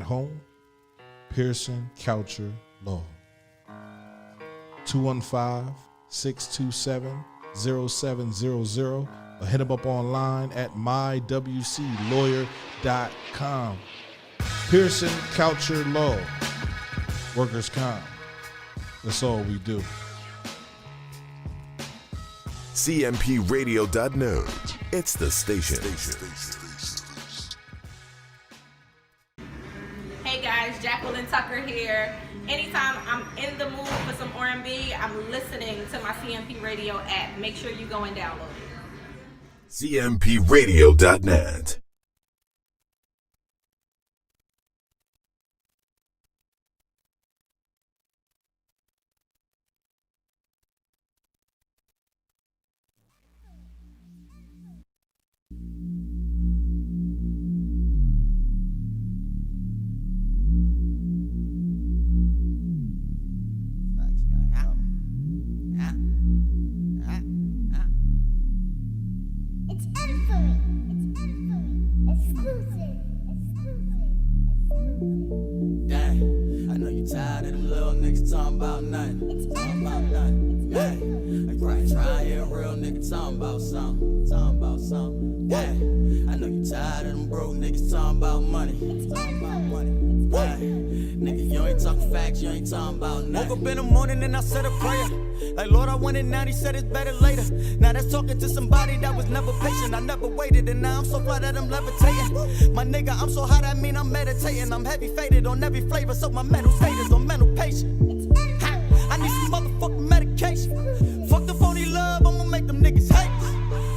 home. Pearson Coucher Law. 215-627-0700 or hit them up online at mywclawyer.com. Pearson Coucher Law. Workers' comp. That's all we do. CMPRadio.net. It's the station. Hey guys, Jacqueline Tucker here. Anytime I'm in the mood for some R&B, I'm listening to my CMP Radio app. Make sure you go and download it. CMPRadio.net. Talking about nothing. Talking about nothing. Yeah. Trying real nigga talking about something. Talking about something. Yeah. I know you tired of them broke niggas talking about money. Talking about money. Yeah. Nigga, you ain't talking facts, you ain't talking about nothing. Woke up in the morning and I said a prayer. Like, Lord, I want it now, he said it's better later. Now that's talking to somebody that was never patient. I never waited, and now I'm so fly that I'm levitating. My nigga, I'm so high, that mean I'm meditating. I'm heavy faded on every flavor, so my mental state is on mental patient. I need some motherfucking medication. Fuck the phony love, I'ma make them niggas hate.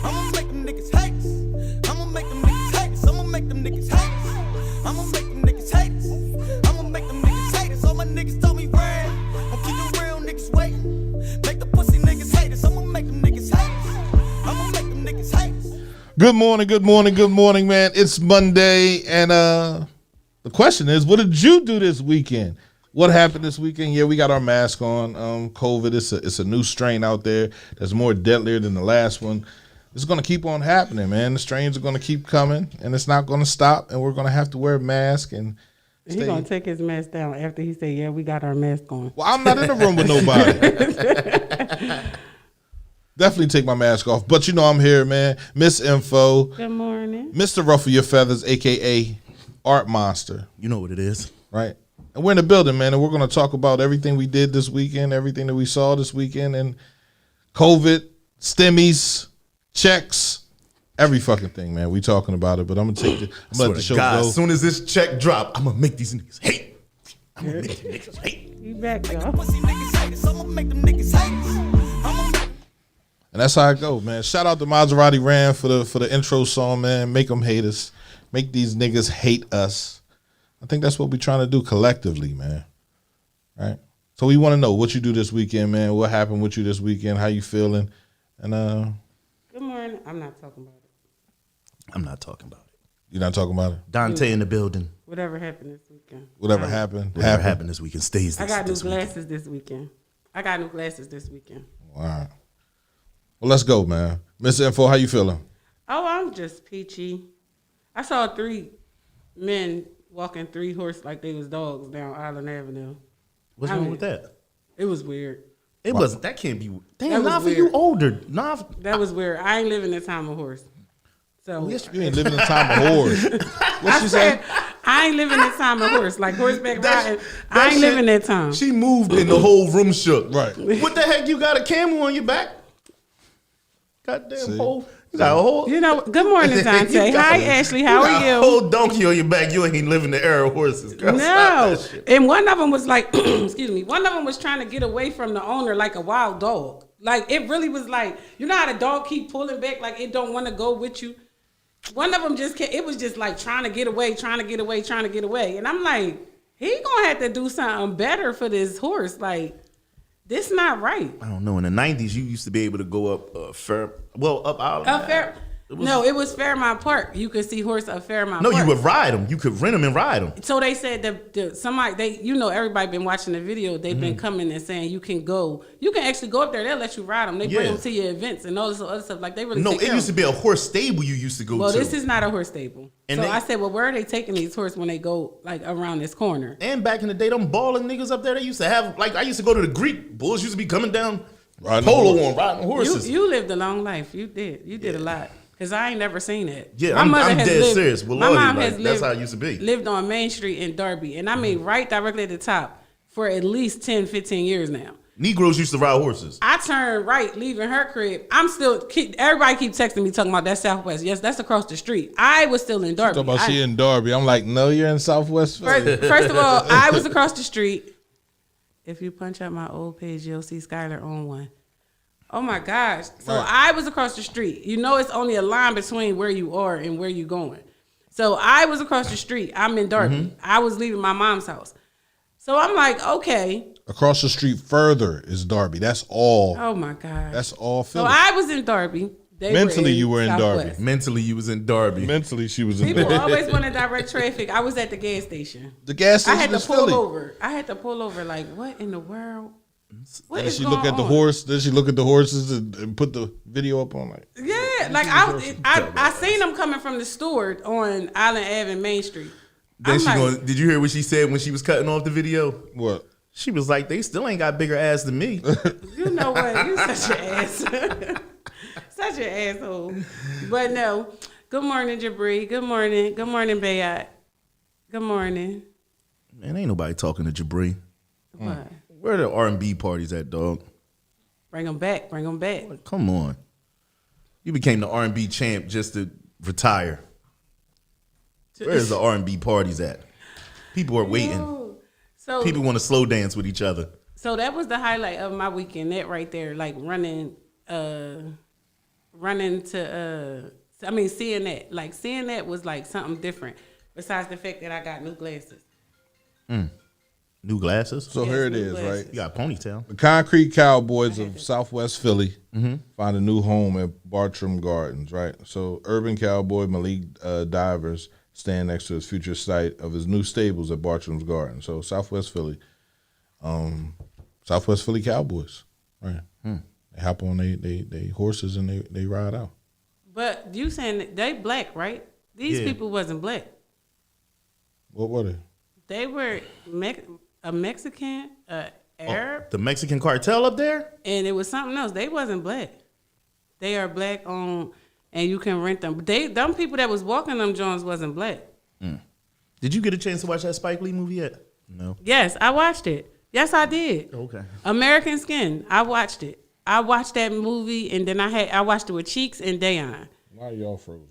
I'ma make them niggas hate. I'ma make them niggas hate. I'ma make them niggas hate. I'ma make them niggas hate. I'ma make them niggas hate. All my niggas told me red. I'm keeping real niggas waiting. Make the pussy niggas hate us. I'ma make them niggas hate. I'ma make them niggas hate. Good morning, man. It's Monday, and the question is, what did you do this weekend? What happened this weekend? Yeah, we got our mask on. COVID, it's a new strain out there that's more deadlier than the last one. It's going to keep on happening, man. The strains are going to keep coming, and it's not going to stop, and we're going to have to wear a mask. And he's going to take his mask down after he said, yeah, we got our mask on. Well, I'm not in the room with nobody. Definitely take my mask off. But you know I'm here, man. Miss Info. Good morning. Mr. Ruffle Your Feathers, a.k.a. Art Monster. You know what it is. Right? And we're in the building, man, and we're going to talk about everything we did this weekend, everything that we saw this weekend, and COVID, stimmies, checks, every fucking thing, man. We talking about it, but I'm going to let the show go. As soon as this check drop, I'm going to make these niggas hate. I'm going to make these niggas hate. You back, y'all. And that's how it go, man. Shout out to Maserati Ran for the intro song, man. Make them hate us. Make these niggas hate us. I think that's what we're trying to do collectively, man. Right? So we want to know what you do this weekend, man. What happened with you this weekend? How you feeling? And Good morning. I'm not talking about it. I'm not talking about it. You're not talking about it? Dante in the building. Whatever happened this weekend. Whatever happened this weekend stays this I got new this glasses this weekend. All right. Well, let's go, man. Miss Info, how you feeling? Oh, I'm just peachy. I saw 3 men walking 3 horses like they was dogs down Island Avenue. What's wrong with that? It was weird. It wasn't. That can't be. Damn, That was not for weird. you older. That was weird. I ain't living in time of horse. So You ain't living in time of whores. What you say? I ain't living in time of horse. Like horseback riding. I ain't living that time. She moved and the whole room shook. Right. What the heck? You got a camel on your back? Goddamn See? whole. You got a whole. You know, good morning, Dante. Hi, Ashley. How are you? A whole donkey on your back. You ain't living the era of horses. Girl, No. stop that shit. And one of them was like, excuse me, one of them was trying to get away from the owner like a wild dog. Like, it really was like, you know how the dog keep pulling back like it don't want to go with you? One of them just it was just like trying to get away. And I'm like, he going to have to do something better for this horse. Like, this not right. I don't know. In the 90s, you used to be able to go up up Island. No, it was Fairmount Park. You could see horse at Fairmount No, Park. you would ride them. You could rent them and ride them. So they said that somebody, everybody been watching the video. They've been coming and saying you can actually go up there. They'll let you ride them. They bring them to your events and all this other stuff. Like they really No, take it care used of to be a horse stable you used to go Well, to. this is not a horse stable. And I said, well, where are they taking these horses when they go like around this corner? And back in the day, them balling niggas up there, they used to have, like, I used to go to the Greek. Bulls used to be coming down Riding polo on, riding horses. You lived a long life. You did a lot. Because I ain't never seen it. Yeah, My I'm mother dead has lived, serious. Well, my Lordy, mom like, has that's lived, how it used to be. Lived on Main Street in Darby. And I mean right directly at the top for at least 10, 15 years now. Negroes used to ride horses. I turned right, leaving her crib. Everybody keep texting me talking about that Southwest. Yes, that's across the street. I was still in Darby. Talking about she in Darby. I'm like, no, you're in Southwest Philly. First of all, I was across the street. If you punch up my old page, you'll see Skylar on one. Oh my gosh. So Right. I was across the street. It's only a line between where you are and where you going. So I was across the street. I'm in Darby. I was leaving my mom's house. So I'm like, okay. Across the street further is Darby. That's all. Oh my gosh. That's all So Philly. I was in Darby. They Mentally, you were in Southwest. Darby. Mentally, you was in Darby. Mentally, she was in People Darby. always want to direct traffic. I was at the gas station. The gas I station had to is pull Philly. over. Like, what in the world? What Did is she going look at the on? horse? Did she look at the horses and put the video up on? Like, Yeah, like I seen them coming from the store on Island Ave and Main Street. Then I'm did you hear what she said when she was cutting off the video? what? She was like, they still ain't got bigger ass than me. You know what? You such an ass. Such an asshole. But no. Good morning, Jabri. Good morning. Good morning, Bayat. Good morning. Man, ain't nobody talking to Jabri. What? Where are the R&B parties at, dog? Bring them back. Bring them back. Come on. You became the R&B champ just to retire. Where's the R&B parties at? People are waiting. So People want to slow dance with each other. So that was the highlight of my weekend. That right there, like running to seeing that. Like seeing that was like something different. Besides the fact that I got new glasses. New glasses? So Yes, here it new is, glasses. right? You got a ponytail. The Concrete Cowboys of Southwest Philly find a new home at Bartram Gardens, right? So urban cowboy Malik Divers stand next to his future site of his new stables at Bartram's Garden. So Southwest Philly Cowboys, right? They hop on they horses and they ride out. But you saying that they black, right? These Yeah. people wasn't black. What were they? They were a Mexican, Arab, The Mexican cartel up there? and it was something else. They wasn't black. They are black on, and you can rent them. But them people that was walking them Jones wasn't black. Did you get a chance to watch that Spike Lee movie yet? No. Yes, I watched it. Yes, I did. Okay. American Skin. I watched it. I watched that movie, and then I watched it with Cheeks and Dayon. Why are y'all frozen?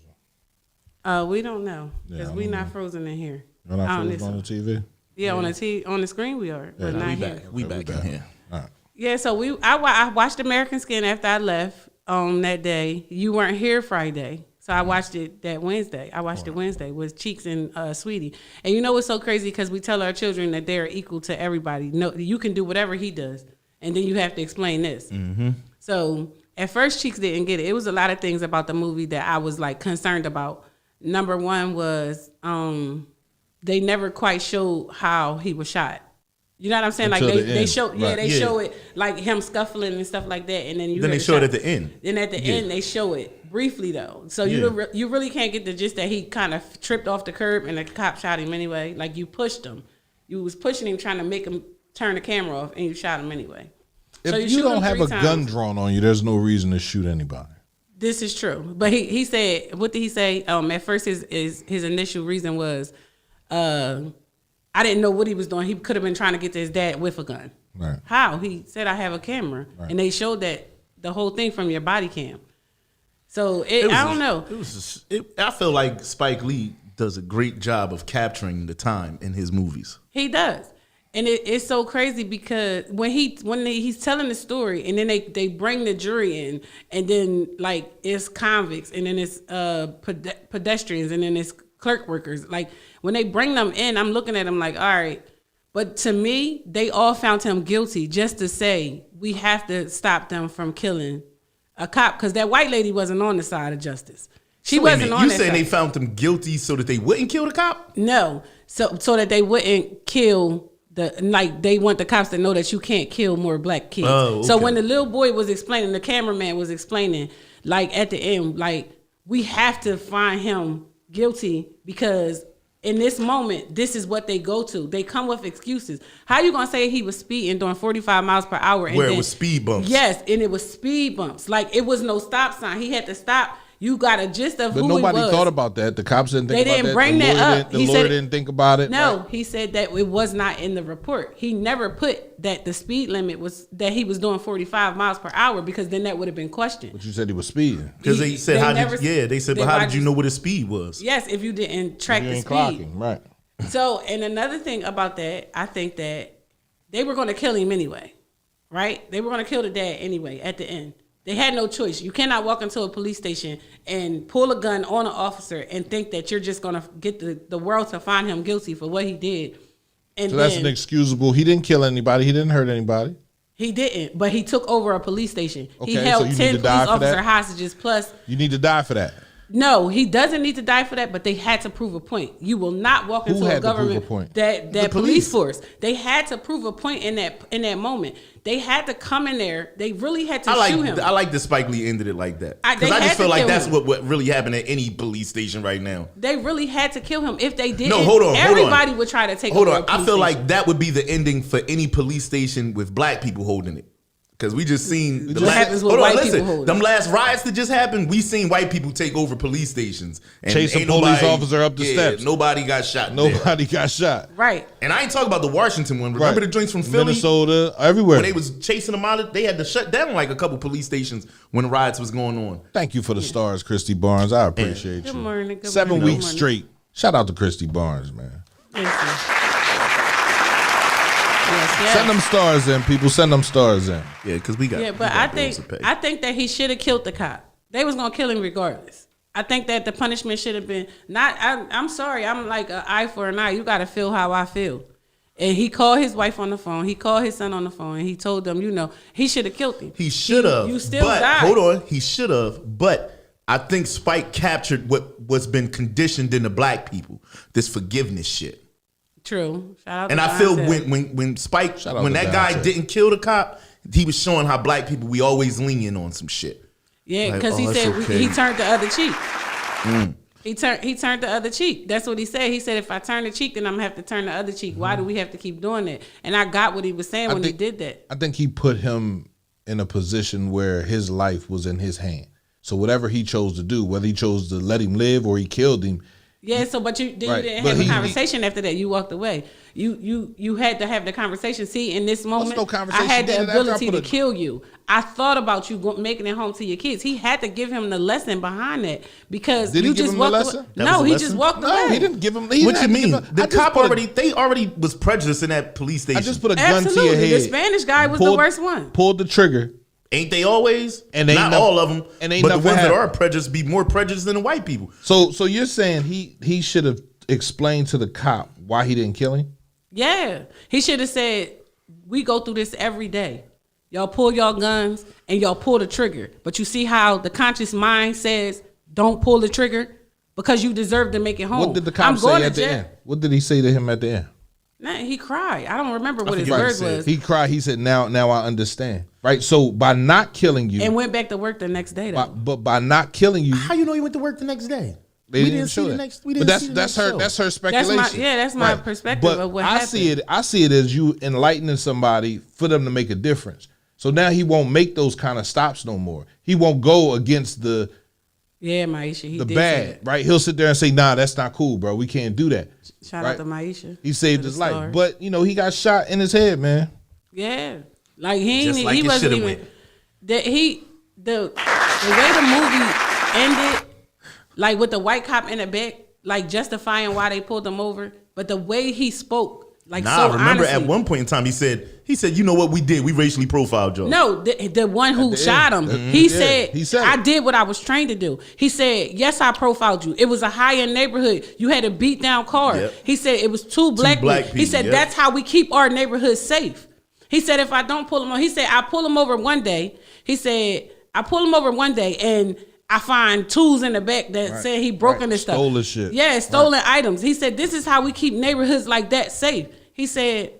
We don't know because Yeah, I we don't not know. frozen in here. You're not I don't frozen on the think TV? Yeah, on the screen we are, but not here. We back in here. All right. Yeah, so I watched American Skin after I left that day. You weren't here Friday, so I watched it that Wednesday. I watched it Wednesday with Cheeks and Sweetie. And you know what's so crazy? Because we tell our children that they're equal to everybody. No, you can do whatever he does, and then you have to explain this. So at first, Cheeks didn't get it. It was a lot of things about the movie that I was like concerned about. Number one was they never quite showed how he was shot. You know what I'm saying? Until like the they end. show, Right. they show it like him scuffling and stuff like that, and then Then they show it at the end. Then at the end they show it briefly though, so you really can't get the gist that he kind of tripped off the curb and the cop shot him anyway. Like you pushed him, you was pushing him trying to make him turn the camera off, and you shot him anyway. If So you shoot don't him have 3 a times. gun drawn on you, there's no reason to shoot anybody. This is true, but he said, what did he say? At first his initial reason was, I didn't know what he was doing. He could have been trying to get to his dad with a gun. Right. How? He said, I have a camera, and they showed that the whole thing from your body cam. So I don't know. I feel like Spike Lee does a great job of capturing the time in his movies. He does. And it's so crazy because when he's telling the story and then they bring the jury in and then like it's convicts and then it's pedestrians and then it's clerk workers. Like when they bring them in, I'm looking at them like, all right. But to me, they all found him guilty just to say we have to stop them from killing a cop because that white lady wasn't on the side of justice. She So wait a wasn't minute, on you that saying they side. found them guilty so that they wouldn't kill the cop? No, so that they wouldn't kill they want the cops to know that you can't kill more black kids. Oh, So okay. when the little boy was explaining, the cameraman was explaining, like at the end, like we have to find him guilty because in this moment, this is what they go to. They come with excuses. How you gonna say he was speeding doing 45 miles per hour? And Where it then, was speed bumps. Yes, and it was speed bumps. Like it was no stop sign. He had to stop. You got a gist of But who nobody he was. thought about that. The cops didn't think They about didn't that. bring the that lawyer up. Didn't, He the lawyer said- didn't think about it. No, right? he said that it was not in the report. He never put that the speed limit was that he was doing 45 miles per hour because then that would have been questioned. But you said he was speeding. Because they said, they said, they but how why did you just- know what his speed was? Yes, if you didn't track You the ain't speed. clocking, right? So, and another thing about that, I think that they were going to kill him anyway, right? They were going to kill the dad anyway at the end. They had no choice. You cannot walk into a police station and pull a gun on an officer and think that you're just going to get the world to find him guilty for what he did. And So that's then inexcusable. He didn't kill anybody. He didn't hurt anybody. he didn't, but he took over a police station. Okay, He so held you need 10 to die police for officer that? hostages plus. You need to die for that. No, he doesn't need to die for that, but they had to prove a point. You will not walk into had a to prove government a point? that The police police. force. They had to prove a point in that moment. They had to come in there. They really had to shoot him. I like the Spike Lee ended it like that. They Because I had just to feel like kill that's him. what really happened at any police station right now. They really had to kill him. If they didn't, No, hold on. everybody would try to take Hold over on. a I police feel station. like that would be the ending for any police station with black people holding it. Because we just seen What happens with hold on, white listen, people holding them it? last riots that just happened, we seen white people take over police stations. And Chase a ain't police officer up the steps. Nobody got shot there. Nobody got shot. Right. And I ain't talking about the Washington one. Remember Right. the joints from Philly? Minnesota, everywhere. When they was chasing them out, they had to shut down like a couple police stations when the riots was going on. Thank you for the stars, Christy Barnes. I appreciate Good you. morning. Good 7 morning, weeks good morning. straight. Shout out to Christy Barnes, man. Thank you. Yes. Send them stars in, people. Send them stars in. Yeah, because we got. Yeah, we but got I bills to think pay. that he should have killed the cop. They was gonna kill him regardless. I think that the punishment should have been not. I'm sorry. I'm like an eye for an eye. You gotta feel how I feel. And he called his wife on the phone. He called his son on the phone, and he told them, he should have killed him. He should have. You still but, died. Hold on. He should have. But I think Spike captured what's been conditioned in the black people. This forgiveness shit. True. Shout out And to I feel Dante. when Spike, Shout out when to that guy Dante. didn't kill the cop, he was showing how black people, we always lean on some shit. Yeah, Like, because he oh, said that's okay. he turned the other cheek. He turned the other cheek. That's what he said. He said, if I turn the cheek, then I'm gonna have to turn the other cheek. Why do we have to keep doing that? And I got what he was saying when he did that. I think he put him in a position where his life was in his hand. So whatever he chose to do, whether he chose to let him live or he killed him, Yeah, so but you Right. didn't But have a he- conversation after that. You walked away. You had to have the conversation. See, in this moment, no conversation I had needed the after I ability put to a- kill you. I thought about you making it home to your kids. He had to give him the lesson behind that because Did he you give just him the walked lesson? away. That No, was a he lesson? just walked no, away. he didn't give him. What you mean? The I just cop put a- already was prejudiced in that police station. I just put a gun to Absolutely. your head. The Spanish guy was the worst one. Pulled the trigger. Ain't they always? And ain't not nothing- all of them. and ain't but the nothing ones that happened. are prejudiced be more prejudiced than the white people. So you're saying he should have explained to the cop why he didn't kill him? Yeah. He should have said, we go through this every day. Y'all pull y'all guns and y'all pull the trigger. But you see how the conscious mind says, don't pull the trigger because you deserve to make it home. What did the cop say at the jail. end? What did he say to him at the end? Nah, he cried. I don't remember what his forget what he words said. was. He cried. He said, "Now I understand." Right. So by not killing you, And went back to work the next day though. but by not killing you, How you know he went to work the next day? they we didn't show see that. the next. We But didn't see the that's next her. show. That's her speculation. That's my perspective But of what I happened. see it. I see it as you enlightening somebody for them to make a difference. So now he won't make those kind of stops no more. He won't go against the Yeah, Maisha. He did say bad. that. Right. He'll sit there and say, "Nah, that's not cool, bro. We can't do that." Shout Right. out to Maisha. He saved for the his life, stars. but he got shot in his head, man. Yeah, like he Just ain't, like he it wasn't shoulda even went. that the way the movie ended, like with the white cop in the back, like justifying why they pulled him over, but the way he spoke, like Nah, so I remember honestly, at one point in time he said, you know what we did? We racially profiled y'all. No, the one who the shot end. him, he Yeah, said, he said I it. did what I was trained to do. He said, yes, I profiled you. It was a high-end neighborhood. You had a beat-down car. Yep. He said it was two black black men. He people, said, yep. that's how we keep our neighborhood safe. He said, if I don't pull him over, he said, I pull him over one day. He said, I pull him over one day and I find tools in the back that said he broken this stuff. Stolen shit. Yeah, stolen items. He said, this is how we keep neighborhoods like that safe. He said,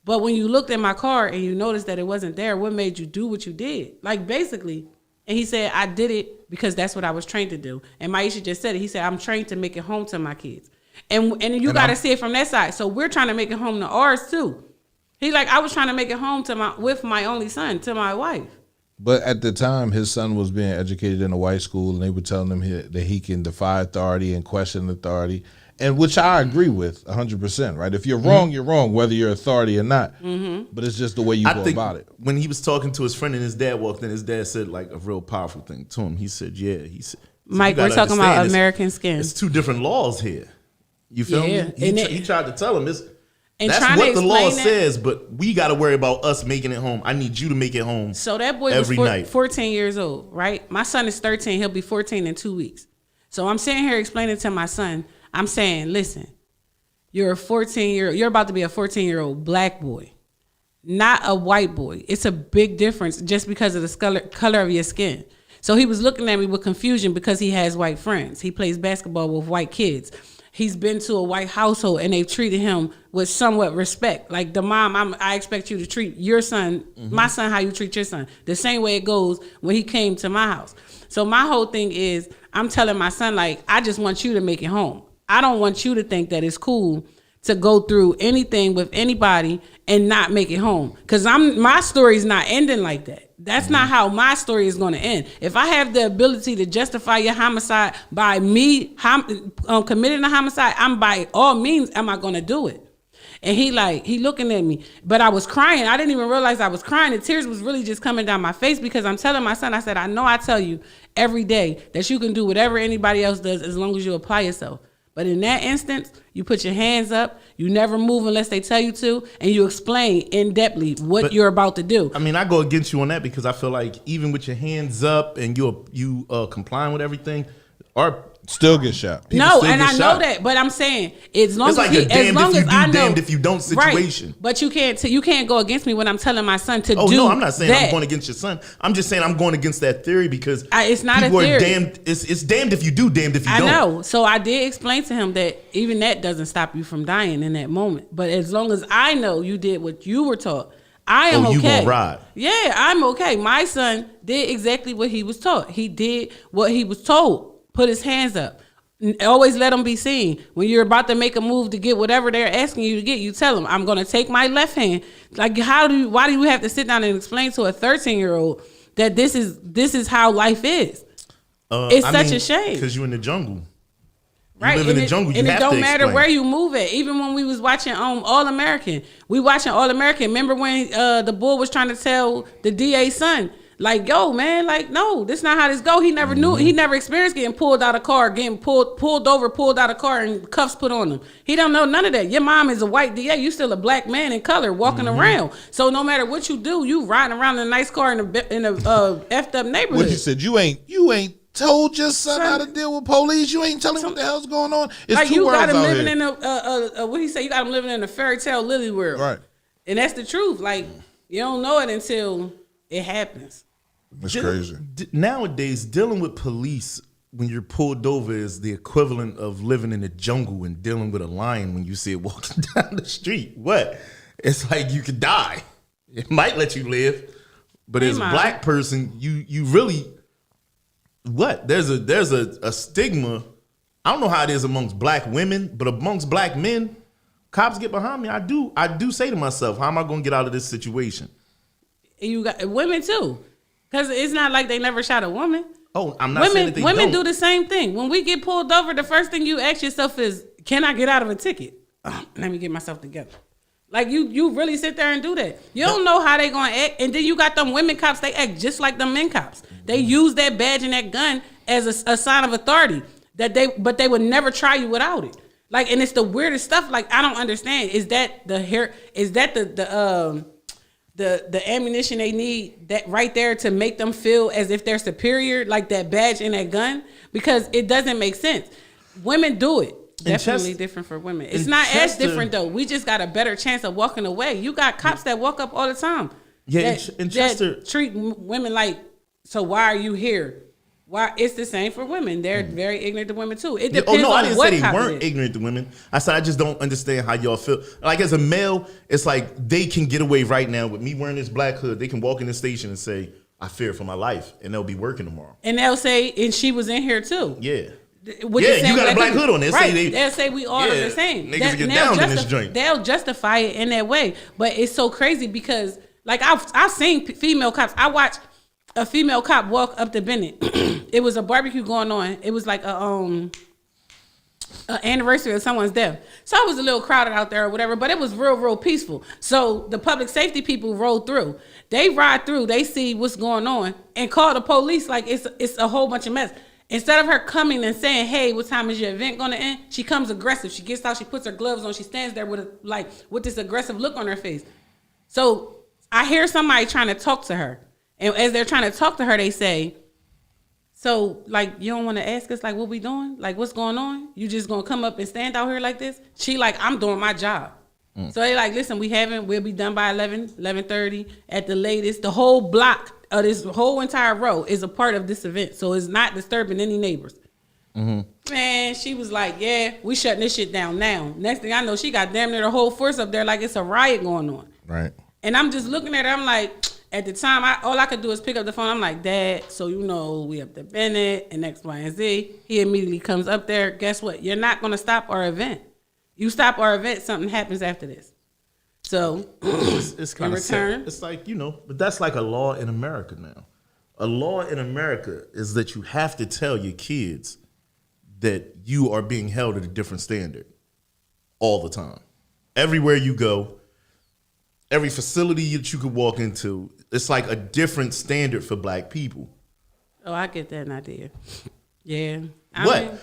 but when you looked at my car and you noticed that it wasn't there, what made you do what you did? Like, basically. And he said, I did it because that's what I was trained to do. And Maisha just said it. He said, I'm trained to make it home to my kids. And you got to see it from that side. So we're trying to make it home to ours, too. He like, I was trying to make it home with my only son, to my wife. But at the time, his son was being educated in a white school, and they were telling him that he can defy authority and question authority, and which I agree with 100%, right? If you're wrong, you're wrong, whether you're authority or not. Mm-hmm. But it's just the way you go about it. When he was talking to his friend and his dad walked in, his dad said like a real powerful thing to him. He said, Mike, we're talking about American skin. It's two different laws here. You feel me? He tried to tell him this. And that's what the law says, but we got to worry about us making it home. I need you to make it home. So that boy was 14 years old, right? My son is 13. He'll be 14 in 2 weeks. So I'm sitting here explaining to my son, I'm saying, listen, you're about to be a 14-year-old black boy, not a white boy. It's a big difference just because of the color of your skin. So he was looking at me with confusion because he has white friends. He plays basketball with white kids. He's been to a white household and they've treated him with somewhat respect. Like the mom, I expect you to treat your son, my son, how you treat your son. The same way it goes when he came to my house. So my whole thing is, I'm telling my son, like, I just want you to make it home. I don't want you to think that it's cool to go through anything with anybody and not make it home. Because my story's not ending like that. That's not how my story is going to end. If I have the ability to justify your homicide by me committing a homicide, I'm by all means, am I going to do it? And he looking at me, but I was crying. I didn't even realize I was crying. The tears was really just coming down my face because I'm telling my son, I said, I know I tell you every day that you can do whatever anybody else does as long as you apply yourself. But in that instance, you put your hands up, you never move unless they tell you to, and you explain in-depthly what you're about to do. I mean, I go against you on that because I feel like even with your hands up and you complying with everything, our still get shot. No, and I know that, but I'm saying as long it's like as damned if you don't situation. Right. But you can't go against me when I'm telling my son to do. Oh no, I'm not saying that. I'm going against your son. I'm just saying I'm going against that theory because it's not people a theory. Are damned. It's damned if you do, damned if you don't. I know. So I did explain to him that even that doesn't stop you from dying in that moment. But as long as I know you did what you were taught, I am okay. You gonna ride? Yeah, I'm okay. My son did exactly what he was taught. He did what he was told. Put his hands up. Always let them be seen. When you're about to make a move to get whatever they're asking you to get, you tell them, I'm going to take my left hand. Like, why do you have to sit down and explain to a 13-year-old that this is how life is? It's such a shame. Because you're in the jungle. Right. You live in the jungle, you and have it don't to matter explain. where you move at. Even when we was watching All American, Remember when the boy was trying to tell the DA's son, like, yo, man, like, no, this not how this go. He never knew. He never experienced getting pulled out of car, getting pulled out of car, and cuffs put on him. He don't know none of that. Your mom is a white DA. You still a black man in color walking around. So no matter what you do, you riding around in a nice car in a effed up neighborhood. What you said? You ain't told your son how to deal with police. You ain't telling him what the hell's going on. It's like two you worlds got him out living here. in what he say? You got him living in a fairy tale lily world, Right? And that's the truth. Like you don't know it until it happens. It's crazy. Nowadays, dealing with police when you're pulled over is the equivalent of living in the jungle and dealing with a lion when you see it walking down the street. What? It's like you could die. It might let you live, but as a black person, you really what? There's a stigma. I don't know how it is amongst black women, but amongst black men, cops get behind me. I do say to myself, how am I going to get out of this situation? You got women too. Because it's not like they never shot a woman. Oh, I'm not saying that they women don't. do the same thing. When we get pulled over, the first thing you ask yourself is, can I get out of a ticket? Let me get myself together. Like, you really sit there and do that. You don't know how they going to act. And then you got them women cops, they act just like them men cops. They use that badge and that gun as a sign of authority. But they would never try you without it. Like, and it's the weirdest stuff. Like, I don't understand. Is that the ammunition they need that right there to make them feel as if they're superior, like that badge and that gun? Because it doesn't make sense. Women do it. Definitely different for women. It's not as different though. We just got a better chance of walking away. You got cops that walk up all the time. Yeah, in Chester, that treat women like, so why are you here? Why it's the same for women. They're very ignorant to women too. It Yeah, depends I on didn't what say they cop it weren't is. ignorant to women. I said I just don't understand how y'all feel. Like as a male, it's like they can get away right now with me wearing this black hood. They can walk in the station and say, "I fear for my life," and they'll be working tomorrow. And they'll say, and she was in here too. Yeah. With Yeah, the same you got a black hood on there. Right. Say They'll say we all are the same. Niggas get down in this joint. They'll justify it in that way. But it's so crazy because, like, I've seen female cops. I watched a female cop walk up to Bennett. It was a barbecue going on. It was like a anniversary of someone's death. So it was a little crowded out there or whatever, but it was real peaceful. So the public safety people rolled through. They ride through. They see what's going on and call the police like it's a whole bunch of mess. Instead of her coming and saying, "Hey, what time is your event going to end?" She comes aggressive. She gets out. She puts her gloves on. She stands there with this aggressive look on her face. So I hear somebody trying to talk to her, and as they're trying to talk to her, they say, "So, like, you don't want to ask us, like, what we doing? Like, what's going on? You just gonna come up and stand out here like this?" She like, "I'm doing my job." So they like, "Listen, we'll be done by 11:30 at the latest. The whole block of this whole entire row is a part of this event, so it's not disturbing any neighbors." Man, she was like, "Yeah, we shutting this shit down now." Next thing I know, she got damn near the whole force up there like it's a riot going on. Right. And I'm just looking at her. I'm like, at the time, all I could do is pick up the phone. I'm like, "Dad, so you know we up to Bennett and X, Y, and Z." He immediately comes up there. Guess what? You're not going to stop our event. You stop our event, something happens after this. So, It's kind in of sad. return, It's like, but that's like a law in America now. A law in America is that you have to tell your kids that you are being held at a different standard all the time. Everywhere you go, every facility that you could walk into, it's like a different standard for black people. oh, I get that idea. Yeah. I What? mean,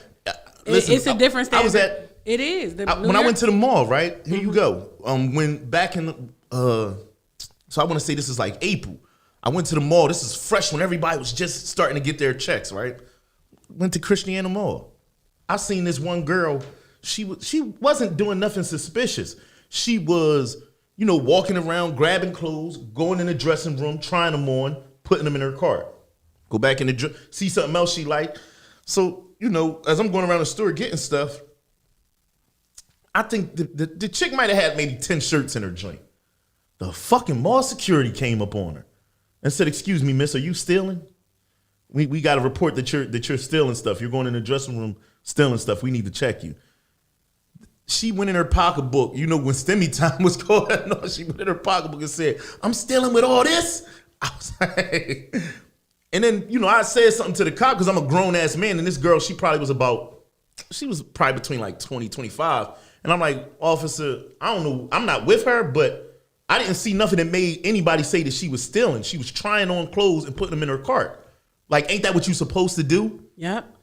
Listen, it's a different standard. I was at It is. when I went to the mall, right? Here you go. When back in so I want to say this is like April. I went to the mall. This is fresh when everybody was just starting to get their checks, right? Went to Christiana Mall. I seen this one girl. She wasn't doing nothing suspicious. She was, walking around, grabbing clothes, going in the dressing room, trying them on, putting them in her cart. Go back in the see something else she liked. So, as I'm going around the store getting stuff, I think the chick might have had maybe 10 shirts in her joint. The fucking mall security came up on her and said, "Excuse me, miss, are you stealing? We got to report that you're stealing stuff. You're going in the dressing room stealing stuff. We need to check you." She went in her pocketbook. When STEMI time was going on, she went in her pocketbook and said, "I'm stealing with all this?" I was like, and then, I said something to the cop because I'm a grown ass man. And this girl, she was probably between like 20, 25. And I'm like, "Officer, I don't know. I'm not with her, but I didn't see nothing that made anybody say that she was stealing. She was trying on clothes and putting them in her cart. Like, ain't that what you supposed to do?" Yep.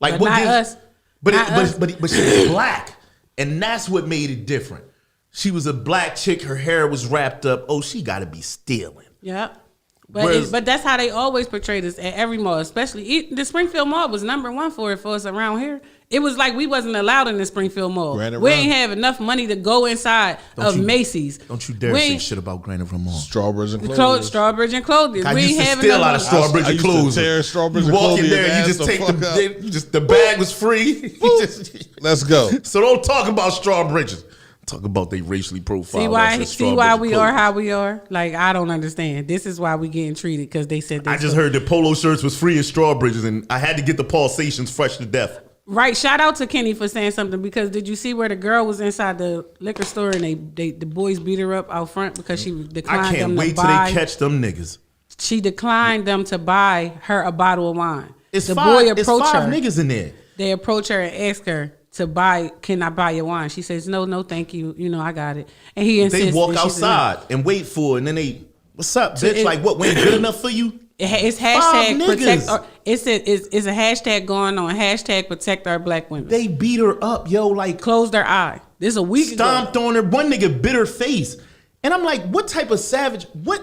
Like, But what not gives, us. But Not us. but she was black, and that's what made it different. She was a black chick. Her hair was wrapped up. Oh, she got to be stealing. Yep. But Whereas- but that's how they always portrayed us at every mall, especially the Springfield Mall was number one for us around here. It was like we wasn't allowed in the Springfield Mall. Granite We Run. ain't have enough money to go inside of Macy's. Don't you dare We say ain't- shit about Granite Run Mall. Strawberries and clothes. Strawbridge and clothing. I We used ain't to have steal enough out of money. Strawbridge I and used to clothes. tear Strawbridge You and walk in clothing there, and you ass just the take fuck up. the bag was free. You just- Let's go. so don't talk about Strawbridges. Talk about they racially profiled. See why us as see why Strawbridge we clothes. are how we are? Like, I don't understand. This is why we getting treated because they said this. I just heard that polo shirts was free in Strawbridges, and I had to get the pulsations fresh to death. Right. Shout out to Kenny for saying something because did you see where the girl was inside the liquor store and the boys beat her up out front because she declined I can't them wait to till buy. they catch them niggas. She declined them to buy her a bottle of wine. It's the five, boy it's approached five her. niggas in there. They approach her and ask her to buy. Can I buy your wine? She says no, thank you. I got it. And he insists. They walk and she says, no. outside and wait for it, and then they, "What's up, bitch? it- Like, what? We ain't good enough for you?" It's Five hashtag protect. niggas. It's a hashtag going on. Hashtag protect our black women. They beat her up, yo. Like, Closed their eye. This is a week ago. stomped on her. One nigga bit her face, and I'm like, what type of savage? What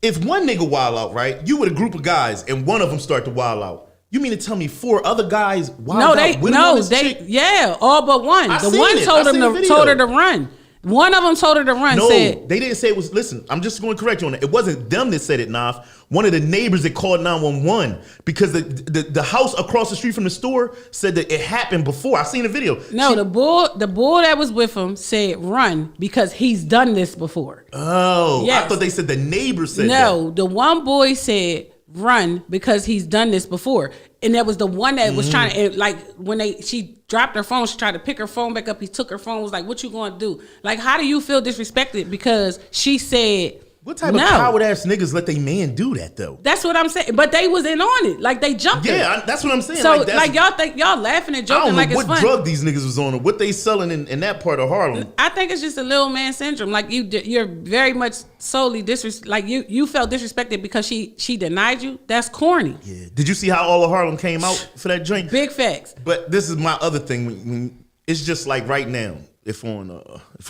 if one nigga wild out, right? You with a group of guys, and one of them start to wild out. You mean to tell me 4 other guys wild out with him on this chick? Yeah, all but one. I The seen one it. told I him seen the to video. told her to run. One of them told her to run. No, said they didn't say it was. Listen, I'm just going to correct you on that. It wasn't them that said it, Nav. One of the neighbors that called 911 because the house across the street from the store said that it happened before. I seen the video. no. The bull that was with him said run because he's done this before. Oh, Yes. I thought they said the neighbor said No, that. the one boy said run because he's done this before, and that was the one that was trying to, like, when she dropped her phone, she tried to pick her phone back up. He took her phone, was like, "What you gonna do?" Like, how do you feel disrespected because she said What type no? of coward ass niggas let they man do that though? That's what I'm saying. But they was in on it, like they jumped. Yeah, her. that's what I'm saying. So that's, like y'all think y'all laughing and I joking don't know like it's what fun. drug these niggas was on or what they selling in that part of Harlem. I think it's just a little man syndrome. Like you're very much solely like you felt disrespected because she denied you. That's corny. Yeah. Did you see how all of Harlem came out for that joint? Big facts. But this is my other thing. When it's just like right now, if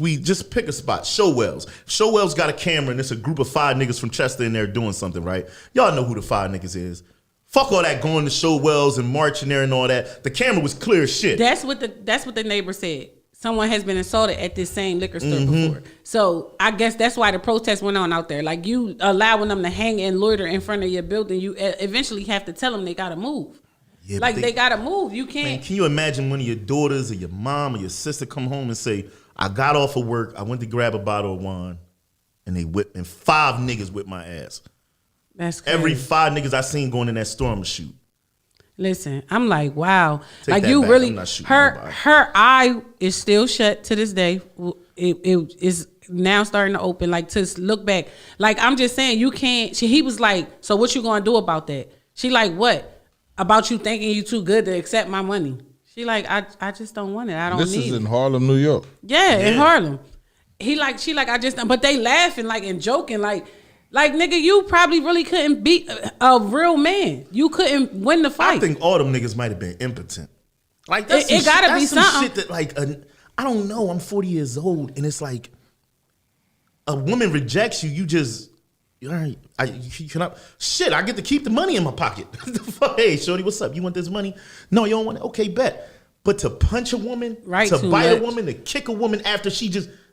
we just pick a spot, Showwell's got a camera and it's a group of 5 niggas from Chester in there doing something, right? Y'all know who the 5 niggas is. Fuck all that going to Showwell's and marching there and all that. The camera was clear as shit. That's what the neighbor said. Someone has been assaulted at this same liquor store before. So I guess that's why the protest went on out there. Like, you allowing them to hang and loiter in front of your building, you eventually have to tell them they got to move. Yeah, like, but they got to move. You Man, can't. can you imagine one of your daughters or your mom or your sister come home and say, I got off of work, I went to grab a bottle of wine, and 5 niggas whipped my ass. That's crazy. Every 5 niggas I seen going in that store, I'ma shoot. Listen, I'm like, wow. Take like, that you back. really, I'm not shooting her nobody. eye is still shut to this day. It is now starting to open. Like, to look back. Like, I'm just saying, you can't. He was like, so what you gonna do about that? She like, what? About you thinking you too good to accept my money? She like, I just don't want it. I don't need it. This is in Harlem, New York. Yeah, in Harlem. She like, I just, but they laughing like and joking like nigga, you probably really couldn't beat a real man. You couldn't win the fight. I think all them niggas might have been impotent. Like, that's It gotta be some something. shit that, like, I don't know. I'm 40 years old, and it's like a woman rejects you. You just, all right, I get to keep the money in my pocket. Hey, shorty, what's up? You want this money? No, you don't want it? Okay, bet. But to punch a woman, Right, to too bite much. a woman, to kick a woman after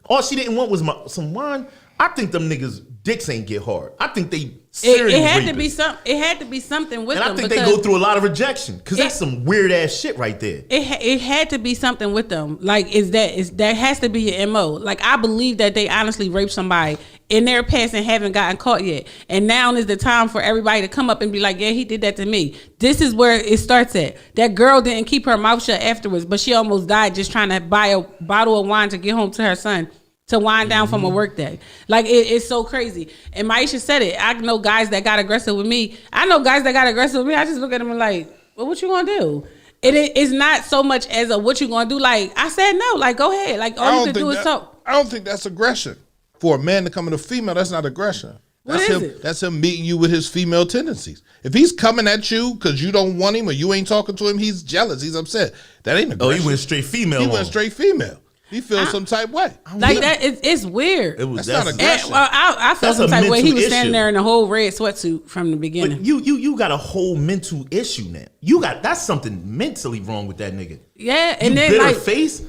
all she didn't want was some wine. I think them niggas dicks ain't get hard. I think they serious it had to be rapists. It had to be something with And them. I think they because go through a lot of rejection because that's some weird ass shit right there. It had to be something with them. Like, that has to be your MO. Like, I believe that they honestly raped somebody in their past and haven't gotten caught yet. And now is the time for everybody to come up and be like, yeah, he did that to me. This is where it starts at. That girl didn't keep her mouth shut afterwards, but she almost died just trying to buy a bottle of wine to get home to her son, to wind down from a work day. Like, it's so crazy. And Maisha said it. I know guys that got aggressive with me. I just look at them and like, well, what you gonna do? It's not so much as a what you gonna do. Like, I said no. Like, go ahead. Like, all you can do is talk. I don't think that's aggression. For a man to come at a female, that's not aggression. What That's is him. it? That's him meeting you with his female tendencies. If he's coming at you because you don't want him or you ain't talking to him, he's jealous. He's upset. That ain't aggression. Oh, he went straight female. He on went him. straight female. He feels some type way. Like, that, it's weird. It was That's not aggression. Well, I felt That's some a type of way. He mental was standing issue. there in a whole red sweatsuit from the beginning. But you got a whole mental issue now. That's something mentally wrong with that nigga. Yeah, and You then bit her like face.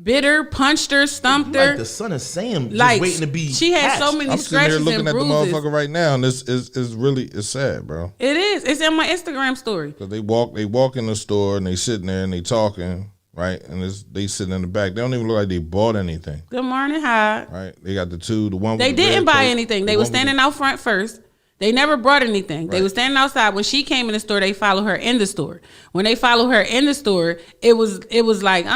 bitter, punched her, stumped her. Like the son of Sam, just Like, waiting to be. she had so hatched. many I'm sitting here scratches looking and at the bruises. motherfucker right now, and this is really sad, bro. It is. It's in my Instagram story. Because they walk in the store and they sitting there and they talking, right? And they sitting in the back. They don't even look like they bought anything, Good morning, hi. right? They got the one. They with the didn't red buy coat, anything. the They were one with standing out front first. They never brought anything. They Right. were standing outside. When she came in the store, they followed her in the store. When they followed her in the store, it was like,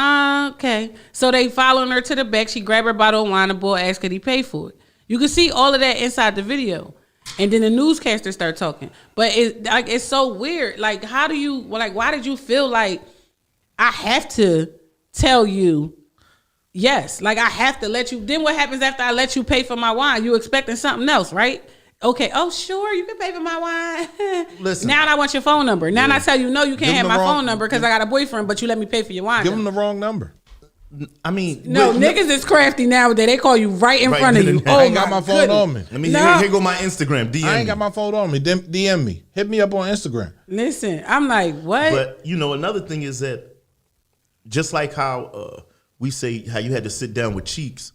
okay. So they following her to the back. She grabbed her bottle of wine. The boy asked, could he pay for it? You can see all of that inside the video. And then the newscaster start talking. But it's so weird. Like, why did you feel like I have to tell you yes? Like, I have to let you. Then what happens after I let you pay for my wine? You expecting something else, right? Okay. Oh, sure. You can pay for my wine. Listen. Now I want your phone number. Now I tell you, no, you Give can't have him the my wrong- phone number because I got a boyfriend, but you let me pay for your wine. Give him the wrong number. I mean, no, wait, niggas is crafty nowadays. They call you right in Right front of in you. the- Oh, I ain't got my phone goodness. on me. Let me No. here go my Instagram. DM I ain't me. got my phone on me. DM me. Hit me up on Instagram. Listen, I'm like, what? But another thing is that just like how we say how you had to sit down with Cheeks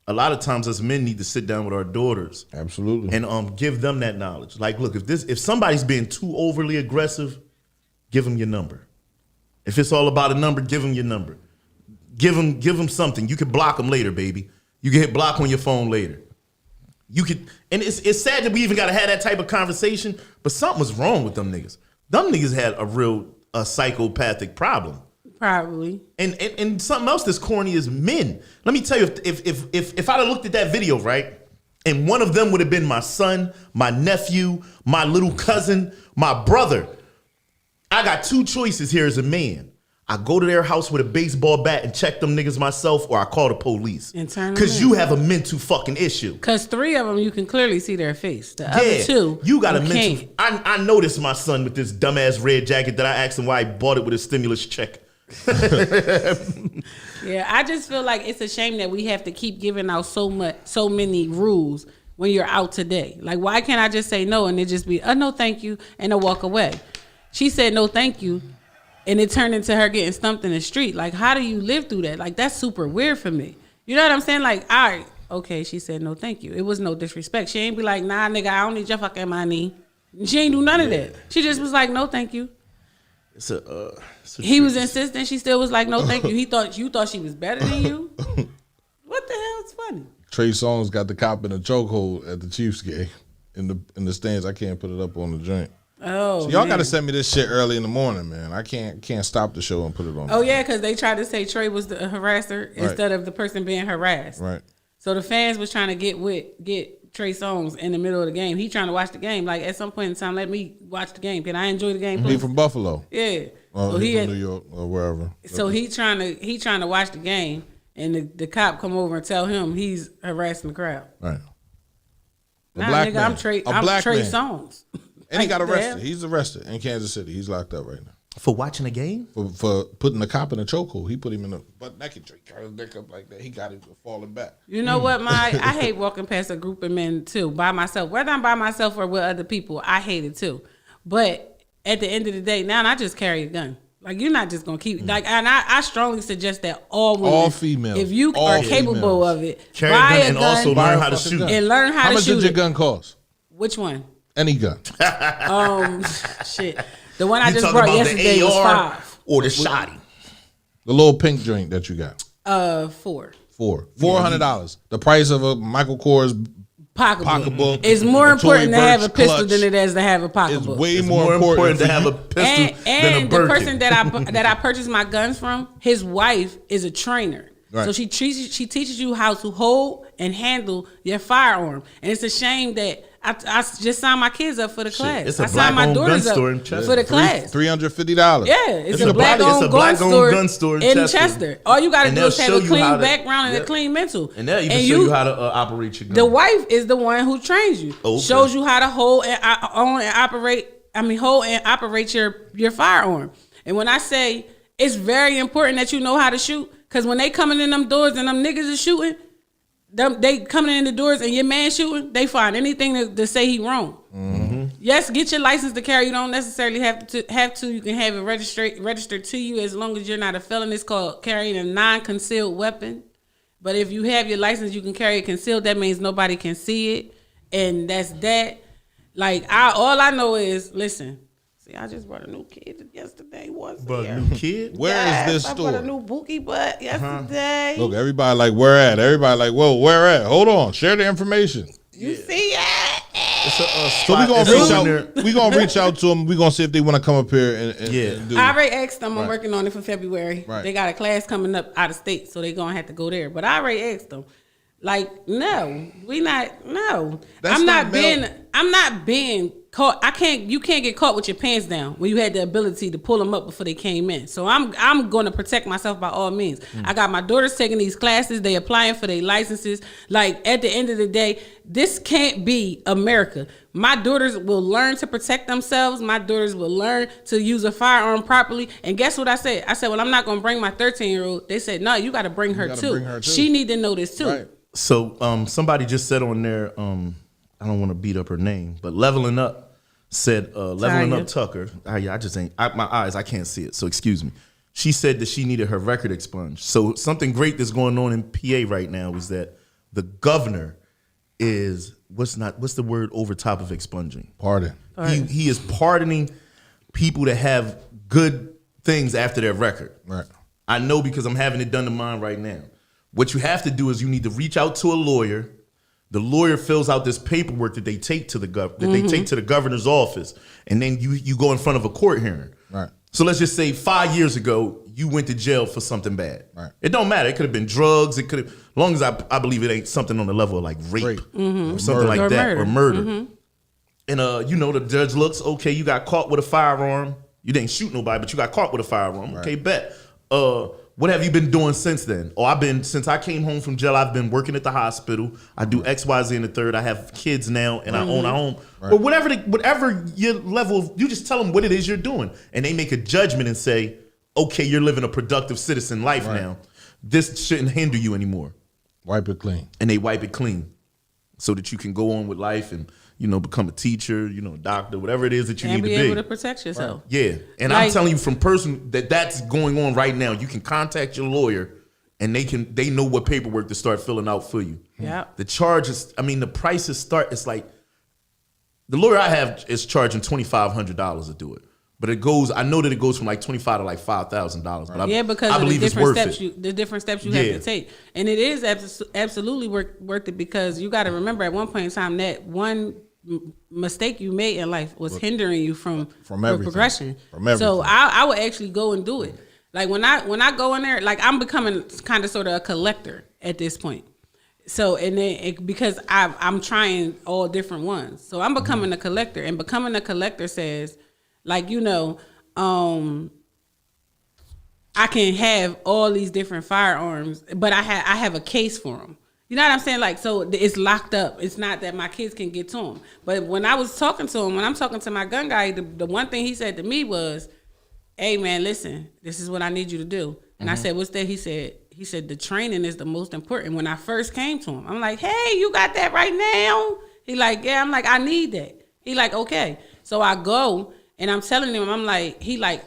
a lot of times us men need to sit down with our daughters Absolutely. and give them that knowledge. Like, look, if somebody's being too overly aggressive, give them your number. If it's all about a number, give them your number. Give them something. You can block them later, baby. You can hit block on your phone later. You could, and it's sad that we even got to have that type of conversation, but something was wrong with them niggas. Them niggas had a real psychopathic problem. Probably. And something else that's corny is men. Let me tell you, if I'd have looked at that video, right, and one of them would have been my son, my nephew, my little cousin, my brother, I got two choices here as a man. I go to their house with a baseball bat and check them niggas myself, or I call the police. Because you have a mental fucking issue. Because 3 of them, you can clearly see their face. The other 2, you got a mental. can't. I noticed my son with this dumbass red jacket that I asked him why he bought it with a stimulus check. Yeah, I just feel like it's a shame that we have to keep giving out so many rules when you're out today. Like, why can't I just say no and it just be no thank you and a walk away? She said no thank you, and it turned into her getting stumped in the street. Like, how do you live through that? Like, that's super weird for me. You know what I'm saying? Like, all right, okay, she said no thank you. It was no disrespect. She ain't be like, nah, nigga, I don't need your fucking money. She ain't do none of that. She just was like, no thank you. He was insistent. She still was like, no thank you. You thought she was better than you? What the hell is funny? Trey Songz got the cop in a chokehold at the Chiefs game in the stands. I can't put it up on the joint. Oh, so y'all man. got to send me this shit early in the morning, man. I can't stop the show and put it on. Oh yeah, because they tried to say Trey was the harasser instead of the person being harassed. Right. So the fans was trying to get Trey Songz in the middle of the game. He trying to watch the game. Like, at some point in time, let me watch the game. Can I enjoy the game? He Please? from Buffalo. Yeah. Oh, So he from New York or wherever. So he trying to watch the game, and the cop come over and tell him he's harassing the crowd. Right. Nah, black nigga, man. I'm Trey black Trey man. Songz. And he got Like, arrested. damn. He's arrested in Kansas City. He's locked up right now. For watching a game? For putting the cop in a chokehold. He put him in a butt naked. Got his neck up like that. He got him falling back. You know what, I hate walking past a group of men too, by myself. Whether I'm by myself or with other people, I hate it too. But at the end of the day, now I just carry a gun. Like, you're not just gonna keep like, and I strongly suggest that all women, all females, if you all are capable females. of it, Carry buy a gun and also Buy learn a how to fucking shoot. gun. and learn how How to much shoot did your it. gun cost? Which one? Any gun. Shit. The one I You just talking brought about yesterday the was AR 5. or the shotty? The little pink joint that you got. 4. $400. The price of a Michael Kors pocketbook. It's more a important Tory to have a Burch pistol clutch. than it is to have a It's pocketbook. way It's more important to have you- a pistol than a And the Birkin. person that I purchased my guns from, his wife is a trainer. Right. So she teaches you how to hold and handle your firearm. And it's a shame that I just signed my kids up for the class. it's a I signed my black-owned daughters gun up store in Chester. for the class. $350. Yeah, it's a a black-owned gun store in Chester. Chester. All you got to And do they'll is have show a you clean how to- background and yep. a clean mental. And they'll even show you how to operate your gun. The wife is the one who trains you. Okay. Shows you how to hold and own and operate. Hold and operate your firearm. And when I say it's very important that you know how to shoot, because when they coming in them doors and them niggas is shooting, they coming in the doors and your man shooting, they find anything to say he wrong. Mm-hmm. Yes, get your license to carry. You don't necessarily have to. You can have it registered to you as long as you're not a felon. It's called carrying a non-concealed weapon. But if you have your license, you can carry it concealed. That means nobody can see it, and that's that. Like, all I know is, listen. See, I just brought a new kid yesterday. But a new kid? Where is this I store? bought a new bookie butt yesterday. Look, everybody like, where at? Everybody like, whoa, where at? Hold on, share the information. You see it? So we gonna reach out. We gonna reach out to them. We gonna see if they want to come up here and do. I already asked them. I'm Right. working on it for February. Right. They got a class coming up out of state, so they gonna have to go there. But I already asked them. Like, no, we not. No, That's I'm not not male- being. I'm not being caught. You can't get caught with your pants down when you had the ability to pull them up before they came in. So I'm going to protect myself by all means. I got my daughters taking these classes. They applying for their licenses. Like, at the end of the day, this can't be America. My daughters will learn to protect themselves. My daughters will learn to use a firearm properly. And guess what I said? I said, well, I'm not going to bring my 13-year-old. They said, no, you got to bring her gotta too. bring her too. She need to know this too. Right. So somebody just said on there, I don't want to beat up her name, but Leveling Up said, Leveling Tanya. Up Tucker. I just ain't, my eyes, I can't see it, so excuse me. She said that she needed her record expunged. So something great that's going on in PA right now is that The governor is what's the word over top of expunging? Pardon. He is pardoning people that have good things after their record. Right. I know because I'm having it done to mine right now. What you have to do is you need to reach out to a lawyer. The lawyer fills out this paperwork that they take to the they take to the governor's office, and then you go in front of a court hearing. Right. So let's just say 5 years ago you went to jail for something bad. Right. It don't matter. It could have been drugs. It could have, as long as I believe it ain't something on the level of like rape. Or something like Or that, murder. or murder. And the judge looks, okay, you got caught with a firearm. You didn't shoot nobody, but you got caught with a firearm. Okay, bet. What have you been doing since then? Since I came home from jail, I've been working at the hospital. I do X, Y, Z, and the third. I have kids now, and I own a home. Or whatever your level, you just tell them what it is you're doing, and they make a judgment and say, okay, you're living a productive citizen life now. This shouldn't hinder you anymore. Wipe it clean. And they wipe it clean so that you can go on with life and become a teacher, doctor, whatever it is that you need to be. And be able to protect yourself. Yeah. And I'm telling you from person that's going on right now. You can contact your lawyer and they know what paperwork to start filling out for you. Yeah. The charges, the prices start, it's like the lawyer I have is charging $2,500 to do it. But I know that it goes from like $25 to like $5,000. But because I of believe the it's different worth steps it. the different steps you have to take, and it is absolutely worth it, because you got to remember at one point in time that one mistake you made in life was hindering you from everything. progression. From everything. So I would actually go and do it. Like when I go in there, like I'm becoming kind of sort of a collector at this point. So because I'm trying all different ones, so I'm becoming a collector, and becoming a collector says, like, I can have all these different firearms, but I have a case for them. You know what I'm saying? Like, so it's locked up. It's not that my kids can get to them. But when I was talking to him, when I'm talking to my gun guy, the one thing he said to me was, hey man, listen, this is what I need you to do. And I said, what's that? He said, the training is the most important. When I first came to him, I'm like, hey, you got that right now? He like, yeah. I'm like, I need that. He like, okay. So I go and I'm telling him, I'm like,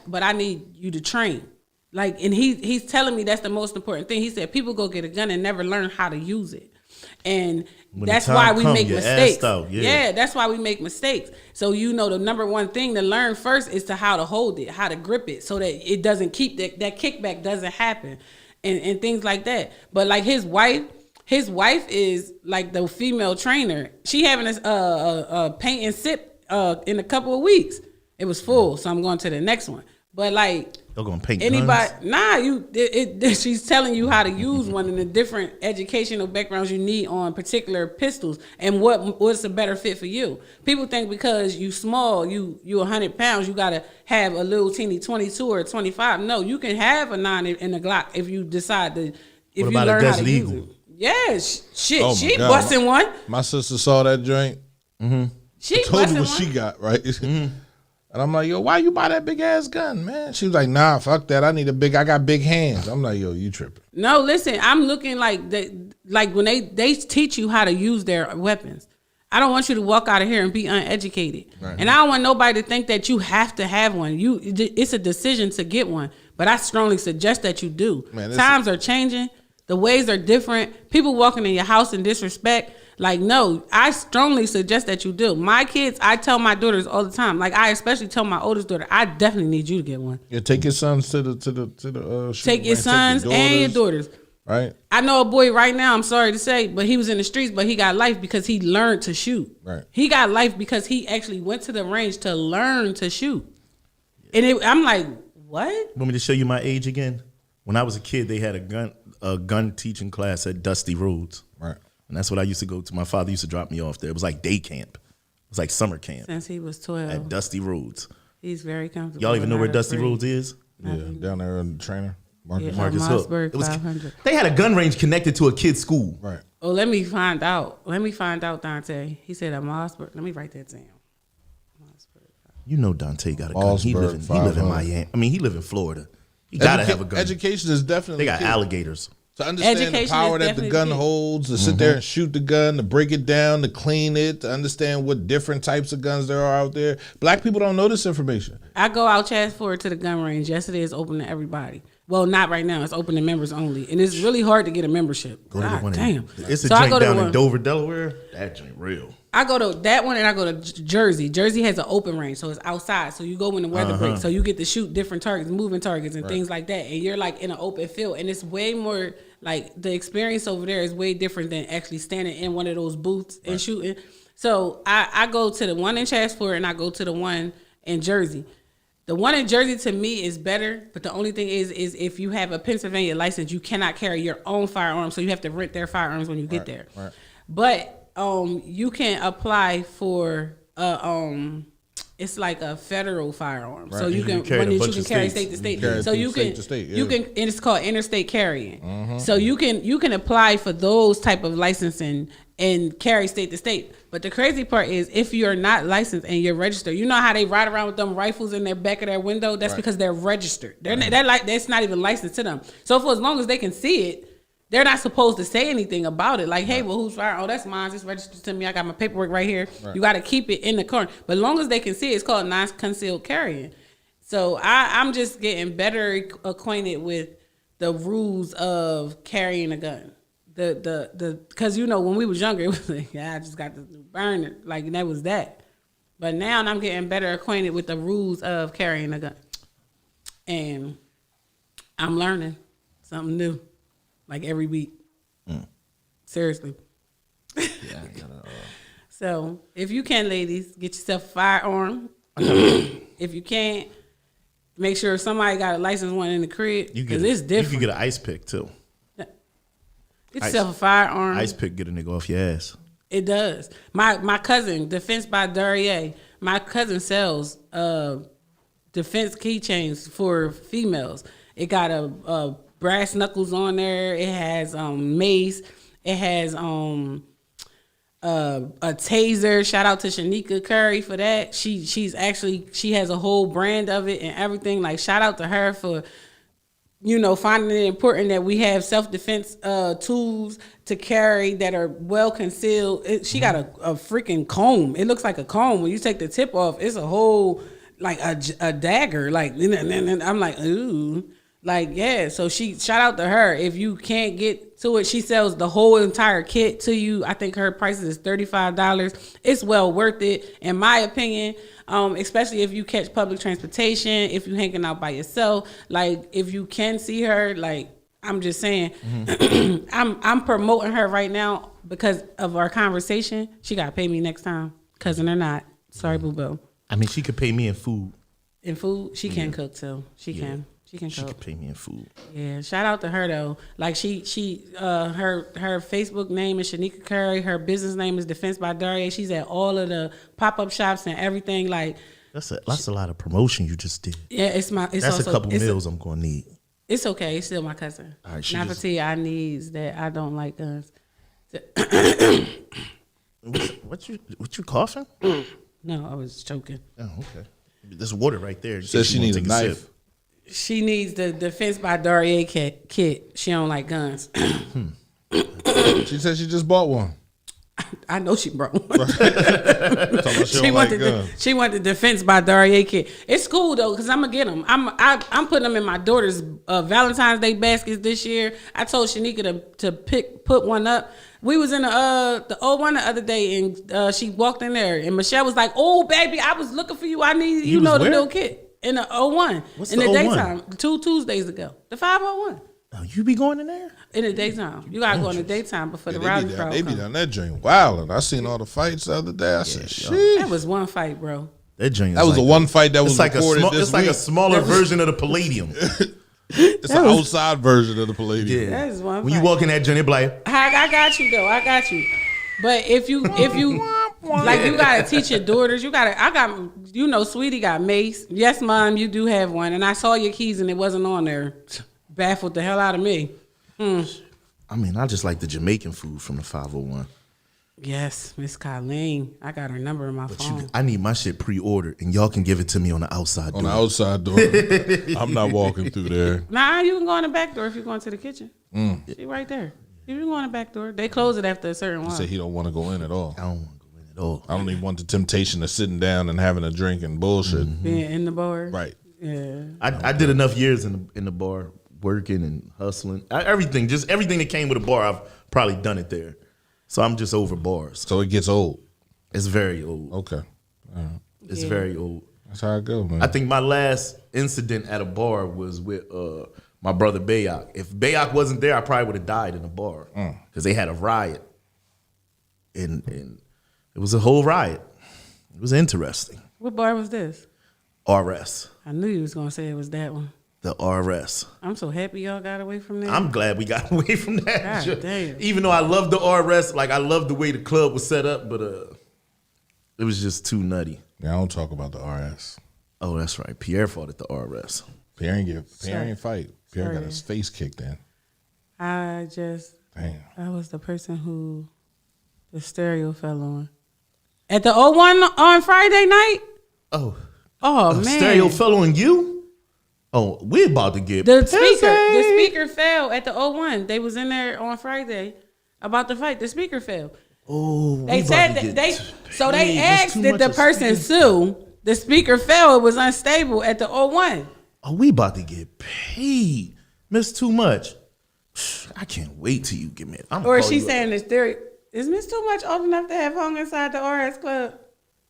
but I need you to train. Like, and he's telling me that's the most important thing. He said, people go get a gun and never learn how to use it. And that's why we make mistakes. Yeah, that's why we make mistakes. So, the number one thing to learn first is how to hold it, how to grip it, so that it doesn't keep that kickback doesn't happen and things like that. But like his wife is like the female trainer. She having a paint and sip in a couple of weeks. It was full, so I'm going to the next one. But like, they're gonna paint anybody, guns? she's telling you how to use one in the different educational backgrounds you need on particular pistols and what's a better fit for you. People think because you small, you 100 pounds, you gotta have a little teeny 22 or 25. No, you can have a 9 in a Glock if you decide to. If what you about learn a how to Desert use Eagle? it. Yeah, shit, Oh my she God. busting one. My sister saw that joint. She Told busting you what one. she got, right? And I'm like, yo, why you buy that big ass gun, man? She was like, nah, fuck that. I got big hands. I'm like, yo, you tripping. No, listen, I'm looking like when they teach you how to use their weapons. I don't want you to walk out of here and be uneducated. Right. And I don't want nobody to think that you have to have one. It's a decision to get one. But I strongly suggest that you do. Man, times are changing. The ways are different. People walking in your house in disrespect. Like, no, I strongly suggest that you do. My kids, I tell my daughters all the time. Like, I especially tell my oldest daughter, I definitely need you to get one. Yeah, take your sons to the take your sons and your daughters. Right. I know a boy right now, I'm sorry to say, but he was in the streets, but he got life because he learned to shoot. Right. He got life because he actually went to the range to learn to shoot. And I'm like, what? Want me to show you my age again? When I was a kid, they had a gun teaching class at Dusty Roads. Right. And that's what I used to go to. My father used to drop me off there. It was like day camp. It was like summer camp. Since he was 12. At Dusty Roads. He's very comfortable. Y'all even know where Dusty Roads is? Yeah, down there in the trainer. Marcus Hook. It was 500. They had a gun range connected to a kid's school. Right. Oh, let me find out, Dante. He said at Mossburg. Let me write that down. You know Dante got a gun. He live in Miami. I mean, he live in Florida. He gotta have a gun. Education is definitely They got key. alligators. To understand the power that the gun holds, to sit there and shoot the gun, to break it down, to clean it, to understand what different types of guns there are out there. Black people don't know this information. I go out Chatsford to the gun range. Yesterday is open to everybody. Well, not right now. It's open to members only, and it's really hard to get a membership. Go to the God one damn. It's a So I joint go to down one. in Dover, Delaware. That joint real. I go to that one and I go to Jersey. Jersey has an open range, so it's outside. So you go when the weather breaks. So you get to shoot different targets, moving targets, and things like that. And you're like in an open field, and it's way more like the experience over there is way different than actually standing in one of those booths and shooting. So I go to the one in Chatsworth and I go to the one in Jersey. The one in Jersey to me is better, but the only thing is if you have a Pennsylvania license, you cannot carry your own firearms, so you have to rent their firearms when you get there. Right. But you can apply for it's like a federal firearm, so you can carry state to state. So you can and it's called interstate carrying. So you can apply for those type of licensing and carry state to state. But the crazy part is if you're not licensed and you're registered, you know how they ride around with them rifles in their back of their window? That's because they're registered. That's not even licensed to them. So for as long as they can see it, they're not supposed to say anything about it. Like, hey, well, who's firing? Oh, that's mine. It's registered to me. I got my paperwork right here. You got to keep it in the car. But as long as they can see it, it's called non-concealed carrying. So I'm just getting better acquainted with the rules of carrying a gun. Because when we was younger, it was like, I just got to burn it. Like, that was that. But now I'm getting better acquainted with the rules of carrying a gun. And I'm learning something new. Like every week. Seriously. Yeah, I gotta, So if you can, ladies, get yourself a firearm. If you can't, make sure somebody got a licensed one in the crib. Because it's different. You can get an ice pick too. Get yourself a firearm. Ice pick get a nigga off your ass. It does. My cousin, Defense by Daria, my cousin sells defense keychains for females. It got a brass knuckles on there. It has mace. It has a taser. Shout out to Shanika Curry for that. She has a whole brand of it and everything. Like, shout out to her for finding it important that we have self-defense tools to carry that are well concealed. She got a freaking comb. It looks like a comb. When you take the tip off, it's a whole like a dagger. Like, and I'm like, ooh. Like, yeah, so shout out to her. If you can't get to it, she sells the whole entire kit to you. I think her price is $35. It's well worth it, in my opinion, especially if you catch public transportation, if you're hanging out by yourself. Like, if you can see her, like, I'm just saying, I'm promoting her right now because of our conversation. She got to pay me next time, cousin or not. Sorry, boo-boo. I mean, she could pay me in food. In food? She can cook, too. She can. She can cook. She could pay me in food. Yeah, shout out to her though. Like her Facebook name is Shanika Curry. Her business name is Defense by Daria. She's at all of the pop-up shops and everything. Like, that's a lot of promotion you just did. Yeah, that's also, a couple meals I'm gonna need. It's okay. It's still my cousin. All right, not for I needs that. I don't like guns. What you coughing? No, I was choking. Oh, okay. There's water right there. Says she needs a knife. Sip. She needs the Defense by Daria kit. She don't like guns. She said she just bought one. I know she brought one. She want the Defense by Daria kit. It's cool though, cause I'm gonna get them. I'm putting them in my daughter's Valentine's Day baskets this year. I told Shanika to put one up. We was in the old one the other day, and she walked in there, and Michelle was like, "Oh baby, I was looking for you. I need the little kit." In the 01. What's in the 01? Daytime. 2 Tuesdays ago. The 501. Oh, you be going in there? In the daytime. You gotta go in the daytime before the rowdy crowd. They be down that joint wild. I seen all the fights the other day. I said, shit. That was one fight, bro. That was one fight that was recorded this week. It's like a smaller version of the Palladium. It's an outside version of the Palladium. Yeah. That is one when fight. You walk in that joint, it be like, I got you though. I got you. But if you like, you gotta teach your daughters. Sweetie got mace. Yes, Mom, you do have one. And I saw your keys and it wasn't on there. Baffled the hell out of me. I mean, I just like the Jamaican food from the 501. Yes, Miss Colleen. I got her number in my phone. I need my shit pre-ordered, and y'all can give it to me on the outside door. On the outside door. I'm not walking through there. Nah, you can go on the back door if you're going to the kitchen. She right there. You can go on the back door. They close it after a certain while. He said he don't want to go in at all. I don't want to go in at all. I don't even want the temptation of sitting down and having a drink and bullshit. Being in the bar. Right. Yeah. I did enough years in the bar working and hustling. Everything that came with a bar, I've probably done it there. So I'm just over bars. So it gets old. It's very old. Okay. It's very old. That's how it goes, man. I think my last incident at a bar was with my brother Bayak. If Bayak wasn't there, I probably would have died in a bar because they had a riot, and it was a whole riot. It was interesting. What bar was this? RS, I knew you was gonna say it was that one. the RS. I'm so happy y'all got away from that. I'm glad we got away from that. God damn. Even though I love the RS, like I love the way the club was set up, but it was just too nutty. Yeah, I don't talk about the RS. Oh, that's right. Pierre fought at the RS. Pierre ain't fight. Pierre got Sorry. his face kicked in. I was the person who the stereo fell on. At the 01 on Friday night? Oh, Oh, man. stereo fell on you? Oh, we about to get The pissy. speaker fell at the 01. They was in there on Friday about to fight. The speaker fell. Oh, They said that they paid. That's asked too that much the of person speaker. sue. The speaker fell. It was unstable at the 01. Oh, we about to get paid. Miss Too Much. I can't wait till you get me. Or is she saying this theory? Is Miss Too Much old enough to have hung inside the RS Club?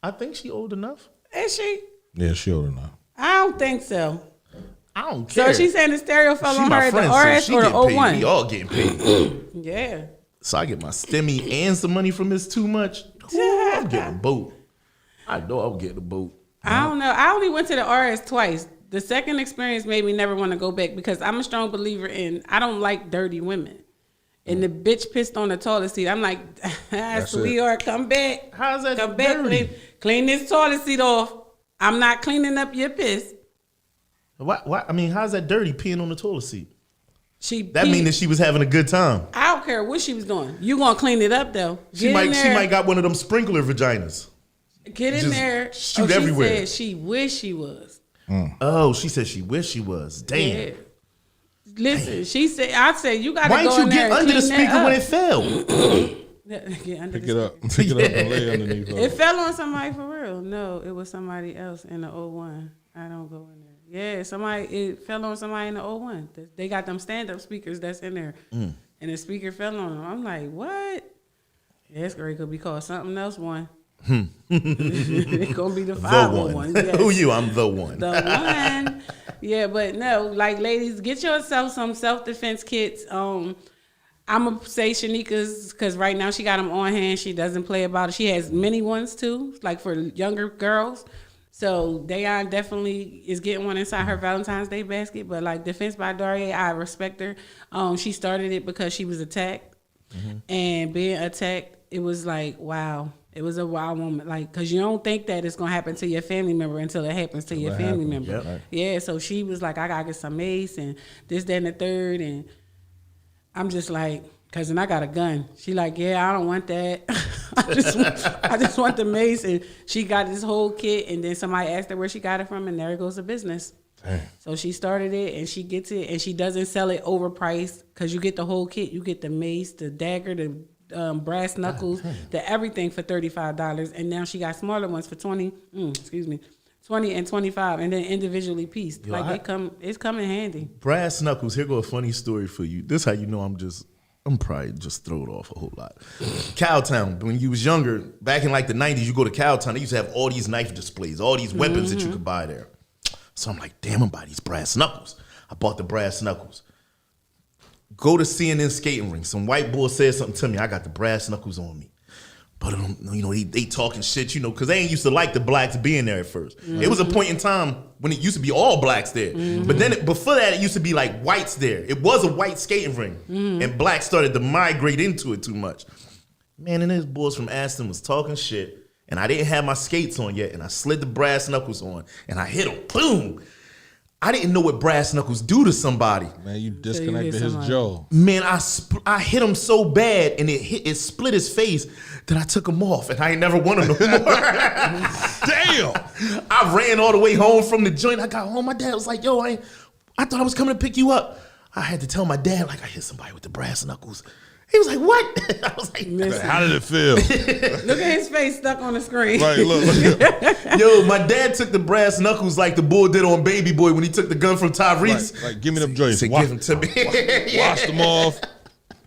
I think she old enough. Is she? Yeah, she old enough. I don't think so. I don't So care. she's saying the stereo fell She on my her at friend, the so RS she or the getting paid. 01? We all getting paid. Yeah. So I get my STEMI and some money from Miss Too Much. Ooh, I'm getting a boat. I know I'm getting a boat. I don't know. I only went to the RS twice. The second experience made me never want to go back because I'm a strong believer in I don't like dirty women. And the bitch pissed on the toilet seat. I'm like, sweetheart, come back. How's that Come back, dirty? clean this toilet seat off. I'm not cleaning up your piss. Why? I mean, how's that dirty peeing on the toilet seat? That peed. mean that she was having a good time. I don't care what she was doing. You gonna clean it up though. She might got one of them sprinkler vaginas. Get in just there. shoot everywhere. She said she wished she was. Oh, she said she wished she was. Damn. Yeah. Listen, she said, I said, you got to Why go didn't in you there get and under the clean that speaker when up. it fell? Get under Pick the it up. Pick it up and lay underneath her. It fell on somebody for real. No, it was somebody else in the 01. I don't go in there. Yeah, it fell on somebody in the 01. They got them stand-up speakers that's in there. And the speaker fell on them. I'm like, what? Yeah, it's great. Could be called something else one. It's going to be the 501. Yes. Who you? I'm the one. The one. Yeah, but no, like ladies, get yourself some self-defense kits. I'm going to say Shanika's because right now she got them on hand. She doesn't play about it. She has mini ones too, like for younger girls. So Dayon definitely is getting one inside her Valentine's Day basket. But like Defense by Daria, I respect her. She started it because she was attacked. And being attacked, it was like, wow. It was a wild moment, like, because you don't think that it's going to happen to your family member until it happens to your family member. Yep. Right. Yeah, so she was like, I got to get some mace and this, that, and the third. And I'm just like, cousin, I got a gun. She like, yeah, I don't want that. I just want the mace. And she got this whole kit. And then somebody asked her where she got it from. And there goes the business. Damn. So she started it and she gets it. And she doesn't sell it overpriced because you get the whole kit. You get the mace, the dagger, the brass knuckles, the everything for $35, and now she got smaller ones for 20 and 25, and then individually pieced. It's coming handy. Brass knuckles. Here go a funny story for you. This how you know I'm probably just thrown off a whole lot. Cowtown, when you was younger, back in like the 90s, you go to Cowtown, they used to have all these knife displays, all these weapons that you could buy there. So I'm like, damn, I'm buy these brass knuckles. I bought the brass knuckles. Go to CNN skating ring. Some white boy said something to me. I got the brass knuckles on me. But, they talking shit, because they ain't used to like the blacks being there at first. It was a point in time when it used to be all blacks there. But then before that, it used to be like whites there. It was a white skating ring. And blacks started to migrate into it too much. Man, and these boys from Aston was talking shit. And I didn't have my skates on yet. And I slid the brass knuckles on. And I hit them. Boom. I didn't know what brass knuckles do to somebody. Man, you disconnected his jaw. Man, I hit him so bad, and it split his face that I took him off, and I ain't never won him no more. Damn! I ran all the way home from the joint. I got home. My dad was like, yo, I thought I was coming to pick you up. I had to tell my dad, like, I hit somebody with the brass knuckles. He was like, what? I was like, Listen, How did it feel? look at his face stuck on the screen. Right, look. yo, my dad took the brass knuckles like the bull did on Baby Boy when he took the gun from Tyrese. Like, give me them He joints. said, Wash, give them to me. wash them off.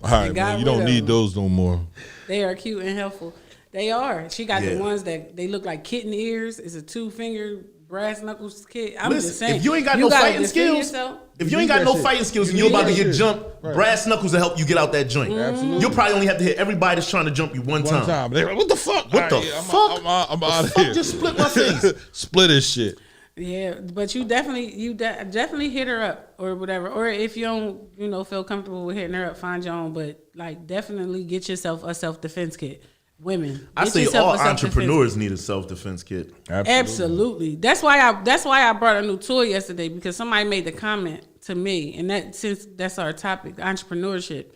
All right, got man. You rid don't of need them. those no more. They are cute and helpful. They are. She got Yeah. the ones that they look like kitten ears. It's a 2-finger brass knuckles kid. I'm just Listen, saying. if you ain't got no gotta fighting defend skills, yourself. if you ain't got need no that shit. fighting skills You and you're need about to that get shit. jumped, Right. brass knuckles will help you get out that joint. Absolutely. You'll probably only have to hit everybody that's trying to jump you one One time. time. They're like, what the fuck? What the I'm fuck? I'm out of fuck here. just split my face? Split his shit. Yeah, but you definitely hit her up or whatever. Or if you don't, feel comfortable with hitting her up, find your own. But like, definitely get yourself a self-defense kit. Women, I get say yourself all a self-defense entrepreneurs need a self-defense kit. Absolutely. That's why I brought a new tool yesterday, because somebody made the comment to me, and that, since that's our topic, entrepreneurship,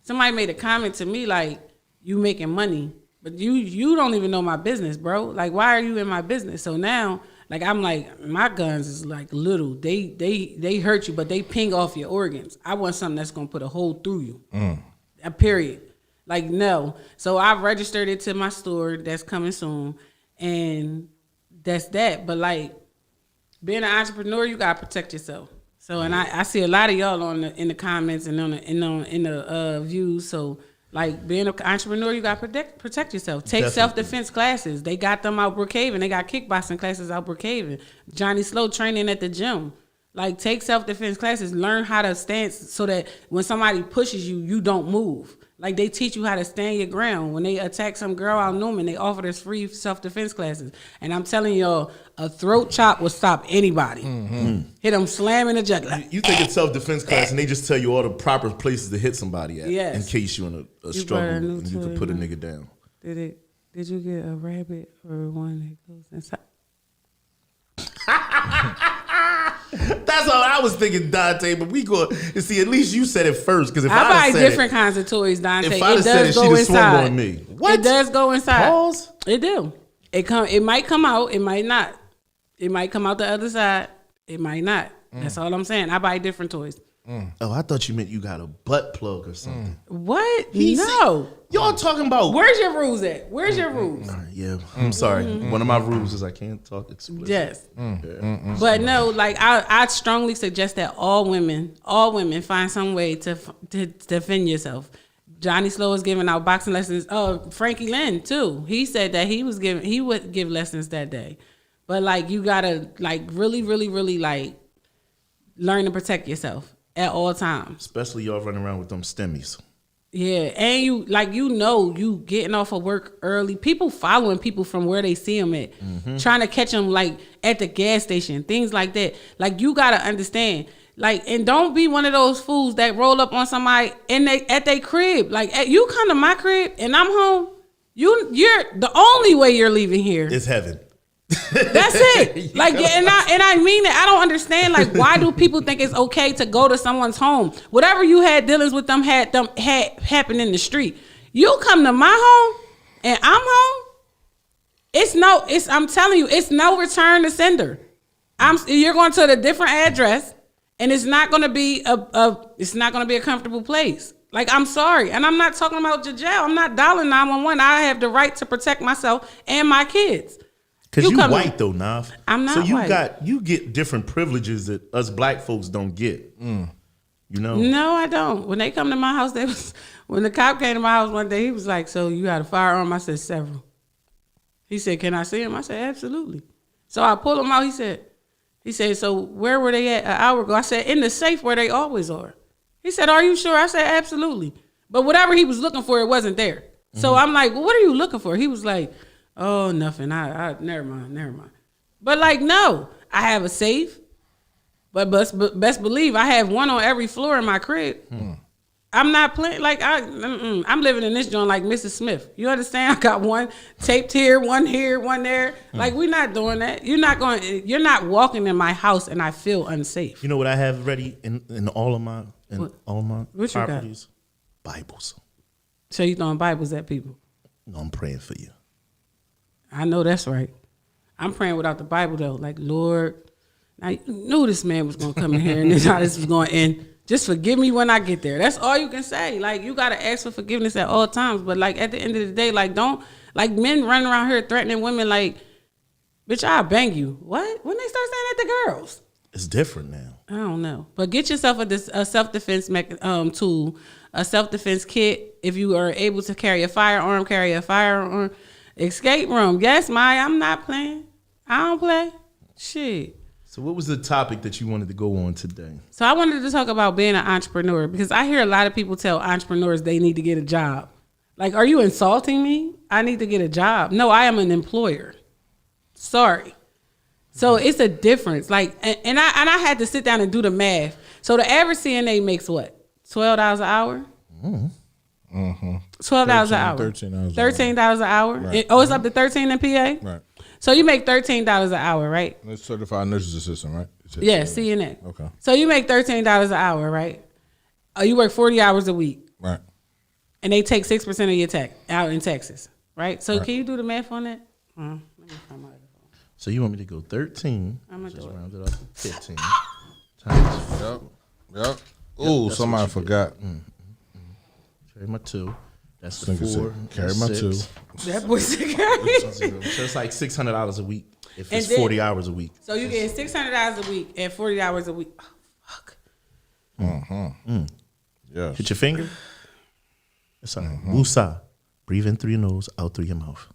somebody made a comment to me like, you making money, but you don't even know my business, bro. Like, why are you in my business? So now, like, I'm like, my guns is like little. They hurt you, but they ping off your organs. I want something that's gonna put a hole through you. A period. Like, no. So I've registered it to my store that's coming soon, and that's that. But like, being an entrepreneur, you gotta protect yourself. So, and I see a lot of y'all in the comments and in the views. So, like, being an entrepreneur, you gotta protect yourself. Take Definitely. self-defense classes. They got them out Brookhaven. They got kickboxing classes out Brookhaven. Johnny Slow training at the gym. Like, take self-defense classes. Learn how to stand so that when somebody pushes you, you don't move. Like, they teach you how to stand your ground. When they attack some girl out in Newman, they offer us free self-defense classes. And I'm telling y'all, a throat chop will stop anybody. Hit them slam in the jugular. You take a self-defense class and they just tell you all the proper places to hit somebody at, Yes. in case you're in a You struggle brought a new and you can toy, put a huh? nigga down. Did you get a rabbit or one that goes inside? That's all I was thinking, Dante. But we go and see. At least you said it first, because if I I'd buy have said different kinds of toys, Dante. If I'd have It said does it, she'd go have swung inside. on me. What? It does go inside. Pause? It do. It might come out. It might not. It might come out the other side. It might not. That's all I'm saying. I buy different toys. Oh, I thought you meant you got a butt plug or something. What? He No. Y'all talking about? Where's your rules at? Where's your rules? Yeah, I'm sorry. One of my rules is I can't talk explicit. Yes. But no, like, I strongly suggest that all women find some way to defend yourself. Johnny Slow is giving out boxing lessons. Oh, Frankie Lynn too. He said that he would give lessons that day. But like, you gotta like really, really, really like learn to protect yourself at all times. Especially y'all running around with them stemmies. Yeah, and you getting off of work early. People following people from where they see them at, trying to catch them like at the gas station, things like that. Like, you gotta understand, like, and don't be one of those fools that roll up on somebody at their crib. Like, you come to my crib and I'm home. You're the only way you're leaving here. It's heaven. That's it. Like, and I mean it. I don't understand. Like, why do people think it's okay to go to someone's home? Whatever you had dealings with them had happened in the street. You come to my home and I'm home. I'm telling you, it's no return to sender. You're going to a different address, and it's not going to be a comfortable place. Like, I'm sorry, and I'm not talking about your jail. I'm not dialing 911. I have the right to protect myself and my kids. Cause you come white though, Nav. I'm not So white. you get different privileges that us black folks don't get. You know? No, I don't. When they come to my house, when the cop came to my house one day, he was like, "So you got a firearm?" I said, "Several." He said, "Can I see him?" I said, "Absolutely." So I pulled him out. He said, "So where were they at an hour ago?" I said, "In the safe where they always are." He said, "Are you sure?" I said, "Absolutely." But whatever he was looking for, it wasn't there. So I'm like, "Well, what are you looking for?" He was like, "Oh, nothing. I never mind. But like, no, I have a safe. But best believe I have one on every floor in my crib. I'm not playing like I'm living in this joint like Mrs. Smith. You understand? I got one taped here, one there. Like, we're not doing that. You're not walking in my house and I feel unsafe. You know what I have ready in all of my What you got? properties? Bibles. So you throwing Bibles at people? No, I'm praying for you. I know that's right. I'm praying without the Bible though. Like, Lord, I knew this man was gonna come in here and this how this was gonna end. just forgive me when I get there. That's all you can say. Like, you gotta ask for forgiveness at all times. But like at the end of the day, like don't like men running around here threatening women like, bitch, I'll bang you. What? When they start saying that to girls? It's different now. I don't know. But get yourself a self-defense tool, a self-defense kit. If you are able to carry a firearm, carry a firearm. Escape room. Yes, Maya, I'm not playing. I don't play. Shit. So what was the topic that you wanted to go on today? So I wanted to talk about being an entrepreneur because I hear a lot of people tell entrepreneurs they need to get a job. Like, are you insulting me? I need to get a job. No, I am an employer. Sorry. So it's a difference. Like, and I had to sit down and do the math. So the average CNA makes what? $12 an hour? Mm-hmm. $12 an hour. $13 an hour. Right. It's up to 13 in PA? Right. So you make $13 an hour, right? That's certified nurse's assistant, right? Yeah, CNA. Okay. So you make $13 an hour, right? You work 40 hours a week. Right. And they take 6% of your tax out in Texas, right? So can you do the math on that? Let me find my other phone. So you want me to go 13? I'm gonna just do it. round it up to 15 times. Yep. Ooh, that's somebody what you forgot. Carry my 2. That's the Think it's 4. it. Carry that's my 6. 2. That boy said carry. So it's like $600 a week if it's And then- 40 hours a week. So you get $600 a week and 40 hours a week. Oh, fuck. Yeah. Hit your finger. That's all right. Woosah. Breathe in through your nose, out through your mouth.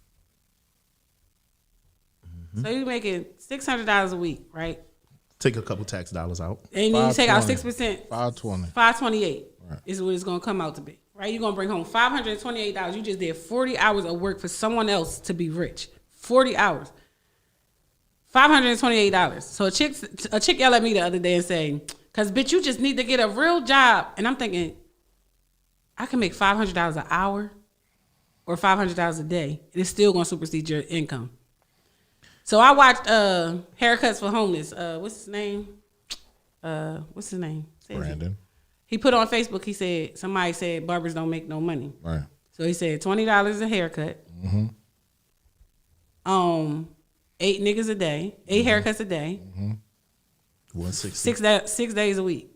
So you making $600 a week, right? Take a couple tax dollars out. And then you take out 520. 6%. 520. 528 Right. is what it's gonna come out to be, right? You're gonna bring home $528. You just did 40 hours of work for someone else to be rich. 40 hours. $528. So a chick yelled at me the other day and saying, "Cause bitch, you just need to get a real job." And I'm thinking, I can make $500 an hour or $500 a day, and it's still gonna supersede your income. So I watched Haircuts for Homeless. What's his name? Say his name. Brandon. He put on Facebook, he said, somebody said barbers don't make no money. Right. So he said $20 a haircut. 8 niggas a day, 8 haircuts a day, 160. 6 days a week.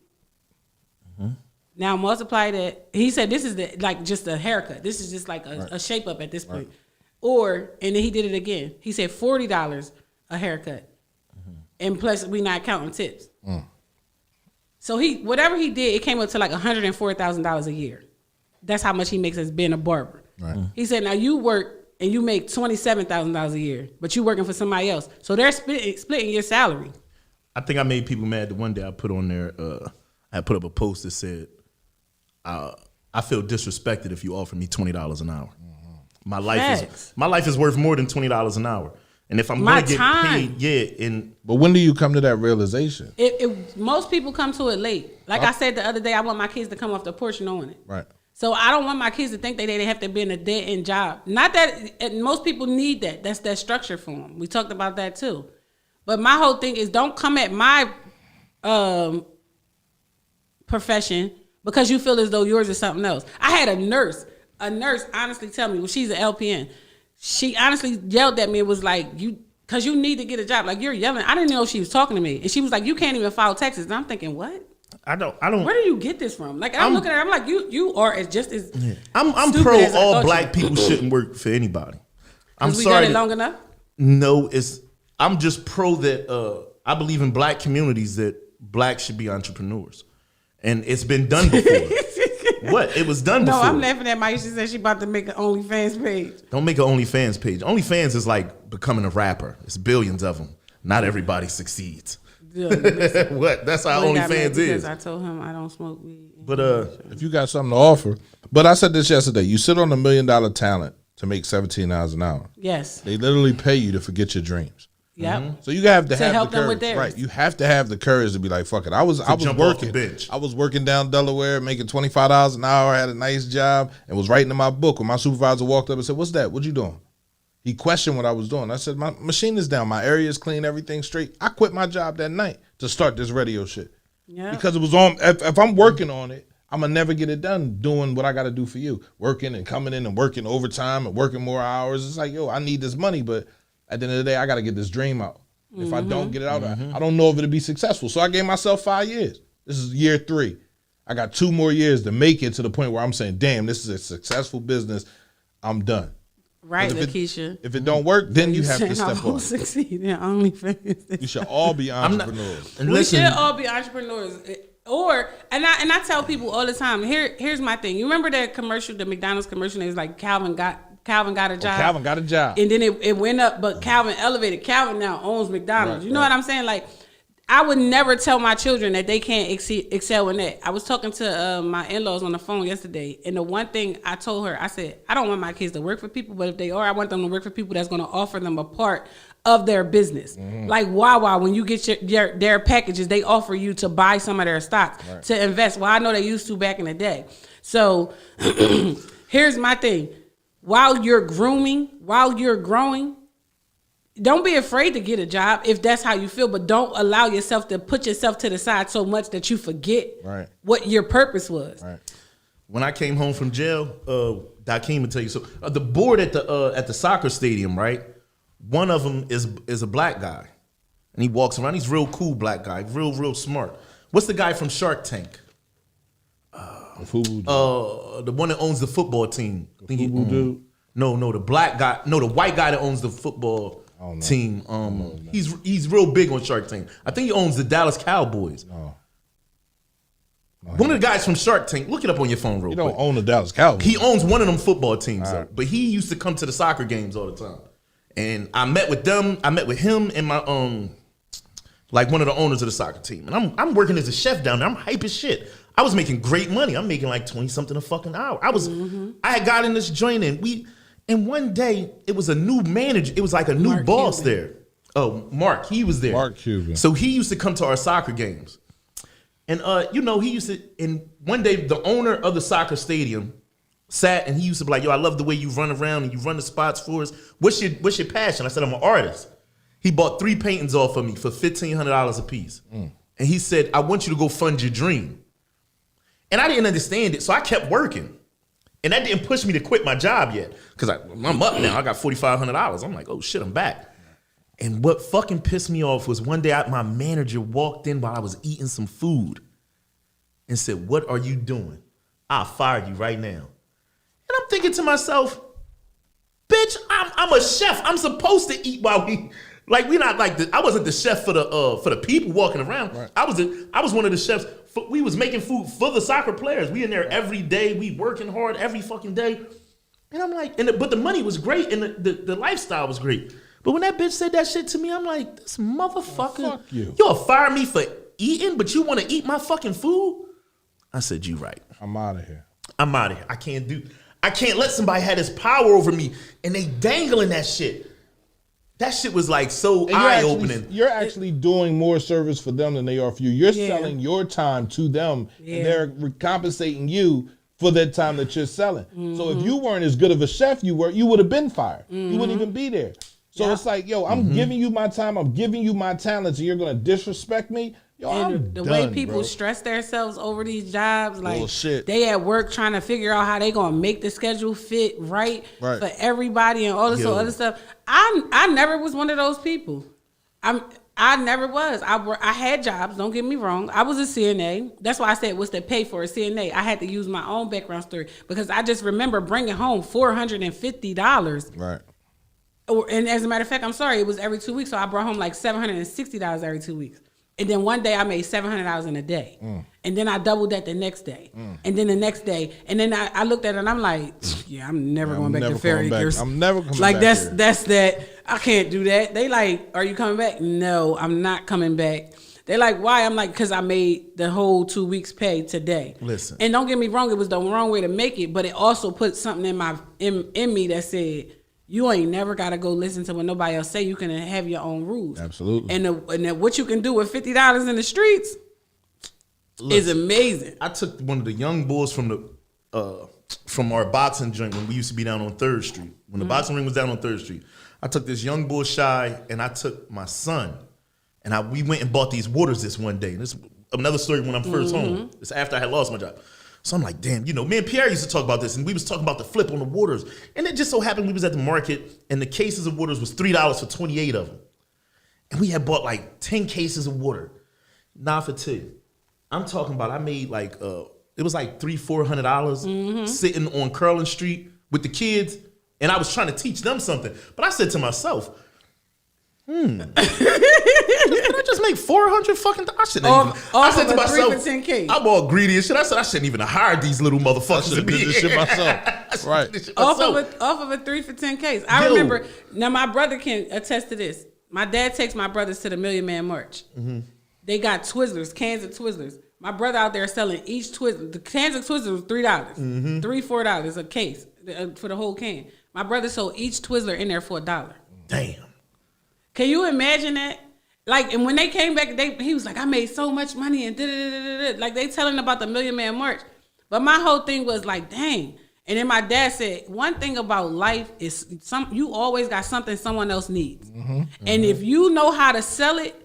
Now multiply that. He said this is just a haircut. This is just like a shape up at this point. And then he did it again. He said $40 a haircut. And plus we not counting tips. So whatever he did, it came up to like $104,000 a year. That's how much he makes as being a barber. Right. He said, now you work and you make $27,000 a year, but you working for somebody else. So they're splitting your salary. I think I made people mad the one day I put on there, I put up a post that said, I feel disrespected if you offer me $20 an hour. My life is worth more than $20 an hour. And if I'm going to get paid, But when do you come to that realization? Most people come to it late. Like I said the other day, I want my kids to come off the porch knowing it. Right. So I don't want my kids to think that they have to be in a dead-end job. Not that most people need that. That's that structure for them. We talked about that too. But my whole thing is don't come at my profession because you feel as though yours is something else. I had a nurse honestly tell me, well, she's an LPN. She honestly yelled at me and was like, because you need to get a job. Like, you're yelling. I didn't know she was talking to me. And she was like, you can't even file taxes. And I'm thinking, what? I don't. Where do you get this from? Like, I'm looking at her, I'm like, you are just as I'm stupid pro as I all thought black you. people shouldn't work for anybody. I'm we sorry. done it long enough? No, I'm just pro that I believe in black communities that blacks should be entrepreneurs. And it's been done before. What? It was done before. No, I'm laughing at Maya. She said she about to make an OnlyFans page. Don't make an OnlyFans page. OnlyFans is like becoming a rapper. It's billions of them. Not everybody succeeds. What? That's how OnlyFans is. I told him I don't smoke weed. But If you got something to offer. But I said this yesterday. You sit on $1 million talent to make $17 an hour. Yes. They literally pay you to forget your dreams. Yep. So you have to have help the them courage, with theirs. right? You have to have the courage to be like, "Fuck it." I was jump working. off the bench. I was working down Delaware, making $25 an hour. Had a nice job, and was writing in my book. When my supervisor walked up and said, "What's that? What you doing?" He questioned what I was doing. I said, "My machine is down. My area is clean. Everything's straight." I quit my job that night to start this radio shit. Yeah. Because it was on. If I'm working on it, I'm gonna never get it done doing what I got to do for you. Working and coming in and working overtime and working more hours. It's like, yo, I need this money, but at the end of the day, I got to get this dream out. If I don't get it out, I don't know if it'll be successful. So I gave myself 5 years. This is year 3. I got 2 more years to make it to the point where I'm saying, damn, this is a successful business. I'm done. Right, If Lakeisha. it don't work, then you have to saying I step won't off. succeed in OnlyFans. You should all be entrepreneurs. And We listen, should all be entrepreneurs. I tell people all the time. Here's my thing. You remember that commercial, the McDonald's commercial? It was like Calvin got a job. Calvin got a job. And then it went up, but Calvin elevated. Calvin now owns McDonald's. Right, You know what I'm saying? Like, I would never tell my children that they can't excel in that. I was talking to my in-laws on the phone yesterday, and the one thing I told her, I said, I don't want my kids to work for people, but if they are, I want them to work for people that's going to offer them a part of their business. Like Wawa, when you get their packages, they offer you to buy some of their stocks, to invest. Well, I know they used to back in the day. So here's my thing. While you're growing, don't be afraid to get a job if that's how you feel, but don't allow yourself to put yourself to the side so much that you forget what your purpose was. Right. when I came home from jail, Dakeem will tell you. So the board at the soccer stadium, right? One of them is a black guy, and he walks around. He's real cool, black guy, real smart. What's the guy from Shark Tank? The one that owns the football team. I think dude? No, the black guy. No, the white guy that owns the football team. He's real big on Shark Tank. I think he owns the Dallas Cowboys. One of the guys from Shark Tank. Look it up on your phone, real quick. He don't own the Dallas Cowboys. He owns one of them football teams, though. But he used to come to the soccer games all the time. And I met with them. I met with him and my like one of the owners of the soccer team. And I'm working as a chef down there. I'm hype as shit. I was making great money. I'm making like 20 something a fucking hour. I had got in this joint and one day it was a new manager. It was like a new Mark boss Cuban. there. Oh, Mark, he was there. Mark Cuban. So he used to come to our soccer games. And he used to, and one day the owner of the soccer stadium sat and he used to be like, yo, I love the way you run around and you run the spots for us. What's your passion? I said, I'm an artist. He bought 3 paintings off of me for $1,500 a piece. And he said, I want you to go fund your dream. And I didn't understand it, so I kept working. And that didn't push me to quit my job yet. Because I'm up now, I got $4,500. I'm like, oh shit, I'm back. And what fucking pissed me off was one day my manager walked in while I was eating some food and said, what are you doing? I'll fire you right now. And I'm thinking to myself, bitch, I'm a chef. I'm supposed to eat while we not like I wasn't the chef for the people walking around. Right. I was one of the chefs. We was making food for the soccer players. We in there every day. We working hard every fucking day. And I'm like, but the money was great and the lifestyle was great. But when that bitch said that shit to me, I'm like, this motherfucker, fuck you. You'll fire me for eating, but you want to eat my fucking food? I said, you right. I'm out of here. I can't let somebody have this power over me and they dangling that shit. That shit was like so eye-opening. You're actually doing more service for them than they are for you. You're selling your time to them, and they're compensating you for that time that you're selling. So if you weren't as good of a chef you would have been fired. You wouldn't even be there. So it's like, yo, I'm giving you my time, I'm giving you my talents, and you're gonna disrespect me? Yo, I'm the done, way people bro. stress themselves over these jobs, like Bullshit. they at work trying to figure out how they gonna make the schedule fit right. For everybody and all this other stuff. I never was one of those people. I never was. I had jobs. Don't get me wrong. I was a CNA. That's why I said what's the pay for a CNA. I had to use my own background story because I just remember bringing home $450. Right. And as a matter of fact, I'm sorry, it was every 2 weeks. So I brought home like $760 every 2 weeks. And then one day I made $700 in a day. And then I doubled that the next day. And then the next day. And then I looked at it and I'm like, yeah, I'm never going back to Ferry Acres. I'm never coming like back. That's that. I can't do that. They like, are you coming back? No, I'm not coming back. They're like, why? I'm like, because I made the whole 2 weeks pay today. Listen. And don't get me wrong, it was the wrong way to make it, but it also put something in me that said, you ain't never got to go listen to what nobody else say. You can have your own rules. Absolutely. And what you can do with $50 in the streets is amazing. I took one of the young boys from our boxing joint when we used to be down on 3rd Street. When the boxing ring was down on 3rd Street. I took this young boy Shy and I took my son and we went and bought these waters this one day. This is another story when I'm first home. It's after I had lost my job. So I'm like, damn, me and Pierre used to talk about this, and we was talking about the flip on the waters. And it just so happened we was at the market, and the cases of waters was $3 for 28 of them. And we had bought like 10 cases of water. Not for 2. I'm talking about I made like it was like $300-$400 sitting on Curlin Street with the kids, and I was trying to teach them something. But I said to myself, can I just make 400 fucking? I shouldn't even. I said to myself, 3 for 10K. I'm all greedy and shit. I said I shouldn't even have hired these little motherfuckers to be did this shit myself. Right. Off of a 3 for 10Ks. I remember. Now my brother can attest to this. My dad takes my brothers to the Million Man March. They got Twizzlers, cans of Twizzlers. My brother out there selling each Twizzler. The cans of Twizzlers was $3, $4 a case for the whole can. My brother sold each Twizzler in there for $1. Damn. Can you imagine that? Like, and when they came back, he was like, I made so much money and da-da-da-da-da. Like, they telling about the Million Man March. But my whole thing was like, dang. And then my dad said, one thing about life is you always got something someone else needs. And if you know how to sell it,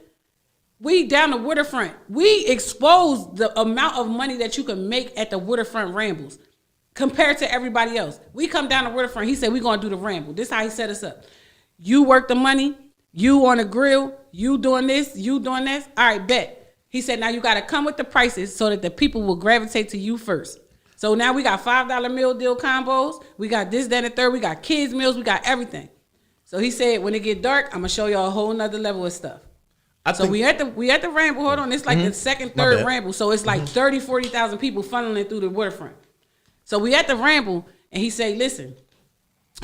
we down the waterfront, we expose the amount of money that you can make at the waterfront rambles compared to everybody else. We come down the waterfront, he said, we're going to do the ramble. This is how he set us up. You work the money. You on the grill, you doing this, you doing this. All right, bet. He said, now you got to come with the prices so that the people will gravitate to you first. So now we got $5 meal deal combos. We got this, that, and the third. We got kids meals. We got everything. So he said, when it get dark, I'm going to show y'all a whole nother level of stuff. We at the ramble. Hold on. It's like the second, third ramble. So it's like 30, 40,000 people funneling through the waterfront. So we at the ramble, and he said, listen.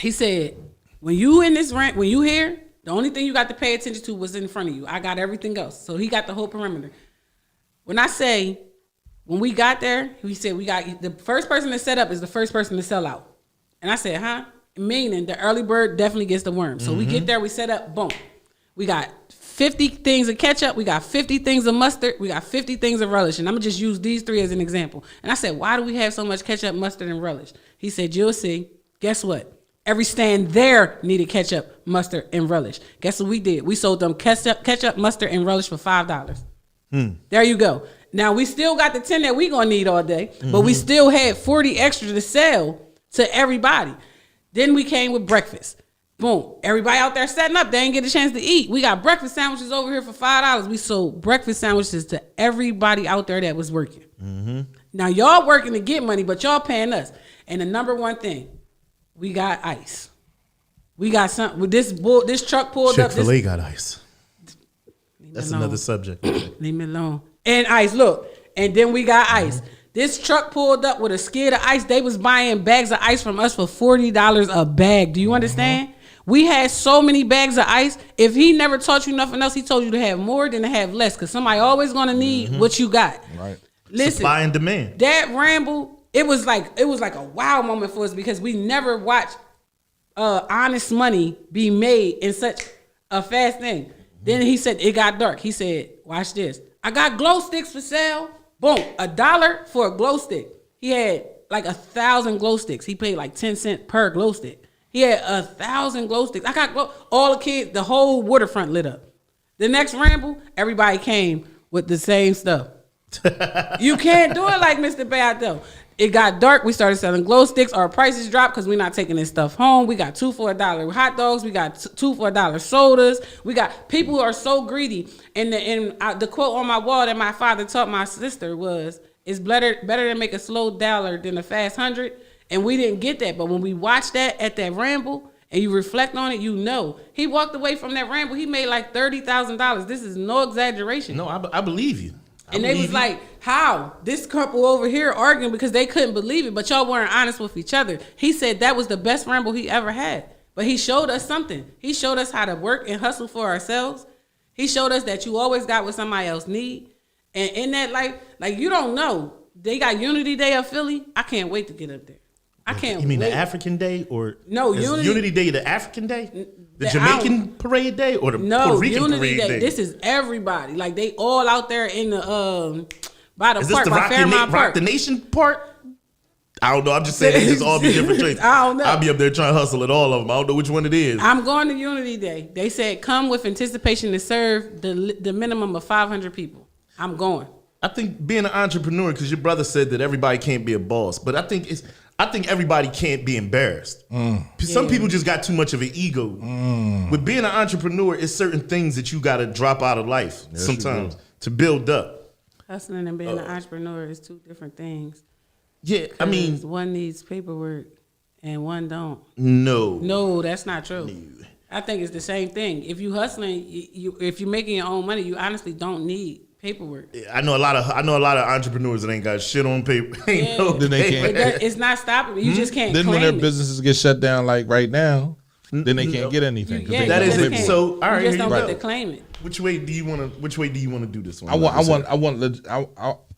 He said, when you in this when you here, the only thing you got to pay attention to was in front of you. I got everything else. So he got the whole perimeter. When we got there, he said the first person to set up is the first person to sell out. And I said, huh? Meaning the early bird definitely gets the worm. So we get there, we set up, boom. We got 50 things of ketchup. We got 50 things of mustard. We got 50 things of relish. And I'm going to just use these 3 as an example. And I said, why do we have so much ketchup, mustard, and relish? He said, you'll see. Guess what? Every stand there needed ketchup, mustard, and relish. Guess what we did? We sold them ketchup, mustard, and relish for $5. There you go. Now, we still got the 10 that we going to need all day, but we still had 40 extra to sell to everybody. Then we came with breakfast. Boom. Everybody out there setting up. They ain't get a chance to eat. We got breakfast sandwiches over here for $5. We sold breakfast sandwiches to everybody out there that was working. Now, y'all working to get money, but y'all paying us. And the number one thing, we got ice. We got something with this truck pulled up. Chick-fil-A got ice. That's another subject. Leave me alone. And ice, look. And then we got ice. This truck pulled up with a skid of ice. They was buying bags of ice from us for $40 a bag. Do you understand? We had so many bags of ice. If he never taught you nothing else, he told you to have more than to have less. Because somebody always going to need what you got. Right. Listen, supply and demand. That ramble, it was like a wow moment for us because we never watched honest money be made in such a fast thing. Then he said, it got dark. He said, watch this. I got glow sticks for sale. Boom, $1 for a glow stick. He had like 1,000 glow sticks. He paid like 10 cents per glow stick. He had 1,000 glow sticks. I got all the kids, the whole waterfront lit up. The next ramble, everybody came with the same stuff. You can't do it like Mr. Bad though. It got dark. We started selling glow sticks. Our prices dropped because we're not taking this stuff home. We got 2 for $1 hot dogs. We got 2 for $1 sodas. We got people who are so greedy. And the quote on my wall that my father taught my sister was, "It's better to make a slow dollar than a fast 100." And we didn't get that. But when we watched that at that ramble and you reflect on it, you know. He walked away from that ramble. He made like $30,000. This is no exaggeration. No, I believe you. And they was like, how? This couple over here arguing because they couldn't believe it, but y'all weren't honest with each other. He said that was the best ramble he ever had. But he showed us something. He showed us how to work and hustle for ourselves. He showed us that you always got what somebody else need. And in that life, like you don't know. They got Unity Day of Philly. I can't wait to get up there. I can't wait. You mean the African Day or no Unity Day the African Day? The Jamaican Parade Day or the Puerto Rican Unity Parade Day? This is everybody. Like they all out there in the by the is park, this the by Fairmont Park. Rock the Nation part? I don't know. I'm just saying they just all be different traits. I don't know. I'll be up there trying to hustle at all of them. I don't know which one it is. I'm going to Unity Day. They said come with anticipation to serve the minimum of 500 people. I'm going. I think being an entrepreneur, because your brother said that everybody can't be a boss, but I think everybody can't be embarrassed. Some people just got too much of an ego. With being an entrepreneur, it's certain things that you got to drop out of life sometimes to build up. Hustling and being an entrepreneur is two different things. Yeah, I mean, one needs paperwork and one don't. no. No, that's not true. I think it's the same thing. If you hustling, if you're making your own money, you honestly don't need paperwork. I know a lot of entrepreneurs that ain't got shit on paper. Ain't no Then they paper. can't. It's not stopping. You just can't Then claim when their it. businesses get shut down, like right now, then they can't get anything. 'cause Yeah, they That got is no it. paperwork. So, all right, you just here don't you get go. to claim it. Which way do you want to do this one?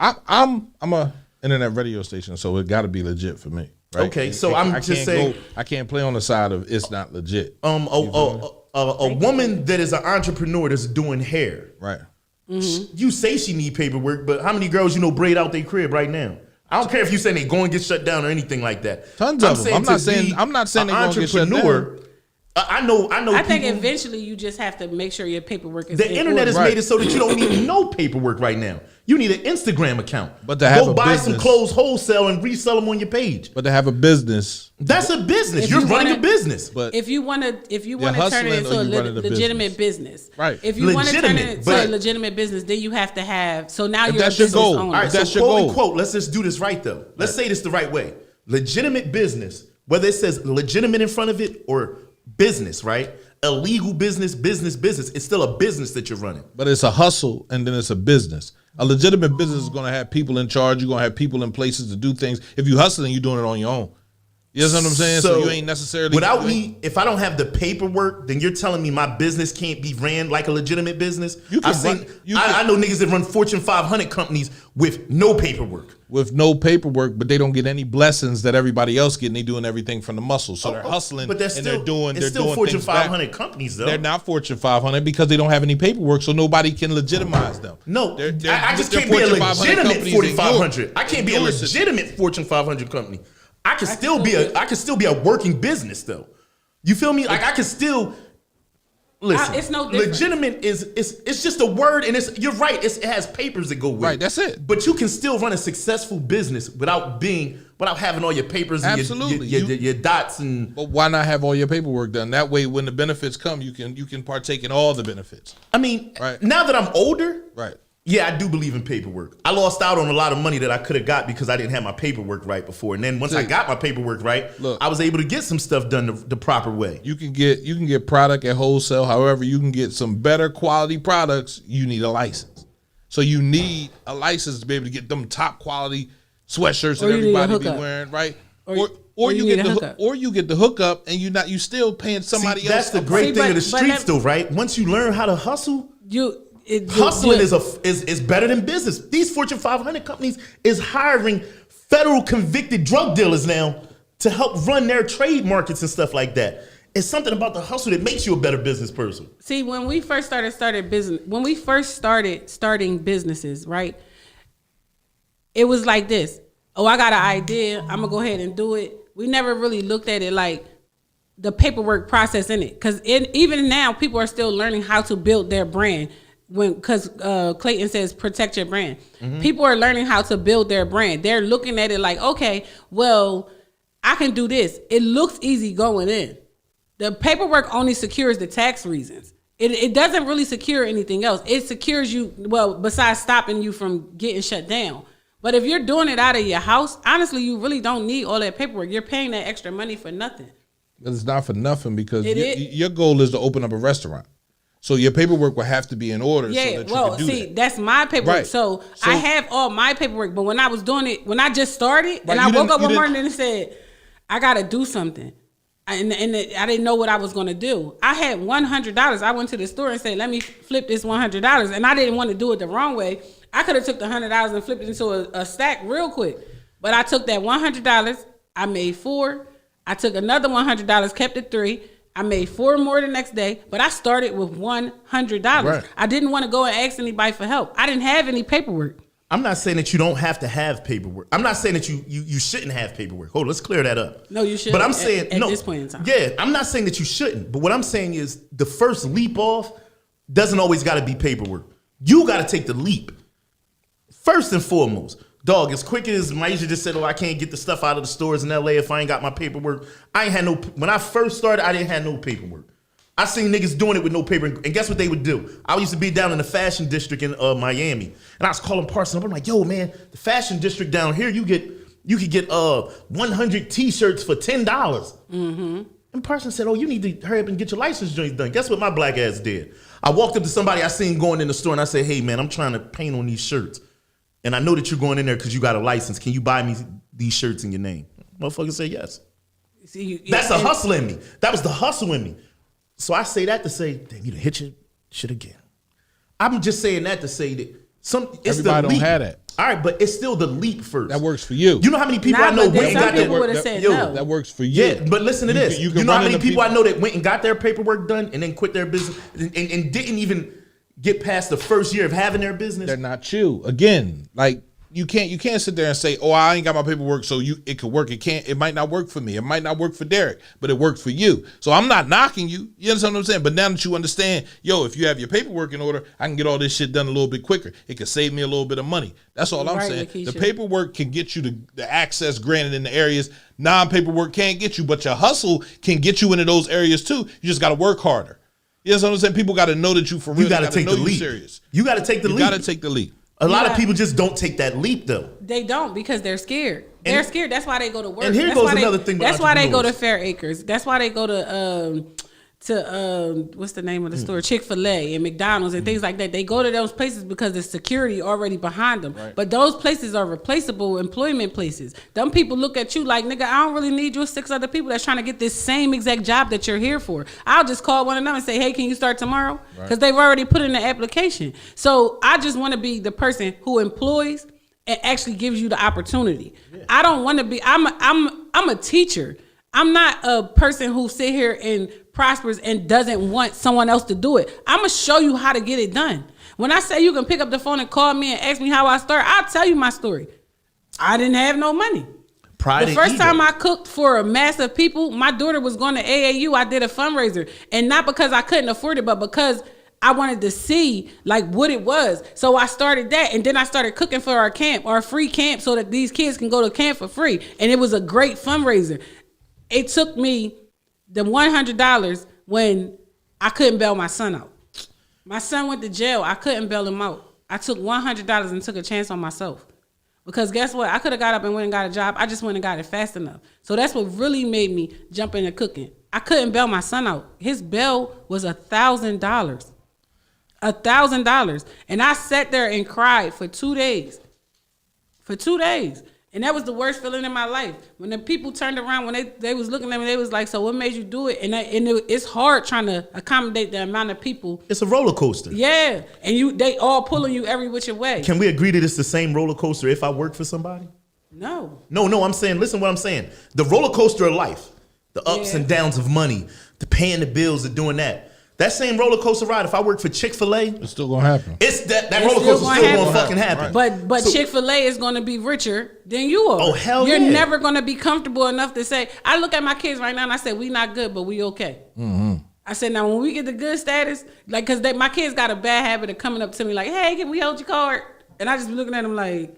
I'm a internet radio station, so it got to be legit for me. Right? Okay, so I'm just saying- I can't play on the side of it's not legit. A woman that is an entrepreneur that's doing hair. Right. You say she need paperwork, but how many girls you know braid out their crib right now? I don't care if you saying they going to get shut down or anything like that. Tons of them. I'm not saying an they gonna get shut entrepreneur. I know. I think people- eventually you just have to make sure your paperwork is The in internet has order. made it so that you don't need no paperwork right now. You need an Instagram account. But to have go a buy some business- clothes wholesale and resell them on your page. But to have a business, That's a business. If You're you running wanna- a business. but If you want to turn hustling it or into a you running a legitimate business, Right. If you want to turn it Legitimate, into but- a legitimate business, then you have to have. So now If you're a that's your business goal. owner. All right, That's so your quote goal. unquote, let's just do this right though. Let's say this the right way. Legitimate business, whether it says legitimate in front of it or business, right? Illegal business, it's still a business that you're running. but it's a hustle and then it's a business. A legitimate business is going to have people in charge. You're going to have people in places to do things. If you hustling, you're doing it on your own. You know what I'm saying? So you ain't necessarily without me. If I don't have the paperwork, then you're telling me my business can't be ran like a legitimate business. You can I've seen. run- you I can- know niggas that run Fortune 500 companies with no paperwork. with no paperwork, but they don't get any blessings that everybody else get, and they doing everything from the muscle. So they're hustling, but that's and still they're doing. It's They're still doing Fortune things back. 500 companies though. They're not Fortune 500 because they don't have any paperwork, so nobody can legitimize them. No, They're I just they're can't be a Fortune 500 legitimate companies Fortune in 500. I can't be a your system. legitimate Fortune 500 company. I can still be a working business though. You feel me? Like I can still listen. It's no different. Legitimate it's just a word, and you're right. It has papers that go with it. Right, that's it. But you can still run a successful business without having all your papers and Absolutely. your dots and. But why not have all your paperwork done? That way, when the benefits come, you can partake in all the benefits. I mean, Right. now that I'm older, Right. yeah, I do believe in paperwork. I lost out on a lot of money that I could have got because I didn't have my paperwork right before. And then once I See. got my paperwork right, Look. I was able to get some stuff done the proper way. You can get product at wholesale. However, you can get some better quality products. You need a license. So you need a license to be able to get them top quality sweatshirts Or that you need a everybody be hookup. wearing, right? Or you need get a the hookup. or you get the hookup and you still paying somebody See, else. that's the up great See, thing of but- the but streets, that- though, right? Once you learn how to hustle, hustling is is better than business. These Fortune 500 companies is hiring federal convicted drug dealers now to help run their trade markets and stuff like that. It's something about the hustle that makes you a better business person. See, when we first started starting businesses, right? It was like this. Oh, I got an idea. I'm gonna go ahead and do it. We never really looked at it like the paperwork process in it, because even now people are still learning how to build their brand. Because Clayton says protect your brand. Mm-hmm. People are learning how to build their brand. They're looking at it like, okay, well, I can do this. It looks easy going in. The paperwork only secures the tax reasons. It doesn't really secure anything else. It secures you, well, besides stopping you from getting shut down. But if you're doing it out of your house, honestly, you really don't need all that paperwork. You're paying that extra money for nothing. But it's not for nothing because It your goal is to open up a restaurant. So your paperwork will have to be in order so Yeah, that you well, can do see, that. that's my paperwork. Right. So So- I have all my paperwork, but when I was doing it, when I just started, Right, and I you woke didn't- up you one didn't- morning and said, I got to do something. And I didn't know what I was going to do. I had $100. I went to the store and said, let me flip this $100. And I didn't want to do it the wrong way. I could have took the $100 and flipped it into a stack real quick. But I took that $100. I made 4. I took another $100, kept it 3. I made 4 more the next day, but I started with $100. Right. I didn't want to go and ask anybody for help. I didn't have any paperwork. I'm not saying that you don't have to have paperwork. I'm not saying that you shouldn't have paperwork. Hold on, let's clear that up. No, you shouldn't But I'm at- saying at no. this point in time. Yeah, I'm not saying that you shouldn't. But what I'm saying is the first leap off doesn't always got to be paperwork. You got to take the leap. First and foremost, dog, as quick as Maisha just said, oh, I can't get the stuff out of the stores in LA if I ain't got my paperwork. I ain't had no, when I first started, I didn't have no paperwork. I seen niggas doing it with no paper, and guess what they would do? I used to be down in the fashion district in Miami, and I was calling Parson up. I'm like, yo, man, the fashion district down here, you get You could get 100 T-shirts for $10. Mm-hmm. And person said, "Oh, you need to hurry up and get your license joints done." Guess what my black ass did? I walked up to somebody I seen going in the store and I said, "Hey man, I'm trying to paint on these shirts, and I know that you're going in there because you got a license. Can you buy me these shirts in your name?" Motherfucker said yes. See, That's the hustle in me. That was the hustle in me. So I say that to say, damn, you done hit your shit again. I'm just saying that to say that Everybody don't have that. All right, but it's still the leap first. That works for you. You know how many people Nah, I know but went and some got people their would've said no. That works for you. Yeah, but listen to this. You You know how run many into people I know that went and got their paperwork done and then quit their business and didn't even get past the first year of having their business? They're not you. Again, like you can't sit there and say, "Oh, I ain't got my paperwork, so it could work." It might not work for me. It might not work for Derek, but it worked for you. So I'm not knocking you. You understand what I'm saying? But now that you understand, if you have your paperwork in order, I can get all this shit done a little bit quicker. It could save me a little bit of money. That's all I'm Right, saying. Lakeisha. The paperwork can get you the access granted in the areas non-paperwork can't get you, but your hustle can get you into those areas too. You just got to work harder. You know what I'm saying? People got to know that you for real. You got to take the you leap. serious. You got to take the leap. You got to take the leap. A lot of people just don't take that leap though. They don't because they're scared. They're scared. That's why they go to work. And here that's goes why another thing with That's why they go to entrepreneurs. Fair Acres. That's why they go to what's the name of the store? Chick-fil-A and McDonald's and things like that. They go to those places because there's security already behind them. Right. But those places are replaceable employment places. Them people look at you like, nigga, I don't really need you with 6 other people that's trying to get this same exact job that you're here for. I'll just call one of them and say, hey, can you start tomorrow? Because they've already put in the application. So I just want to be the person who employs and actually gives you the opportunity. I don't want to be. I'm a teacher. I'm not a person who sit here and prospers and doesn't want someone else to do it. I'm gonna show you how to get it done. When I say you can pick up the phone and call me and ask me how I start, I'll tell you my story. I didn't have no money. Pride The and first ego. time I cooked for a mass of people, my daughter was going to AAU. I did a fundraiser, and not because I couldn't afford it, but because I wanted to see like what it was. So I started that, and then I started cooking for our camp, our free camp, so that these kids can go to camp for free. And it was a great fundraiser. It took me the $100 when I couldn't bail my son out. My son went to jail. I couldn't bail him out. I took $100 and took a chance on myself. Because guess what? I could have got up and went and got a job. I just went and got it fast enough. So that's what really made me jump into cooking. I couldn't bail my son out. His bail was $1,000. $1,000. And I sat there and cried for 2 days. For 2 days. And that was the worst feeling in my life. When the people turned around, when they was looking at me, they was like, so what made you do it? And it's hard trying to accommodate the amount of people. It's a roller coaster. Yeah. And they all pulling you every which way. Can we agree that it's the same roller coaster if I work for somebody? No. No, I'm saying, listen what I'm saying. The roller coaster of life, the ups and downs of money, the paying the bills, the doing that. That same roller coaster ride, if I work for Chick-fil-A, It's still gonna happen. it's that It's roller still coaster gonna still happen. gonna fucking happen. But So- Chick-fil-A is going to be richer than you are. Oh, hell You're yeah. never going to be comfortable enough to say, I look at my kids right now and I say, we not good, but we okay. Mm-hmm. I said, now when we get the good status, like, because my kids got a bad habit of coming up to me like, hey, can we hold your card? And I just be looking at them like,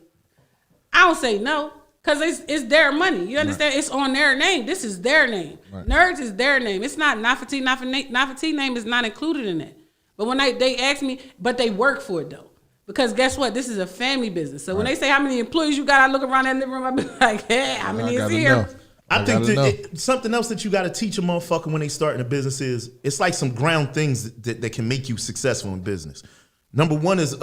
I don't say no. Because it's their money. You understand? Right. It's on their name. This is their name. Right. Nerds is their name. It's not Nafati. Nafati name is not included in that. But when they ask me, but they work for it though. Because guess what? This is a family business. So when they say how many employees you got, I look around that living room, I be like, hey, how many is here? I think that something else that you got to teach a motherfucker when they starting a business is, it's like some ground things that can make you successful in business. Number one is,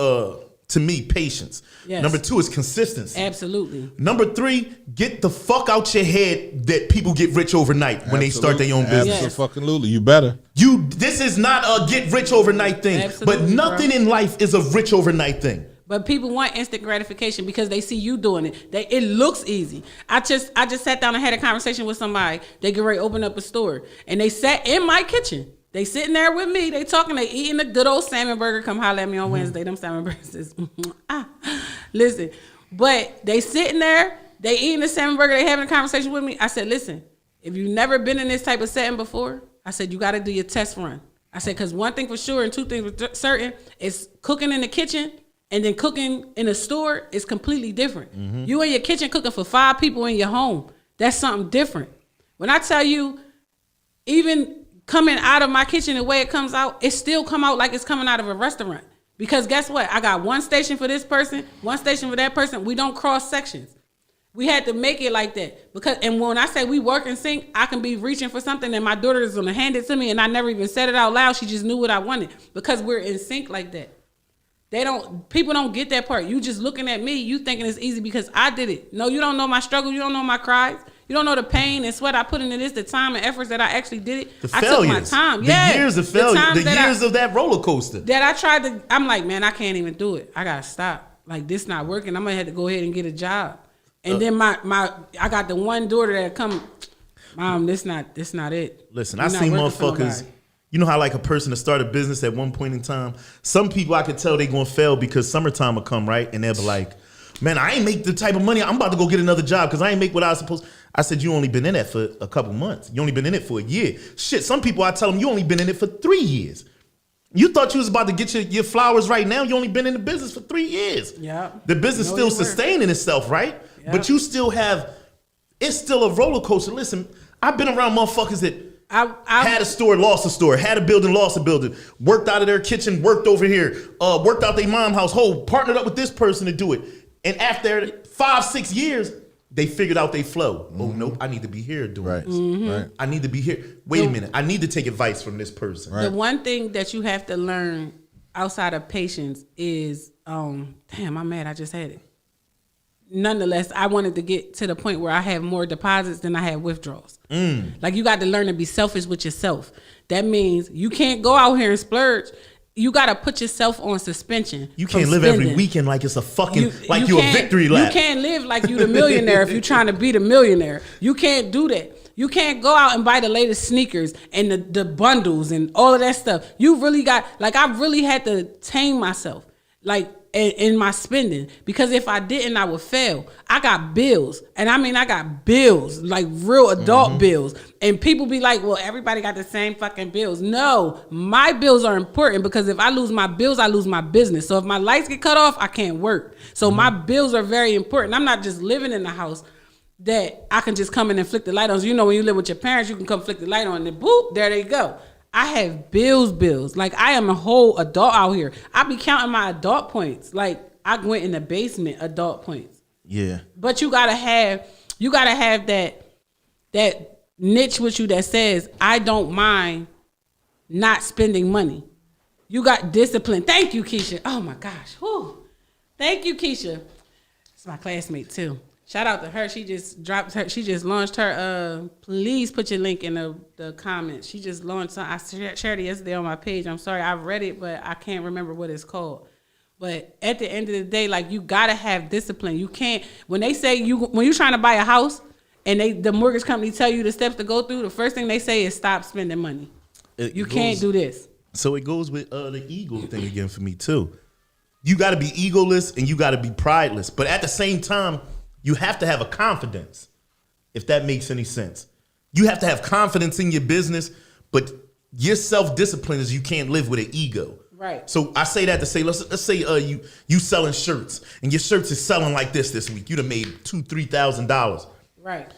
to me, patience. Yes. Number two is consistency. Absolutely. Number three, get the fuck out your head that people get rich overnight when they start their own business. Yes. Absolutely, you better. This is not a get rich overnight thing. Absolutely, but nothing in life is a rich overnight thing. But people want instant gratification because they see you doing it. It looks easy. I just sat down and had a conversation with somebody. They get ready to open up a store, and they sat in my kitchen. They sitting there with me. They talking. They eating a good old salmon burger. Come holler at me on Wednesday. Them salmon burgers is listen. But they sitting there. They eating the salmon burger. They having a conversation with me. I said, listen, if you've never been in this type of setting before, I said, you got to do your test run. I said, because one thing for sure and two things for certain is cooking in the kitchen and then cooking in a store is completely different. Mm-hmm. You in your kitchen cooking for 5 people in your home. That's something different. When I tell you, even coming out of my kitchen the way it comes out, it still come out like it's coming out of a restaurant. Because guess what? I got one station for this person, one station for that person. We don't cross sections. We had to make it like that because, and when I say we work in sync, I can be reaching for something and my daughter is gonna hand it to me, and I never even said it out loud. She just knew what I wanted because we're in sync like that. People don't get that part. You just looking at me, you thinking it's easy because I did it. No, you don't know my struggle. You don't know my cries. You don't know the pain and sweat I put into this, the time and efforts that I actually did it. The I failures. took my time. The Yeah, years of failure. The years of that roller coaster. that I tried to. I'm like, man, I can't even do it. I gotta stop. Like this not working. I'm gonna have to go ahead and get a job. And then I got the one daughter that come, Mom, this not it. Listen, You're I not seen working for motherfuckers. nobody. You know how like a person to start a business at one point in time. Some people I could tell they gonna fail because summertime will come, right, and they'll be like, "Man, I ain't make the type of money. I'm about to go get another job because I ain't make what I was supposed." I said, "You only been in that for a couple months. You only been in it for a year." Shit, some people I tell them you only been in it for 3 years. You thought you was about to get your flowers right now. You only been in the business for 3 years. Yeah. The business Know still your worth. sustaining itself, right? Yeah. But you still have. It's still a roller coaster. Listen, I've been around motherfuckers that. I Had a store, lost a store. Had a building, lost a building. Worked out of their kitchen, worked over here. Worked out their mom household. Partnered up with this person to do it. And after 5-6 years, they figured out they flow. Oh nope, I need to be here doing Right. this. Right. I need to be here. Wait a minute, I need to take advice from this person. Right. The one thing that you have to learn outside of patience is, damn, I'm mad. I just had it. Nonetheless, I wanted to get to the point where I have more deposits than I have withdrawals. Like you got to learn to be selfish with yourself. That means you can't go out here and splurge. You got to put yourself on suspension. You from can't live every spending. weekend like it's a fucking you a can't- victory lap. You can't live like you the millionaire if you're trying to be the millionaire. You can't do that. You can't go out and buy the latest sneakers and the bundles and all of that stuff. You really got, like, I really had to tame myself, like, in my spending, because if I didn't, I would fail. I got bills, and I mean, I got bills, like real adult bills. And people be like, well, everybody got the same fucking bills. No, my bills are important because if I lose my bills, I lose my business. So if my lights get cut off, I can't work. So my bills are very important. I'm not just living in the house that I can just come in and flick the light on. So, you know, when you live with your parents, you can come flick the light on and then boop, there they go. I have bills. Like, I am a whole adult out here. I be counting my adult points. Like, I went in the basement, adult points. Yeah. But you gotta have that niche with you that says, I don't mind not spending money. You got discipline. Thank you, Keisha. Oh my gosh. Whew. Thank you, Keisha. It's my classmate too. Shout out to her. She just launched her, please put your link in the comments. She just launched I shared it yesterday on my page. I'm sorry, I've read it, but I can't remember what it's called. But at the end of the day, like, you gotta have discipline. You can't, when they say when you're trying to buy a house and the mortgage company tell you the steps to go through, the first thing they say is stop spending money. You can't do this. So it goes with the ego thing again for me too. You got to be egoless and you got to be prideless, but at the same time, you have to have a confidence, if that makes any sense. You have to have confidence in your business, but your self-discipline is you can't live with an ego. Right. So I say that to say, let's say you selling shirts and your shirts is selling like this week. You'd have made $2,000-$3,000. Right.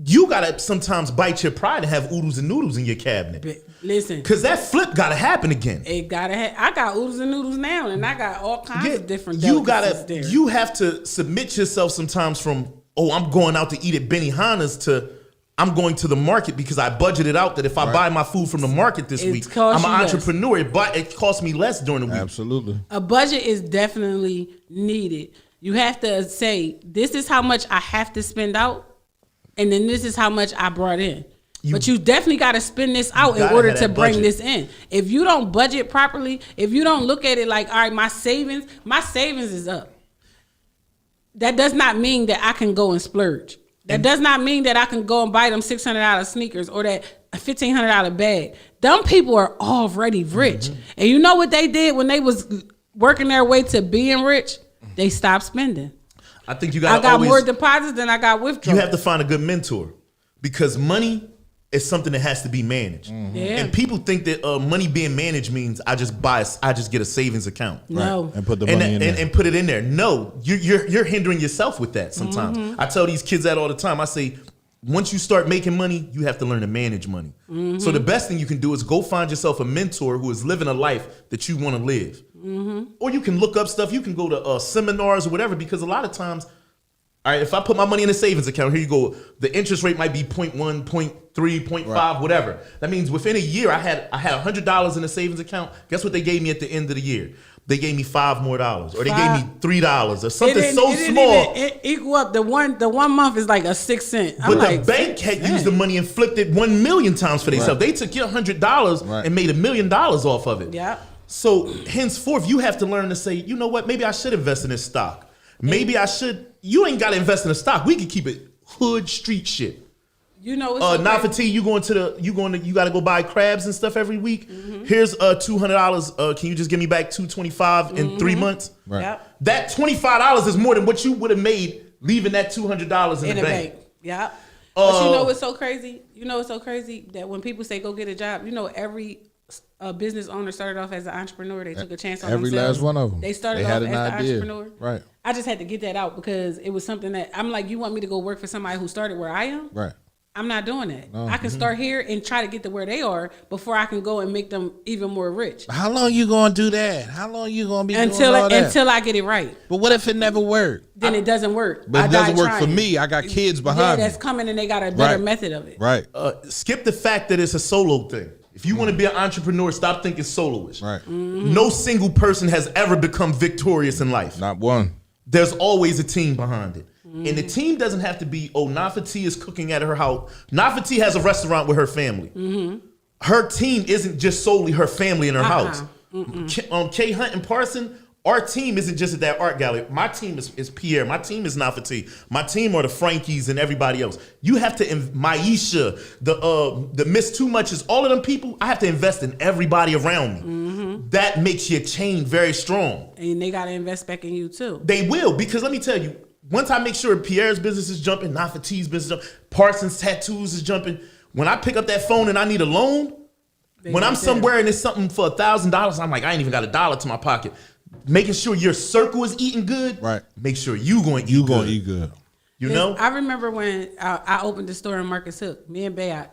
You gotta sometimes bite your pride and have oodles and noodles in your cabinet. But listen, Cause that flip gotta happen again. it gotta I got oodles and noodles now, and I got all kinds of different you delicacies there. You have to submit yourself sometimes from, oh, I'm going out to eat at Benihana's to I'm going to the market because I budgeted out that if I buy my food from the market this week, costs I'm you an less. entrepreneur. It costs me less during the week. Absolutely. A budget is definitely needed. You have to say, this is how much I have to spend out, and then this is how much I brought in. But you definitely got to spend this out in gotta order have to that bring budget. this in. If you don't budget properly, if you don't look at it like, all right, my savings is up. That does not mean that I can go and splurge. That does not mean that I can go and buy them $600 sneakers or that $1,500 bag. Them people are already rich. And you know what they did when they was working their way to being rich? They stopped spending. I think you I got got more deposits than I got withdrawals. you have to find a good mentor because money is something that has to be managed. Yeah. And people think that money being managed means I just get a savings account. No. And put the money in there. And put it in there. No, you're hindering yourself with that sometimes. Mm-hmm. I tell these kids that all the time. I say, once you start making money, you have to learn to manage money. Mm-hmm. So the best thing you can do is go find yourself a mentor who is living a life that you want to live. Mm-hmm. Or you can look up stuff. You can go to seminars or whatever, because a lot of times All right, if I put my money in a savings account, here you go. The interest rate might be 0.1, 0.3, 0.5, whatever. That means within a year, I had $100 in a savings account. Guess what they gave me at the end of the year? They gave me $5 more, or they gave me $3, or something so small. It equal up the one month is like a 6 cent. But the bank had used the money and flipped it 1 million times for themselves. They took your $100 and made $1 million off of it. Yeah. So henceforth, you have to learn to say, you know what? Maybe I should invest in this stock. Maybe I should. You ain't got to invest in a stock. We can keep it hood street shit. You know, it's not for tea. You got to go buy crabs and stuff every week. Mm-hmm. Here's $200. Can you just give me back $225 in 3 months? Right. Yep. That $25 is more than what you would have made leaving that $200 in the bank. Yeah. But you know what's so crazy? You know what's so crazy that when people say go get a job, you know every business owner started off as an entrepreneur. They took a chance on every themselves. last one of them. They started had off an as the idea. entrepreneur. Right. I just had to get that out because it was something that I'm like, you want me to go work for somebody who started where I am? Right. I'm not doing that. No. I can start here and try to get to where they are before I can go and make them even more rich. How long you gonna do that? How long you gonna be until doing all that? Until I get it right. But what if it never worked? Then it doesn't work. But it doesn't work for me. I got kids behind me. That's coming and they got a better method of it. Right. Skip the fact that it's a solo thing. If you want to be an entrepreneur, stop thinking soloish. Right. Mm-hmm. No single person has ever become victorious in life. Not one. There's always a team behind it. And the team doesn't have to be, Nafati is cooking at her house. Nafati has a restaurant with her family. Mm-hmm. Her team isn't just solely her family in her house. K Hunt and Parson, our team isn't just at that art gallery. My team is Pierre. My team is Nafati. My team are the Frankies and everybody else. You have to, Maisha, the Miss Too Much is all of them people. I have to invest in everybody around me. Mm-hmm. That makes your chain very strong. And they got to invest back in you too. They will, because let me tell you, once I make sure Pierre's business is jumping, Nafati's business is jumping, Parsons Tattoos is jumping, when I pick up that phone and I need a loan, when I'm somewhere and it's something for $1,000, I'm like, I ain't even got $1 to my pocket. Making sure your circle is eating good, right? Make sure you going to eat good. You know? I remember when I opened the store in Marcus Hook, me and Bayat,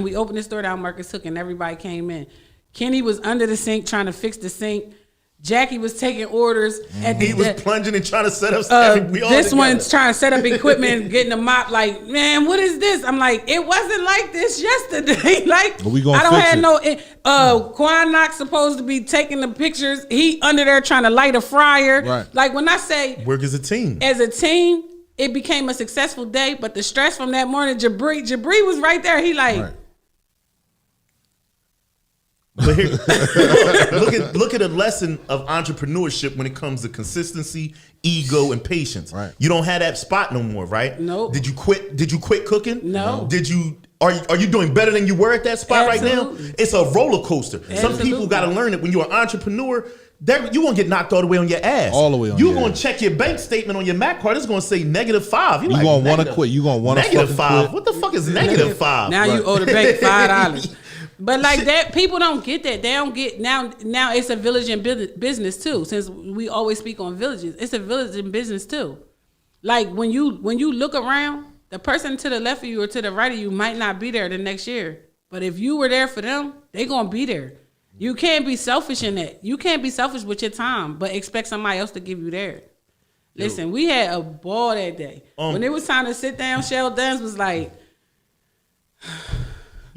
we opened the store down Marcus Hook and everybody came in. Kenny was under the sink trying to fix the sink. Jackie was taking orders. He was plunging and trying to set up. This one's trying to set up equipment and getting a mop. Like, man, what is this? I'm like, it wasn't like this yesterday. Like, we gonna I don't fix have it. no. Quan Knox supposed to be taking the pictures. He under there trying to light a fryer. Right. Like when I say work as a team. As a team, it became a successful day. But the stress from that morning, Jabri was right there. He like. Right. But here, look at a lesson of entrepreneurship when it comes to consistency, ego, and patience. Right. You don't have that spot no more, right? Nope. Did you quit cooking? No. Are you doing better than you were at that spot Absolutely. right now? It's a roller coaster. Absolutely. Some people got to learn it. When you're an entrepreneur, you won't get knocked all the way on your ass. All the way on You're your going ass. to check your bank statement on your Mac card. It's going to say -5. You gonna want to quit. You gonna want to -5. quit. What the fuck is -5? Now you owe the bank $5. But like that, people don't get that. They don't get now. Now it's a village and business too. Since we always speak on villages, it's a village and business too. Like when you look around, the person to the left of you or to the right of you might not be there the next year. But if you were there for them, they gonna be there. You can't be selfish in that. You can't be selfish with your time, but expect somebody else to give you theirs. Listen, we had a ball that day. When it was time to sit down, Shell Duns was like.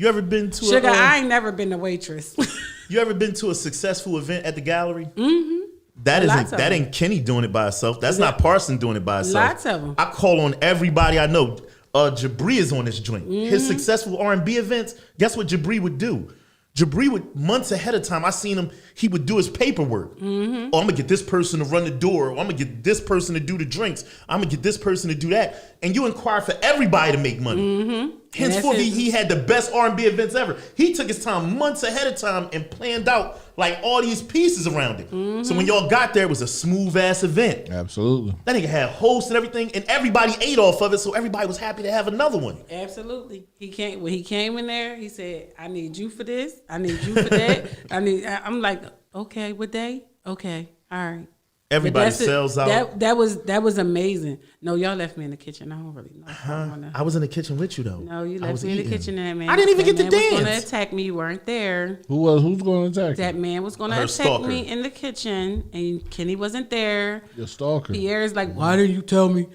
You ever been to Sugar, I ain't never been a waitress. You ever been to a successful event at the gallery? Mm-hmm. That ain't Kenny doing it by herself. That's not Parson doing it by herself. Lots of them. I call on everybody I know. Jabri is on this joint. Mm-hmm. His successful R&B events, guess what Jabri would do? Jabri would, months ahead of time, I seen him, he would do his paperwork. Mm-hmm. Oh, I'm going to get this person to run the door. I'm going to get this person to do the drinks. I'm going to get this person to do that. And you inquire for everybody to make money. Mm-hmm. Henceforth, he had the best R&B events ever. He took his time months ahead of time and planned out like all these pieces around it. Mm-hmm. So when y'all got there, it was a smooth ass event. Absolutely. That nigga had hosts and everything, and everybody ate off of it, so everybody was happy to have another one. Absolutely. When he came in there, he said, I need you for this. I need you for that. I'm like, okay, what day? Okay, all right. Everybody sells out. That was amazing. No, y'all left me in the kitchen. I don't really know. I was in the kitchen with you though. No, you left me in the kitchen, and that man. I didn't even get to was dance. going to attack me. You weren't there. Who's going to attack That man was going to attack stalker. me in the kitchen, and Kenny wasn't there. Your stalker. Pierre's like, why didn't you tell me?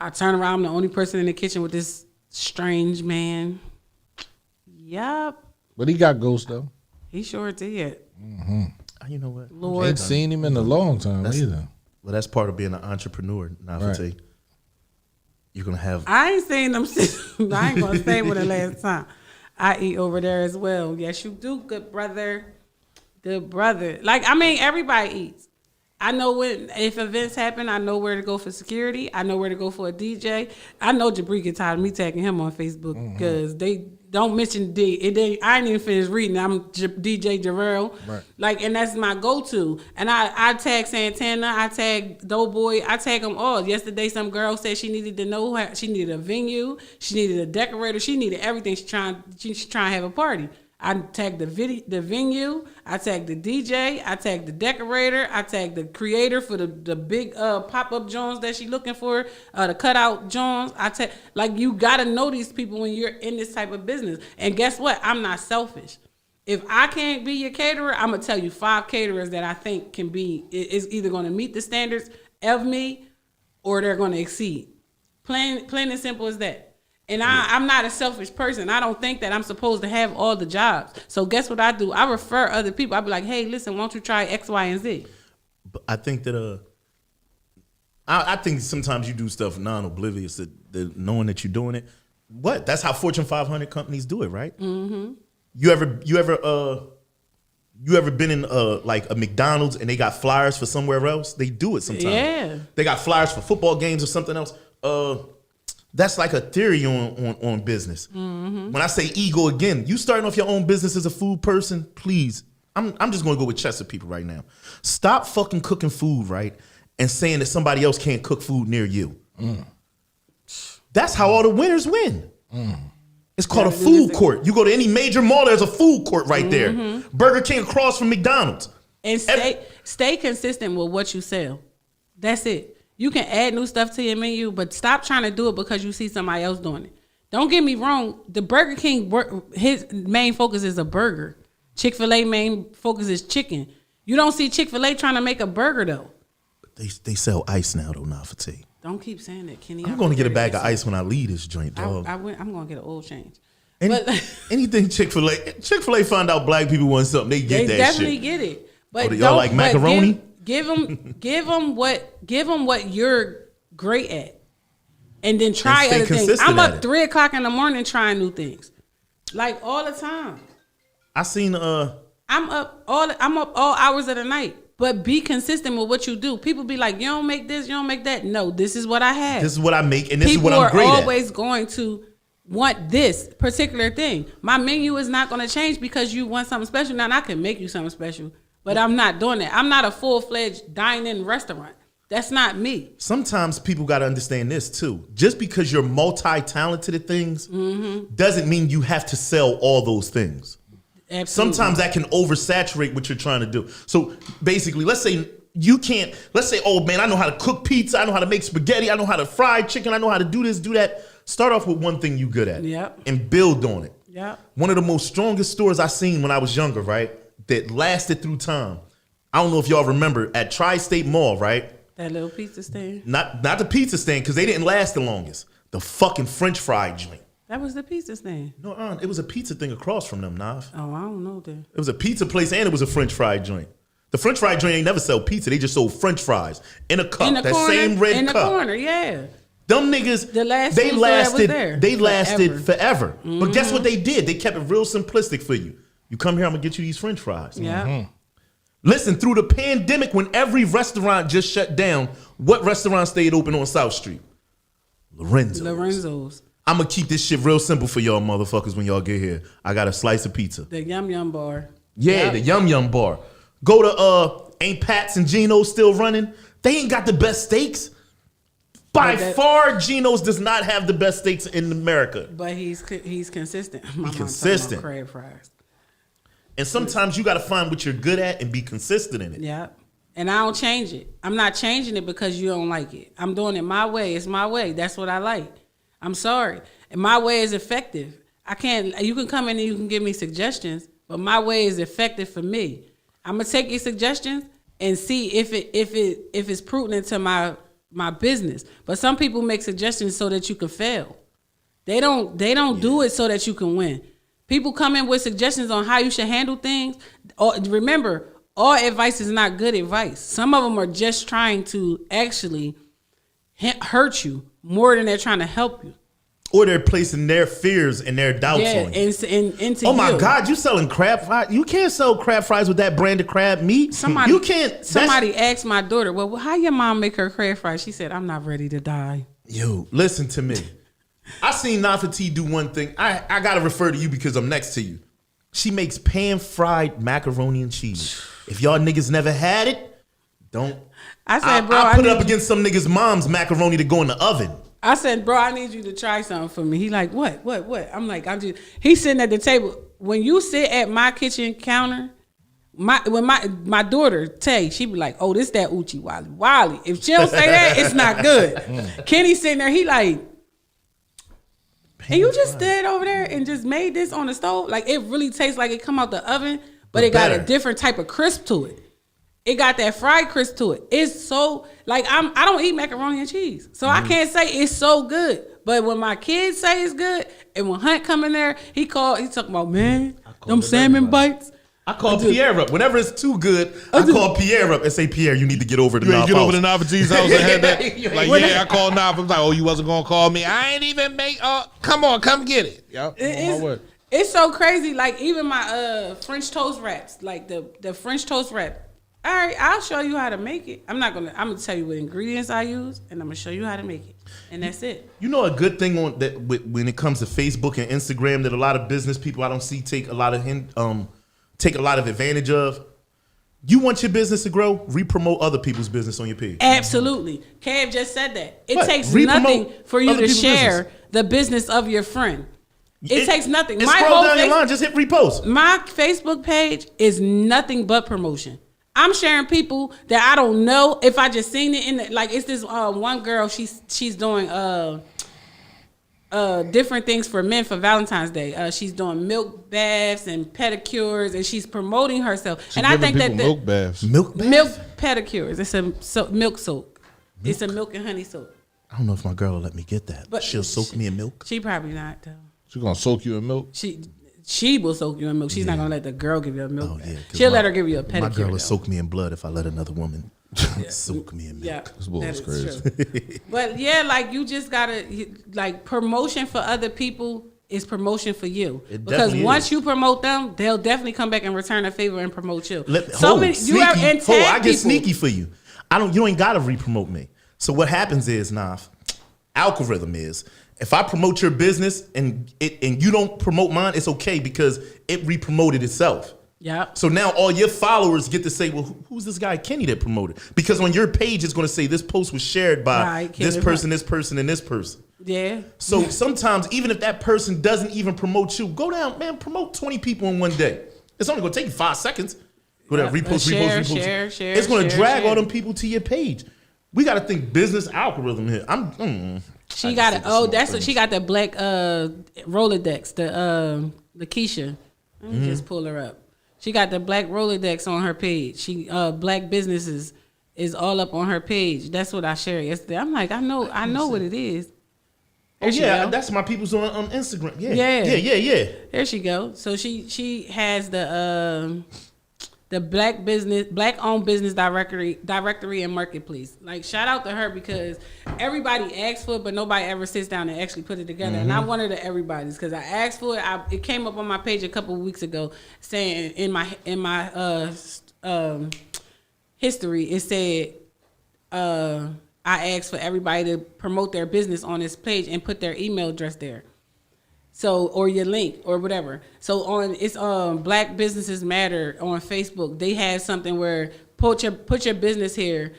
I turn around, I'm the only person in the kitchen with this strange man. Yup. But he got ghost though. He sure did. You know what? Lord. Ain't seen him in a long time either. Well, that's part of being an entrepreneur. Now, if I Right. tell you, you're gonna have. I ain't seen them since. I ain't gonna say what the last time. I eat over there as well. Yes, you do, good brother. Good brother. Like, I mean, everybody eats. I know if events happen, I know where to go for security. I know where to go for a DJ. I know Jabri get tired of me tagging him on Facebook because they don't mention D. I ain't even finished reading. I'm DJ Jarrell. Right. Like, and that's my go-to. And I tag Santana. I tag Doughboy. I tag them all. Yesterday, some girl said she needed to know she needed a venue. She needed a decorator. She needed everything. She's trying to have a party. I tagged the venue. I tagged the DJ. I tagged the decorator. I tagged the creator for the big pop-up Jones that she looking for, the cutout Jones. Like, you gotta know these people when you're in this type of business. And guess what? I'm not selfish. If I can't be your caterer, I'm gonna tell you 5 caterers that I think is either gonna meet the standards of me or they're gonna exceed. Plain and simple as that. And I'm not a selfish person. I don't think that I'm supposed to have all the jobs. So guess what I do? I refer other people. I be like, hey, listen, why don't you try X, Y, and Z? But I think that I think sometimes you do stuff non-oblivious that knowing that you're doing it. What? That's how Fortune 500 companies do it, right? Mm-hmm. You ever been in like a McDonald's and they got flyers for somewhere else? They do it sometimes. Yeah. They got flyers for football games or something else. That's like a theory on business. Mm-hmm. When I say ego again, you starting off your own business as a food person, please. I'm just gonna go with Chester people right now. Stop fucking cooking food, right? And saying that somebody else can't cook food near you. That's how all the winners win. It's called a food court. You go to any major mall, there's a food court right there. Burger King across from McDonald's. And stay consistent with what you sell. That's it. You can add new stuff to your menu, but stop trying to do it because you see somebody else doing it. Don't get me wrong. The Burger King, his main focus is a burger. Chick-fil-A main focus is chicken. You don't see Chick-fil-A trying to make a burger, though. They sell ice now, though, not for tea. Don't keep saying that, Kenny. I'm going to get a bag of ice when I leave this joint, dog. I'm going to get an oil change. Anything Chick-fil-A find out black people want something, they get they that definitely shit. get it. But y'all like macaroni? Give them what you're great at, and then try stay other things. consistent I'm at up it. 3 o'clock in the morning trying new things, like all the time. I seen I'm up all hours of the night. But be consistent with what you do. People be like, you don't make this, you don't make that. No, this is what I have. this is what I make, and this People is what I'm great are at. always going to want this particular thing. My menu is not going to change because you want something special. Now, I can make you something special, but I'm not doing that. I'm not a full-fledged dine-in restaurant. That's not me. Sometimes people got to understand this too. Just because you're multi-talented at things doesn't mean you have to sell all those things. Absolutely. Sometimes that can oversaturate what you're trying to do. So basically, let's say, oh man, I know how to cook pizza, I know how to make spaghetti, I know how to fry chicken, I know how to do this, do that. Start off with one thing you good at. Yep. And build on it. Yep. One of the most strongest stores I seen when I was younger, right? That lasted through time. I don't know if y'all remember at Tri-State Mall, right? That little pizza stand. Not the pizza stand, because they didn't last the longest. The fucking French fry joint. That was the pizza stand. No, it was a pizza thing across from them, Nav. Oh, I don't know that. It was a pizza place and it was a French fry joint. The French fry joint ain't never sell pizza. They just sold French fries in a cup. In the that corner, same red in cup. the corner, yeah. Them niggas, The last they food store that was lasted. there They lasted forever. forever. But guess what they did? They kept it real simplistic for you. You come here, I'm gonna get you these French fries. Yeah. Listen, through the pandemic, when every restaurant just shut down, what restaurant stayed open on South Street? Lorenzo's. I'm gonna keep this shit real simple for y'all motherfuckers when y'all get here. I got a slice of pizza. The Yum Yum bar. Yeah, Yep. the Yum Yum bar. Go to ain't Pat's and Geno's still running? They ain't got the best steaks. By far, Geno's does not have the best steaks in America. But he's consistent. My mom consistent. talking about crab fries. And sometimes you got to find what you're good at and be consistent in it. Yeah. And I don't change it. I'm not changing it because you don't like it. I'm doing it my way. It's my way. That's what I like. I'm sorry. And my way is effective. You can come in and you can give me suggestions, but my way is effective for me. I'm gonna take your suggestions and see if it's prudent to my my business. But some people make suggestions so that you can fail. They don't do it so that you can win. People come in with suggestions on how you should handle things. Remember, all advice is not good advice. Some of them are just trying to actually hurt you more than they're trying to help you. Or they're placing their fears and their doubts on you. Into oh my God, you selling crab fries? You can't sell crab fries with that brand of crab meat. You can't. Somebody asked my daughter, well, how your mom make her crab fries? She said, I'm not ready to die. Yo, listen to me. I seen Nafa T do one thing. I got to refer to you because I'm next to you. She makes pan-fried macaroni and cheese. If y'all niggas never had it, don't. I said, bro, I put it up against some niggas' mom's macaroni to go in the oven. I said, bro, I need you to try something for me. He like, what? I'm like, he's sitting at the table. When you sit at my kitchen counter, when my daughter, Tay, she be like, oh, this that Uchi Wally. If she don't say that, it's not good. Kenny sitting there, he like, and you just stood over there and just made this on the stove? Like, it really tastes like it come out the oven, but it got a different type of crisp to it. It got that fried crisp to it. It's so, like, I don't eat macaroni and cheese. So I can't say it's so good. But when my kids say it's good, and when Hunt come in there, he talking about, man, them salmon bites. I call Pierre up. Whenever it's too good, I call Pierre up and say, Pierre, you need to get over to Naf house. Get over to Nafa G's house and had that. Like, I called Naf. I was like, oh, you wasn't going to call me. I ain't even make, come on, come get it. Yep. It's so crazy. Like, even my French toast wraps, like the French toast wrap. All right, I'll show you how to make it. I'm gonna tell you what ingredients I use, and I'm gonna show you how to make it, and that's it. You know, a good thing on that when it comes to Facebook and Instagram that a lot of business people I don't see take a lot of advantage of. You want your business to grow? Re-promote other people's business on your page. Absolutely, Kev just said that. It takes nothing for you to share the business of your friend. It takes nothing. My scroll down your line, just hit repost. My Facebook page is nothing but promotion. I'm sharing people that I don't know. If I just seen it like it's this one girl, she's doing different things for men for Valentine's Day. She's doing milk baths and pedicures, and she's promoting herself. And I think that milk baths, milk pedicures. It's a milk soak. It's a milk and honey soak. I don't know if my girl will let me get that, but she'll soak me in milk. She probably not though. She's gonna soak you in milk. She will soak you in milk. She's not gonna let the girl give you a milk. She'll let her give you a pedicure. My girl will soak me in blood if I let another woman soak me in milk. Yeah, this bull is crazy. But yeah, like you just gotta like promotion for other people is promotion for you. Because once you promote them, they'll definitely come back and return a favor and promote you. I get sneaky for you. You ain't gotta re-promote me. So what happens is, algorithm is. If I promote your business and you don't promote mine, it's okay because it re-promoted itself. Yeah. So now all your followers get to say, well, who's this guy Kenny that promoted? Because on your page, it's going to say this post was shared by this person, this person, and this person. Yeah. So sometimes even if that person doesn't even promote you, go down, man, promote 20 people in one day. It's only going to take you 5 seconds. Go down, repost. Share. It's going to drag all them people to your page. We got to think business algorithm here. She got it. She got the black Rolodex, the Keisha. Let me just pull her up. She got the black Rolodex on her page. She black businesses is all up on her page. That's what I shared yesterday. I'm like, I know what it is. That's my people's on Instagram. Yeah. There she go. So she has the black owned business directory and marketplace. Like, shout out to her because everybody asks for it, but nobody ever sits down and actually put it together. And I'm one of the everybody's because I asked for it. It came up on my page a couple of weeks ago saying in my history, it said I asked for everybody to promote their business on this page and put their email address there. So, or your link or whatever. So it's Black Businesses Matter on Facebook. They have something where put your business here,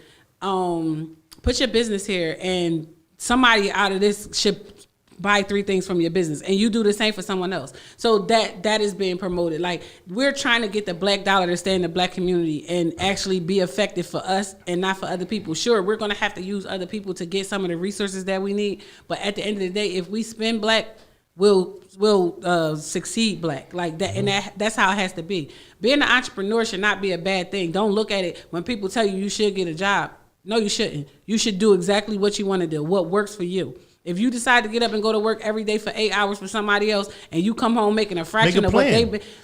and somebody out of this should buy 3 things from your business, and you do the same for someone else. So that is being promoted. Like, we're trying to get the black dollar to stay in the black community and actually be effective for us and not for other people. Sure, we're going to have to use other people to get some of the resources that we need, but at the end of the day, if we spend black, we'll succeed black like that, and that's how it has to be. Being an entrepreneur should not be a bad thing. Don't look at it when people tell you should get a job. No, you shouldn't. You should do exactly what you want to do, what works for you. If you decide to get up and go to work every day for 8 hours for somebody else, and you come home making a fraction of what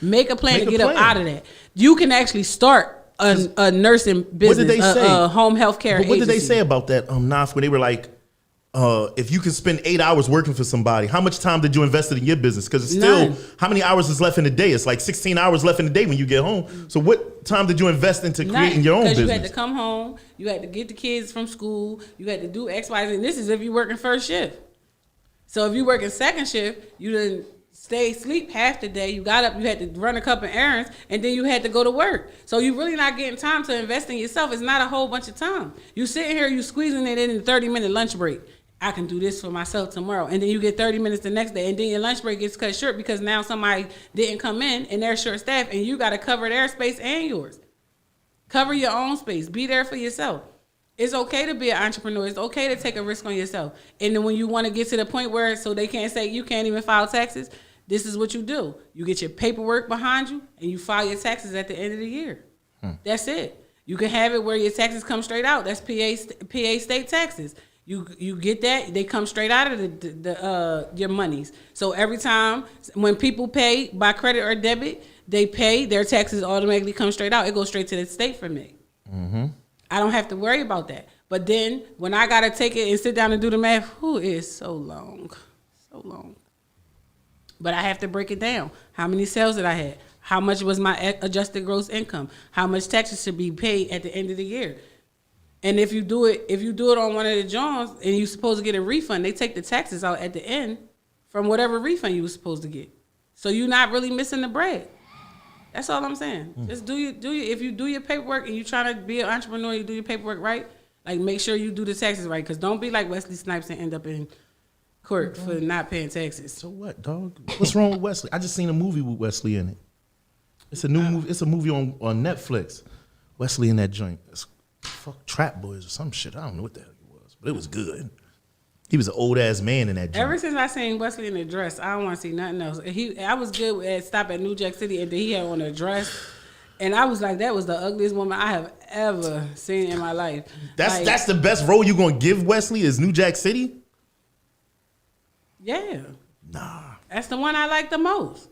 make a plan to get up out of that, you can actually start a nursing business, what did they say? A home health care agency. What did they say about that, Naf, when they were like, if you can spend 8 hours working for somebody, how much time did you invest in your business? Because it's still, how many hours is left in the day? It's like 16 hours left in the day when you get home. So what time did you invest into creating your own business? Because you had to come home, you had to get the kids from school, you had to do X, Y, Z. And this is if you're working first shift. So if you're working second shift, you didn't sleep half the day. You got up, you had to run a couple errands, and then you had to go to work. So you're really not getting time to invest in yourself. It's not a whole bunch of time. You sitting here, you squeezing it in a 30-minute lunch break. I can do this for myself tomorrow. And then you get 30 minutes the next day. And then your lunch break gets cut short because now somebody didn't come in and they're short staffed and you got to cover their space and yours. Cover your own space. Be there for yourself. It's okay to be an entrepreneur. It's okay to take a risk on yourself. And then when you want to get to the point where so they can't say you can't even file taxes, this is what you do. You get your paperwork behind you and you file your taxes at the end of the year. That's it. You can have it where your taxes come straight out. That's PA state taxes. You get that, they come straight out of the your monies. So every time when people pay by credit or debit, they pay, their taxes automatically come straight out. It goes straight to the state for me. I don't have to worry about that. But then when I got to take it and sit down and do the math, it is so long. But I have to break it down. How many sales did I have? How much was my adjusted gross income? How much taxes should be paid at the end of the year? And if you do it on one of the Johns and you're supposed to get a refund, they take the taxes out at the end from whatever refund you were supposed to get. So you're not really missing the bread. That's all I'm saying. Just do your if you do your paperwork and you're trying to be an entrepreneur, you do your paperwork right, like make sure you do the taxes right. Because don't be like Wesley Snipes and end up in court for not paying taxes. So what, dog? What's wrong with Wesley? I just seen a movie with Wesley in it. It's a new movie. It's a movie on Netflix. Wesley in that joint. Fuck Trap Boys or some shit. I don't know what the hell he was, but it was good. He was an old ass man in that joint. Ever since I seen Wesley in a dress, I don't want to see nothing else. I was good at stop at New Jack City, and then he had on a dress, and I was like, that was the ugliest woman I have ever seen in my life. That's the best role you gonna give Wesley is New Jack City? Yeah. Nah. That's the one I like the most.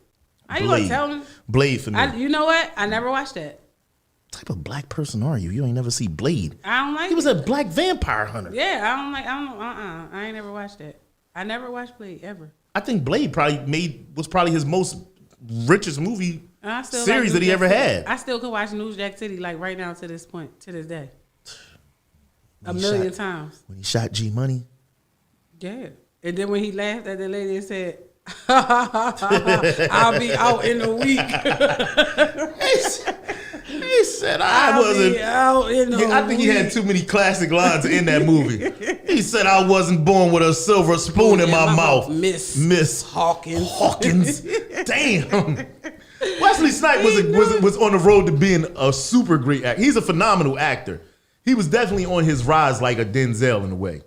How you gonna tell me? Blade for me. You know what? I never watched that. What type of black person are you? You ain't never see Blade. I don't like He was a black vampire hunter. Yeah, I ain't never watched that. I never watched Blade ever. I think Blade was probably his most richest movie series that he ever had. I still could watch New Jack City like right now to this point, to this day. A million times. When he shot G Money. Yeah. And then when he laughed at the lady and said, I'll be out in a week. He said I wasn't. I think he had too many classic lines in that movie. He said I wasn't born with a silver spoon in my mouth. Miss Hawkins. Damn. Wesley Snipes was on the road to being a super great actor. He's a phenomenal actor. He was definitely on his rise like a Denzel in a way.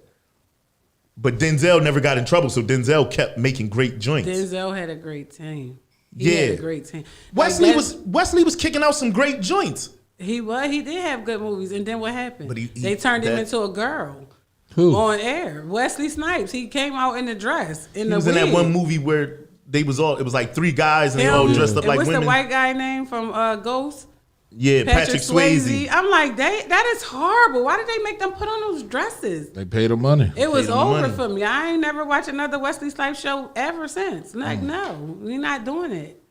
But Denzel never got in trouble, so Denzel kept making great joints. Denzel had a great team. He had a great team. Wesley was kicking out some great joints. He did have good movies, and then what happened? But they turned him into a girl. Who? On air. Wesley Snipes. He came out in the dress. He was in that one movie where it was like three guys and they all dressed up like women. What's the white guy name from Ghost? Yeah, Patrick Swayze. I'm like, that is horrible. Why did they make them put on those dresses? They paid them money. It was over for me. I ain't never watched another Wesley Snipes show ever since. Like, no, we're not doing it.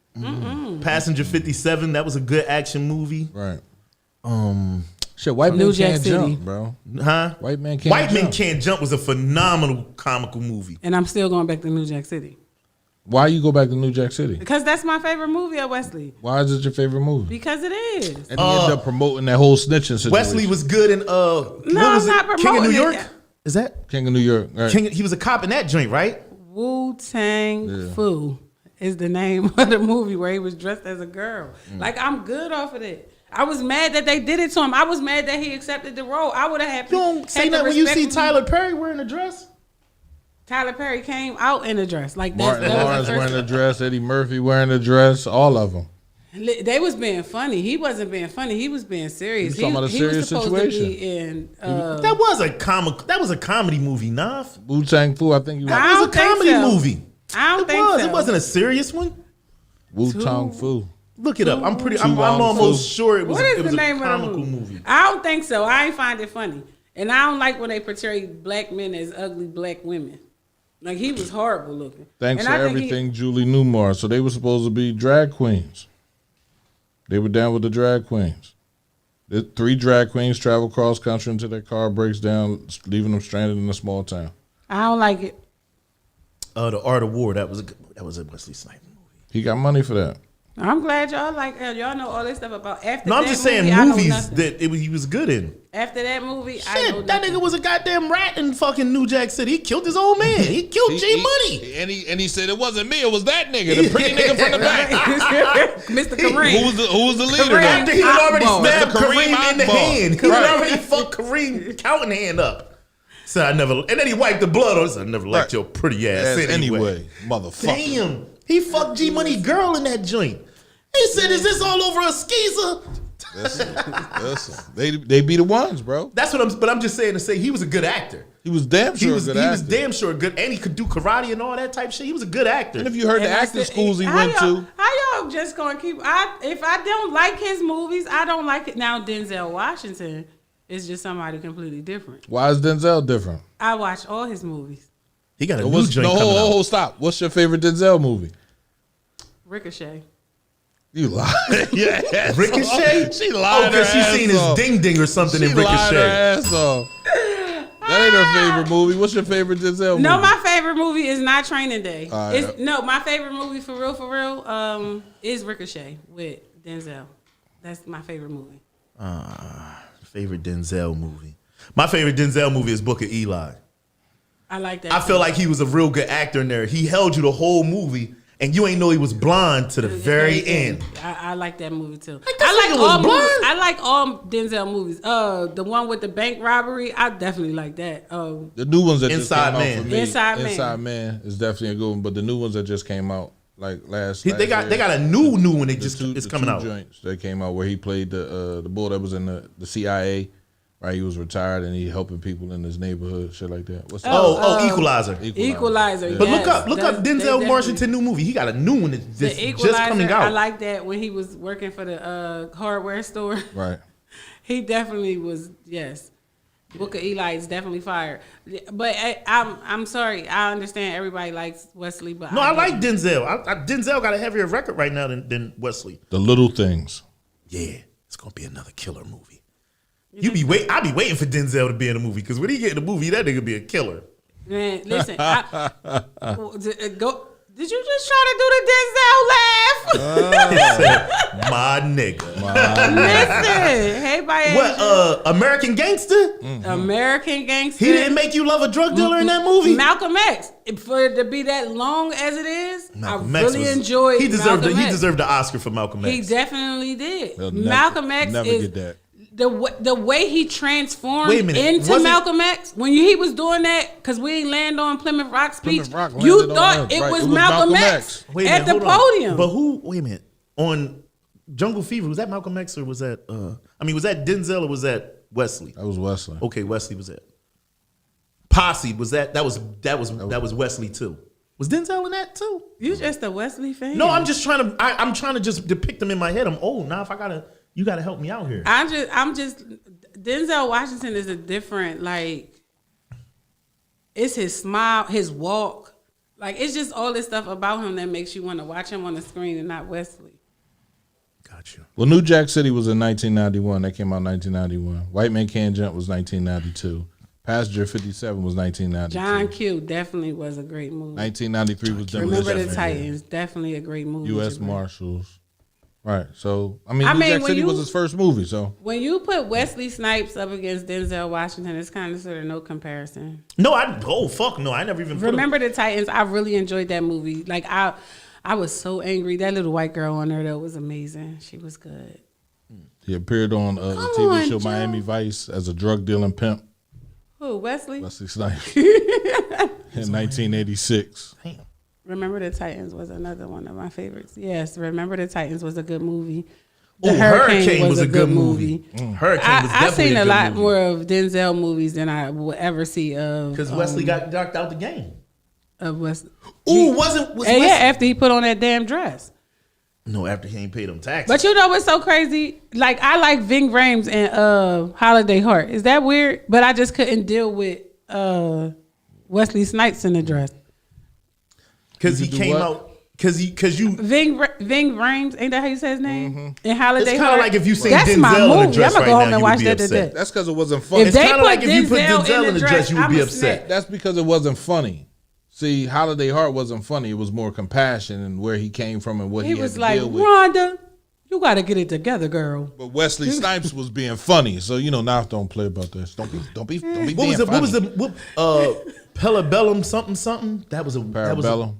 Passenger 57, that was a good action movie. Right. Shit, White Man Can't Jump, bro. Huh? White Man Can't Jump was a phenomenal comical movie. And I'm still going back to New Jack City. Why you go back to New Jack City? Because that's my favorite movie of Wesley. Why is it your favorite movie? Because it is. And he ended up promoting that whole snitching situation. Wesley was good in I'm not promoting King of New it. York? Is that? King of New York. Right. He was a cop in that joint, right? Wu-Tang Fu is the name of the movie where he was dressed as a girl. Like, I'm good off of it. I was mad that they did it to him. I was mad that he accepted the role. I would have had. You don't say that when you see Tyler Perry wearing a dress. Tyler Perry came out in a dress. Like Martin Lawrence wearing a dress. Eddie Murphy wearing a dress. All of them. They was being funny. He wasn't being funny. He was being serious. He was talking about a serious was supposed situation. to be in. That was a comedy movie, Naf. Wu-Tang Fu, I think you I It was don't a think comedy so. movie. I don't think so. It wasn't a serious one. Wu-Tang Fu. Look it up. I'm Wong almost Fu. sure it was. What is it was the name a of the comical movie? I don't think so. I ain't find it funny, and I don't like when they portray black men as ugly black women. Like he was horrible looking. Thanks And for I think everything, Julie Newmar. So they were supposed to be drag queens. They were down with the drag queens. The 3 drag queens travel cross country until their car breaks down, leaving them stranded in a small town. I don't like it. The Art of War. That was a Wesley Snipes movie. He got money for that. I'm glad y'all like y'all know all this stuff about after. No, I'm that just movie, saying I know movies nothing. that he was good in. After that movie, I know Shit, that nothing. nigga was a goddamn rat in fucking New Jack City. He killed his old man. He killed G Money. And he said it wasn't me, it was that nigga, the pretty nigga from the back. Mr. Kareem. Who was the leader? Kareem. then? After he had already Akbar. stabbed That's the Kareem Kareem in the Akbar. hand. He Right. had already fucked Kareem counting hand up. So I never, and then he wiped the blood on. I never liked Right. your pretty ass anyway. motherfucker. Damn, he fucked G Money girl in that joint. He said, "Is this all over a skeezer?" Listen, they be the ones, bro. That's what I'm. But I'm just saying to say he was a good actor. He was damn sure He was a good was actor. damn sure good, and he could do karate and all that type shit. He was a good actor. And if you heard the And I acting said, schools he how went y'all- to, How y'all just gonna keep? If I don't like his movies, I don't like it. Now Denzel Washington is just somebody completely different. why is Denzel different? I watch all his movies. he got a new What's, joint no, coming out. hold, stop. What's your favorite Denzel movie? Ricochet. You lied. Yeah, Ricochet? She lied. Oh, because she seen his ding ding or something She in lied her Ricochet. ass off. That ain't her favorite movie. What's your favorite Denzel movie? No, my favorite movie is not Training Day. All right. My favorite movie for real, is Ricochet with Denzel. That's my favorite movie. Favorite Denzel movie. My favorite Denzel movie is Book of Eli. I like that. I feel like he was a real good actor in there. He held you the whole movie, and you ain't know he was blind to the very end. I like that movie too. that I like nigga was all movies. blind? I like all Denzel movies. The one with the bank robbery, I definitely like that. The new ones that Inside just came Man. out for me. Inside Man. Inside Man is definitely a good one. But the new ones that just came out like last They year, got a new one. They the just two- it's the coming two out. joints that came out where he played the boy that was in the CIA. Right, he was retired and he helping people in his neighborhood, shit like that. What's Equalizer. Equalizer. Yeah. But yes, look up they Denzel definitely- Washington new movie. He got a new one that's The just Equalizer. coming out. I like that when he was working for the hardware store. Right. He definitely was. Yes, Book of Eli is definitely fire. But I'm sorry. I understand everybody likes Wesley, but No, I like Denzel. Denzel got a heavier record right now than Wesley. The Little Things. Yeah, it's gonna be another killer movie. I be waiting for Denzel to be in a movie because when he get in a movie, that nigga be a killer. Man, listen. Did you just try to do the Denzel laugh? My nigga. Listen, hey, by What? American Gangster? American Gangster. He didn't make you love a drug dealer in that movie. Malcolm X. For it to be that long as it is, Malcolm I X really was- enjoyed. He deserved. Malcolm He X. deserved the Oscar for Malcolm X. He definitely did. They'll Malcolm X never is get that. the way he transformed Wait a minute, into was it- Malcolm X when he was doing that because we ain't land on Plymouth Rock speech. Plymouth Rock You landed on thought us, it right. was It was Malcolm Malcolm X X. Wait a at minute, the hold on. podium. But who? Wait a minute. On Jungle Fever, was that Malcolm X or was that? Was that Denzel or was that Wesley? That was Wesley. Okay, Wesley was that. Posse was that? That was Wesley too. Was Denzel in that too? You just a Wesley fan? No, I'm just trying to. I'm trying to just depict them in my head. I'm old now. If you gotta help me out here. I'm just. Denzel Washington is a different It's his smile, his walk, it's just all this stuff about him that makes you want to watch him on the screen and not Wesley. Got you. Well, New Jack City was in 1991. That came out in 1991. White Man Can't Jump was 1992. Passenger 57 was 1992. John Q definitely was a great movie. 1993 was Remember the Demolition Man. Titans, definitely a great movie. U.S. Jabari. Marshals. Right. So, New Jack when City was you- his first movie. So, When you put Wesley Snipes up against Denzel Washington, it's kind of sort of no comparison. No, fuck no. I never even put Remember the Titans? I really enjoyed that movie. I was so angry. That little white girl on there though was amazing. She was good. he appeared on the Come TV on, show Joe. Miami Vice as a drug dealing pimp. Who, Wesley? Wesley Snipes. In 1986. Damn. Remember the Titans was another one of my favorites. Yes, Remember the Titans was a good movie. The Oh, Hurricane was a good movie. Hurricane was I've definitely seen a a good lot movie. more of Denzel movies than I will ever see of. Because Wesley got knocked out the game. Of West. Ooh, Was yeah, Wesley? After he put on that damn dress. No, after he ain't paid them taxes. But you know what's so crazy? Like I like Ving Rhames and Holiday Heart. Is that weird? But I just couldn't deal with Wesley Snipes in the dress. Because he You do came what? out. Because you. Ving Rhames, ain't that how you say his name? And Holiday It's Heart. kind of like if you seen That's Denzel my in a movie. dress I'm right gonna go home now, and you watch would be that today. upset. That's because it wasn't funny. If It's they kinda put like if you put Denzel in the dress, you would be I'ma upset. snap. That's because it wasn't funny. See, Holiday Heart wasn't funny. It was more compassion and where he came from and what he, He had was to like, deal with. Rhonda, you got to get it together, girl. But Wesley Snipes was being funny, so now don't play about this. Don't be What being was it? funny. What was the Pelabellum something? That was Parabellum.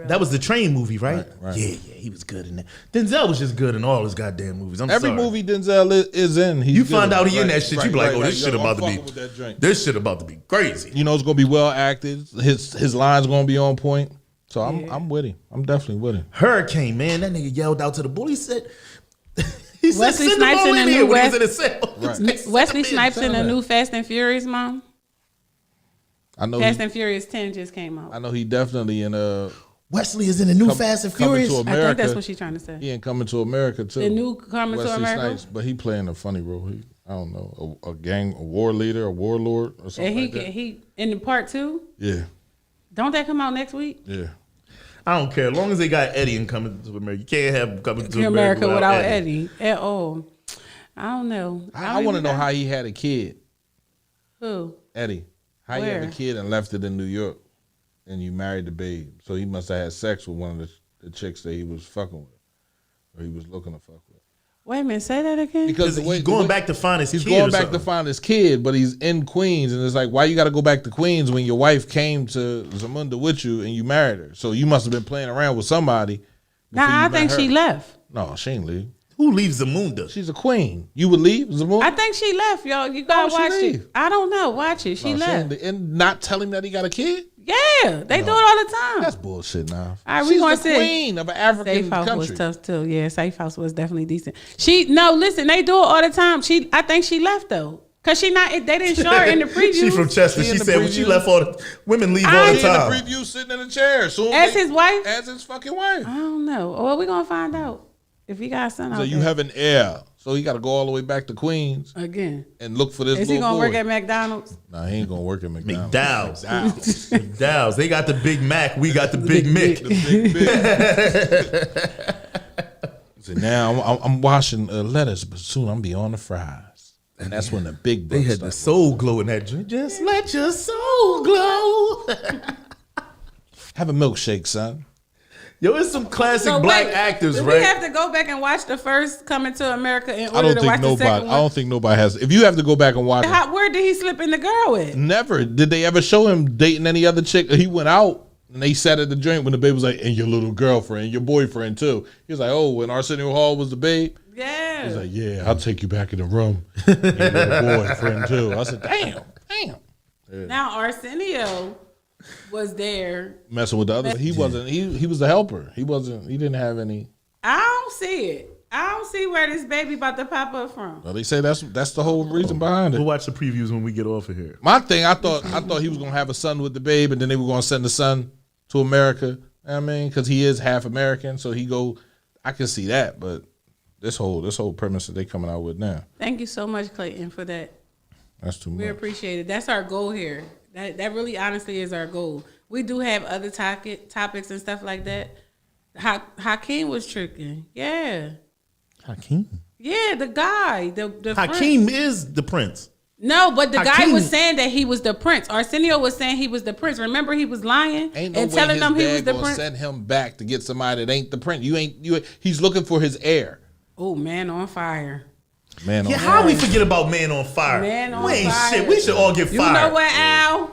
that was the train movie, right? Right. Yeah, he was good in that. Denzel was just good in all his goddamn movies. I'm Every sorry. movie Denzel is in, he's You good find at. out he in Right, that shit, you right, be like, right, oh, this right. shit Yo, about I'm to be fucking with that drink. this shit about to be crazy. It's gonna be well acted. His lines gonna be on point. So I'm with him. I'm definitely with him. Hurricane, man, that nigga yelled out to the bully. He said, he said, Wesley send them Snipes all in in the here new when he was West- in his cell. Right. He said, Wesley "Send them Snipes in the in." new Fast and Furious, Mom. I know. Fast and Furious 10 just came out. I know he definitely in Wesley is in the new Fast and Coming Furious. to I think America. that's what she's trying to say. He ain't Coming to America too. The new Coming to Wesley America? Snipes, but he playing a funny role. I don't know, a war leader, a warlord, or something And like that. he in the part 2, Yeah, don't that come out next week? yeah. I don't care. As long as they got Eddie in Coming to America. You can't have Coming to America without Eddie at all. I don't know. I want to know how he had a kid, Who? Eddie. How he had Where? a kid and left it in New York, and you married the babe. So he must have had sex with one of the chicks that he was fucking with, or he was looking to fuck with. Wait a minute, say that again. Because He's going back to find his He's kid going or back something. to find his kid, but he's in Queens, and it's like, why you got to go back to Queens when your wife came to Zamunda with you and you married her? So you must have been playing around with somebody. before Nah, you I met think her. she left. No, she ain't leave. Who leaves Zamunda? She's a queen. You would leave Zamunda? I think she left, y'all. You gotta Why would watch she it. leave? I don't know. Watch it. She No, left. ain't- and not tell him that he got a kid? Yeah, they do it all the time. That's bullshit now. All right, we She's gonna the see. queen of an African Safe House country. was tough too. Yeah, Safe House was definitely decent. Listen, they do it all the time. I think she left though, cause they didn't show her in the preview. She from Chester. She She in the said when she preview. left, all the women leave all I- the He in the time. preview sitting in a chair. Soon As his wife? As his fucking wife. I don't know. Well, we gonna find out if he got a son out So you there. have an heir. So he got to go all the way back to Queens Again. and look for this Is he little gonna boy. work at McDonald's? Nah, he ain't gonna work at McDonald's. McDowell's. McDowell's. They got the Big Mac. We got the Big Mick. So now I'm washing lettuce, but soon I'm gonna be on the fries, and that's when the big They bucks had the start. soul glow in that drink. Just let your soul glow. Have a milkshake, son. Yo, it's some classic So black wait, actors, do right? we have to go back and watch the first Coming to America in I order don't to think watch the second nobody. one? I don't think nobody has. If you have to go back and watch it, Where did he slip in the girl with? never did they ever show him dating any other chick. He went out and they sat at the drink when the babe was like, "And your little girlfriend, your boyfriend too." He was like, "Oh, when Arsenio Hall was the babe." Yeah. He's like, "Yeah, I'll take you back in the room." And your little boyfriend too. I said, "Damn." Now Arsenio was there. Messing with the other. He wasn't. He was the helper. He wasn't. He didn't have any. I don't see it. I don't see where this baby about to pop up from. Well, they say that's the whole reason behind it. We'll watch the previews when we get off of here. My thing, I thought he was gonna have a son with the babe, and then they were gonna send the son to America. You know what I mean, because he is half American, so he go. I can see that, but this whole premise that they coming out with now, Thank you so much, Clayton, for that. that's too We much. appreciate it. That's our goal here. That really honestly is our goal. We do have other topics and stuff like that. Hakeem was tricking. Yeah. Hakeem. Yeah, the guy. The Hakeem prince. is the prince. No, but the guy Hakeem- was saying that he was the prince. Arsenio was saying he was the prince. Remember, he was lying Ain't no and way telling his them he was dad the gonna prince. send him back to get somebody that ain't the prince. He's looking for his heir. Oh, man on fire. Man, Yeah, on how we forget about Man on Fire? Man on we ain't fire. shit. We should all get You fired. know what, Al?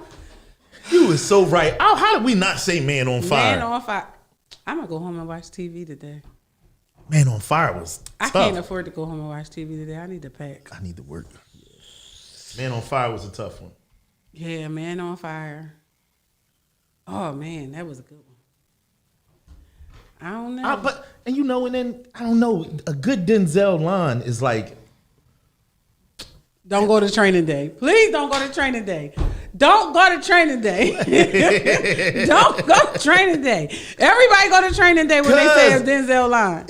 You was so right. Oh, how did we not say Man on Fire? Man on fire. I'm gonna go home and watch TV today. Man on Fire was I tough. can't afford to go home and watch TV today. I need to pack. I need to work. Man on Fire was a tough one. Yeah, Man on Fire. Oh man, that was a good one. I don't know. And then I don't know. A good Denzel line is like, don't go to training day. Please don't go to training day. Don't go to training day. Don't go to training day. Everybody go to training day when they say a Denzel line.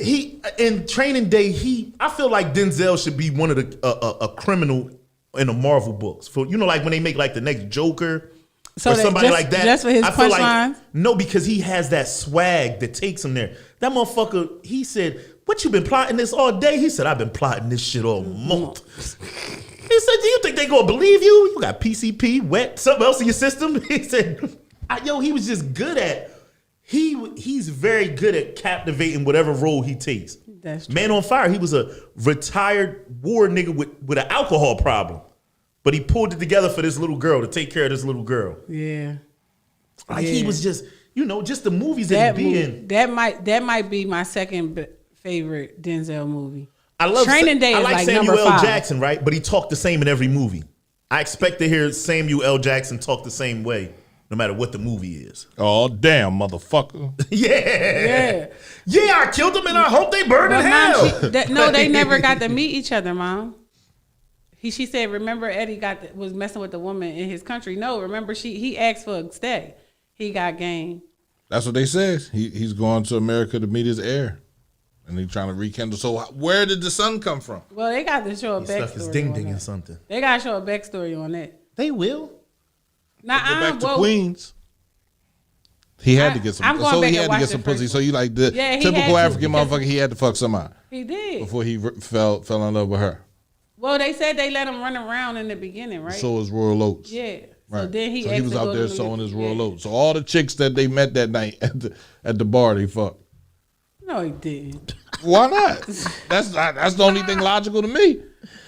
In Training Day, I feel like Denzel should be one of a criminal in the Marvel books. For like when they make like the next Joker or somebody like that. Just for his punchlines? No, because he has that swag that takes him there. That motherfucker, he said, "What you been plotting this all day?" He said, "I've been plotting this shit all month." He said, "Do you think they gonna believe you? You got PCP, wet, something else in your system?" He said, he was just good at. He's very good at captivating whatever role he takes. That's true. Man on Fire, he was a retired war nigga with an alcohol problem, but he pulled it together for this little girl to take care of this little girl. Yeah. He was just, just the movies that he be in. That might be my second favorite Denzel movie. I love Training Day. I is like like Samuel number L. 5. Jackson, right? But he talked the same in every movie. I expect to hear Samuel L. Jackson talk the same way, no matter what the movie is. Oh damn, motherfucker! Yeah, I killed them, and I hope they burn in hell. No, they never got to meet each other, Mom. She said, remember Eddie was messing with the woman in his country. No, remember he asked for a stay. He got game. That's what they said. He's going to America to meet his heir, and he's trying to rekindle. So where did the son come from? Well, they got to show a He stuck his backstory. ding on ding in that. something. They got to show a backstory on that. They will. Go back to Queens. He had to get some. I'm going So back he and had to watch get the some first pussy. So one. you like the Yeah, he typical had to, African because- motherfucker. He had to fuck somebody He did. before he fell in love with her. Well, they said they let him run around in the beginning, right? So is Royal Oats. Yeah. So Right. then he so he asked was to out go there to sowing his Royal yeah. Oats. So all the chicks that they met that night at the bar, they fucked. No, he didn't. Why not? That's the only thing logical to me.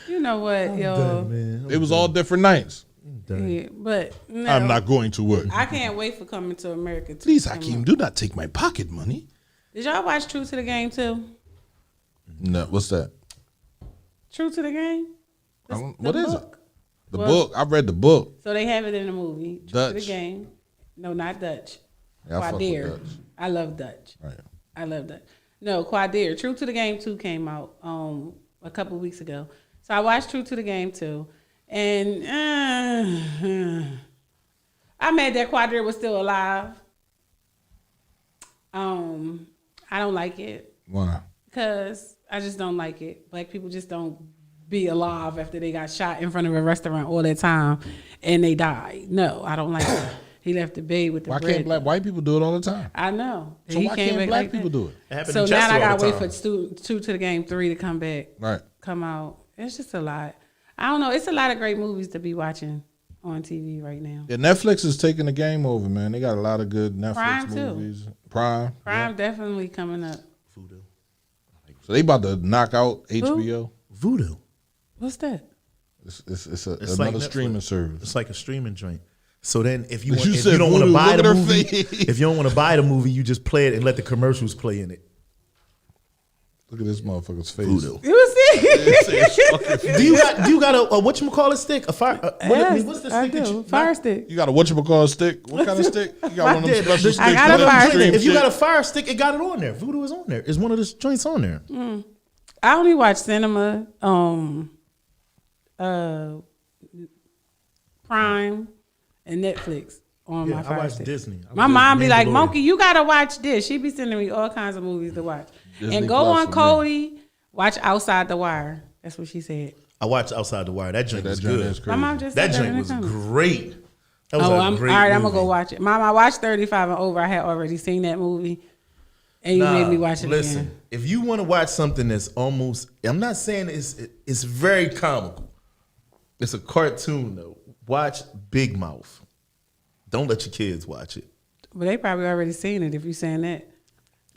You know what, yo? It was all different nights. Yeah, but no, I'm not going to work. I can't wait for Coming to America. Please, Hakeem, do not take my pocket money. Did y'all watch True to the Game too? No, what's that? True to the Game? What is it? book. The Well- book. I read the book. So they have it in the movie. True to the Dutch. Game. No, not Dutch. Yeah, I fuck with Quadir. Dutch. I love Dutch. Right. I love Dutch. No, Quadir. True to the Game 2 came out a couple weeks ago. So I watched True to the Game 2. And I'm mad that Quadir was still alive. I don't like it. Why? Because I just don't like it. Black people just don't be alive after they got shot in front of a restaurant all that time and they died. No, I don't like it. He left the baby with the Why bread. can't white people do it all the time? I know. So He why came can't back black like people that. do it? It happened So in now Chester I all gotta the wait time. for Two to the Game 3 to come back. Right. Come out. It's just a lot. I don't know. It's a lot of great movies to be watching on TV right now. Yeah, Netflix is taking the game over, man. They got a lot of good Netflix Prime, too. movies. Prime. Prime definitely coming up. Voodoo. So they about to knock out HBO. Voodoo. What's that? It's like another Netflix. streaming service. It's like a streaming joint. So then, if you You want, if said you don't want to voodoo, buy look the at her movie, face. if you don't want to buy the movie, you just play it and let the commercials play in it. Look at this motherfucker's face. Voodoo. You see? Do you got a whatchamacallit stick? A fire? What's the I stick that do. you Fire stick. You got a whatchamacallit stick? What kind of stick? You got one of them special sticks. I got a that fire stream stick. If you shit? got a fire stick, it got it on there. Voodoo is on there. It's one of the joints on there. I only watch cinema, Prime, and Netflix on my I Fire watch Stick. Disney. I My watch mom be like, Mandalorian. "Monkey, you gotta watch this." She be sending me all kinds of movies to watch. Disney And go Plus on for me. Cody, watch Outside the Wire. That's what she said. I watched Outside the Wire. That joint That was joint good. is My crazy. mom just That said joint in was the comments. great. That was Oh, a I'm all great right. I'm gonna movie. go watch it. Mom, I watched 35 and over. I had already seen that movie, and you Nah, made me watch it listen, again. if you want to watch something that's almost, I'm not saying it's very comical. It's a cartoon though. Watch Big Mouth. Don't let your kids watch it. But they probably already seen it. If you saying that,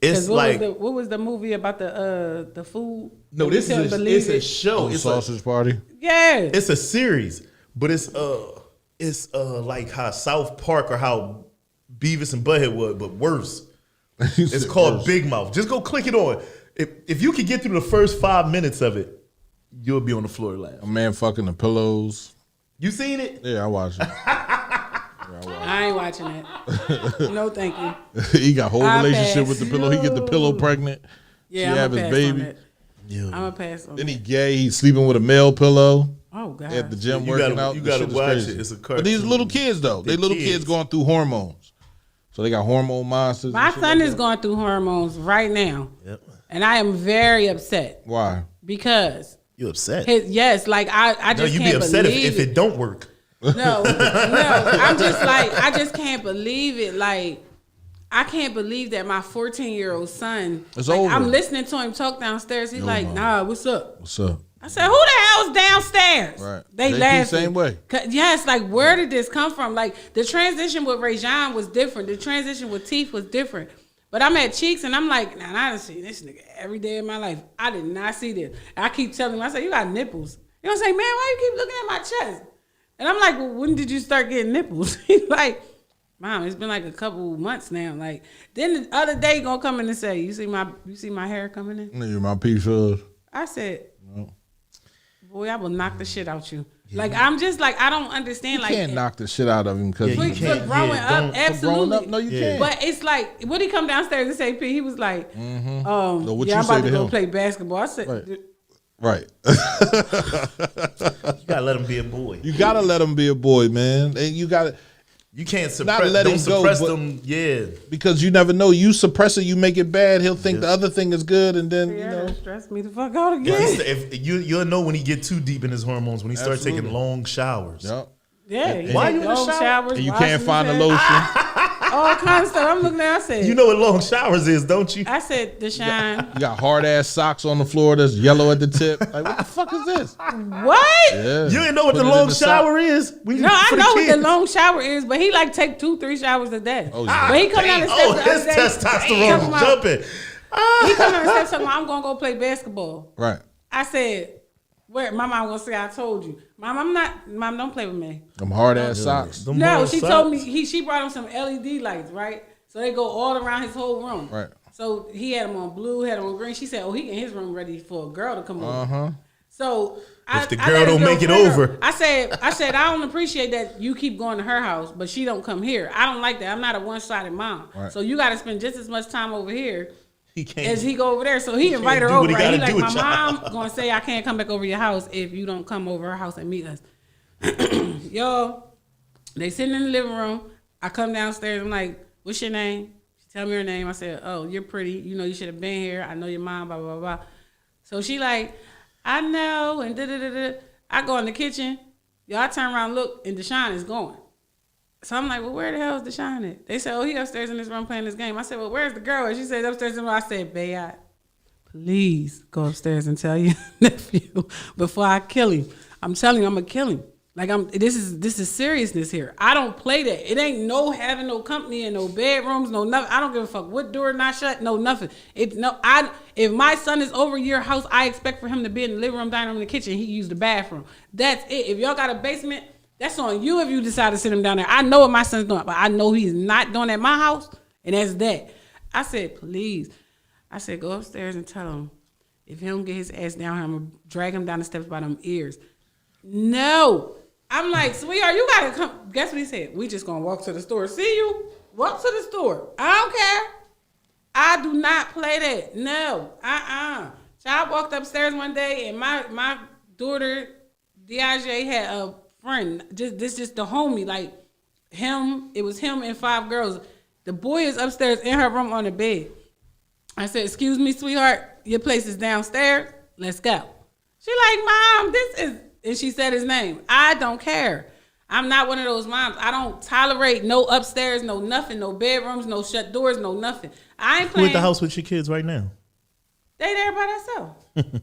It's like what was the movie about the food? no, You this couldn't is believe it's a it? show. Oh, It's sausage party. Yeah. it's a series, but it's like how South Park or how Beavis and Butthead was, but worse. It's called Big Mouth. Just go click it on. If you can get through the first 5 minutes of it, you'll be on the floor A laughing. man fucking the pillows. You seen it? Yeah, I watched it. I ain't watching it. No, thank you. He got whole I relationship pass. with the pillow. He get the pillow pregnant. Yeah, She I'm have gonna his pass baby. on that. I'm gonna pass on Then that. he gay. He's sleeping with a male pillow Oh God. at the gym You working gotta- out. you The gotta shit is watch crazy. it. It's a But these cartoon. little kids though, they They're little kids kids. going through hormones. So they got hormone monsters. My and shit son like is that. going through hormones right now, Yep. and I am very upset Why? because You upset? yes, like I No, just you can't be upset believe if it don't work. No, I'm just like, I just can't believe it. Like, I can't believe that my 14-year-old son, It's like, over. I'm listening to him talk downstairs. He's like, nah, what's up? What's up? I said, who the hell's downstairs? Right. They JP laughing. same way. Yes, like, where did this come from? Like, the transition with Rajon was different. The transition with Teeth was different. But I'm at Cheeks, and I'm like, nah, I done seen this nigga every day of my life. I did not see this. I keep telling him, I say, you got nipples. You know what I'm saying? Man, why you keep looking at my chest? And I'm like, well, when did you start getting nipples? He's like, Mom, it's been like a couple months now. Like, then the other day, he gonna come in and say, you see my hair coming in? Nigga, my piece of. I said, boy, I will knock the shit out you. Like, I'm just like, I don't understand. You like, can't knock the shit out of him because Yeah, you for can't. growing Yeah, up, don't- for absolutely. growing up, no, you can't. But it's like, when he come downstairs and say, P, he was like, So what yeah, you I'm say about to to go him? play basketball. I said, Right. Right. You gotta let him be a boy. You gotta let him be a boy, man, and you gotta You can't Not suppress. let Don't him go, suppress but- them. Yeah. because you never know. You suppress it, you make it bad. He'll think the other thing is good, and then yeah, you know. that stressed me the fuck out If, again. if you'll know when he get too deep in his hormones when he starts Absolutely. taking long showers. Yep. Yeah, he Why take you in the long shower? showers, And you washing can't his find the head, lotion. all kinds of stuff. I'm looking at. I said, You know what long showers is, don't you? I said, Deshaun, You got hard ass socks on the floor that's yellow at the tip. Like what the fuck is this? what? Yeah. You didn't know what Put the it in long the sock. shower is? When you- No, I for know what the kids. long shower is, but he like take 2-3 showers a day. Oh, yeah. But he come down the steps Oh, the his other day. testosterone talking is about- jumping. He come down the steps talking about, I'm gonna go play basketball. Right. I said, where? My mom gonna say I told you. Mom, don't play with me. Them hard ass socks. Them No, hard she socks. told me she brought him some LED lights, right? So they go all around his whole room. Right. So he had them on blue, had them on green. She said, "Oh, he in his room ready for a girl to come over." Uh-huh. So If the I girl let his don't make it girlfriend over. her. I said I don't appreciate that you keep going to her house, but she don't come here. I don't like that. I'm not a one-sided mom. Right. So you got to spend just as much time over here He can't. as he go over there. So he invite her do what over. he Right? He gotta like, do, my child." mom gonna say I can't come back over your house if you don't come over her house and meet us. Yo, they sitting in the living room. I come downstairs. I'm like, what's your name? She tell me her name. I said, oh, you're pretty. You know, you should have been here. I know your mom, blah, blah, blah. So she like, I know, and da-da-da-da. I go in the kitchen. Yo, I turn around, look, and Deshaun is going. So I'm like, well, where the hell is Deshaun at? They said, oh, he upstairs in this room playing this game. I said, well, where's the girl? And she said, upstairs in the room. I said, Bayat, please go upstairs and tell your nephew before I kill him. I'm telling you, I'm gonna kill him. Like this is seriousness here. I don't play that. It ain't no having no company in no bedrooms, no nothing. I don't give a fuck what door not shut, no nothing. If my son is over your house, I expect for him to be in the living room, dining room, in the kitchen. He use the bathroom. That's it. If y'all got a basement, that's on you. If you decide to sit him down there, I know what my son's doing, but I know he's not doing at my house, and that's that. I said, please. I said, go upstairs and tell him if he don't get his ass down here, I'm gonna drag him down the steps by them ears. No. I'm like, sweetheart, you gotta come. Guess what he said? We just gonna walk to the store. See you? Walk to the store. I don't care. I do not play that. No. Child walked upstairs one day and my daughter, Diage, had a friend. Just the homie. Like him, it was him and 5 girls. The boy is upstairs in her room on the bed. I said, excuse me, sweetheart, your place is downstairs. Let's go. She like, Mom, this is, and she said his name. I don't care. I'm not one of those moms. I don't tolerate no upstairs, no nothing, no bedrooms, no shut doors, no nothing. I ain't Who playing. at the house with your kids right now? They there by themselves.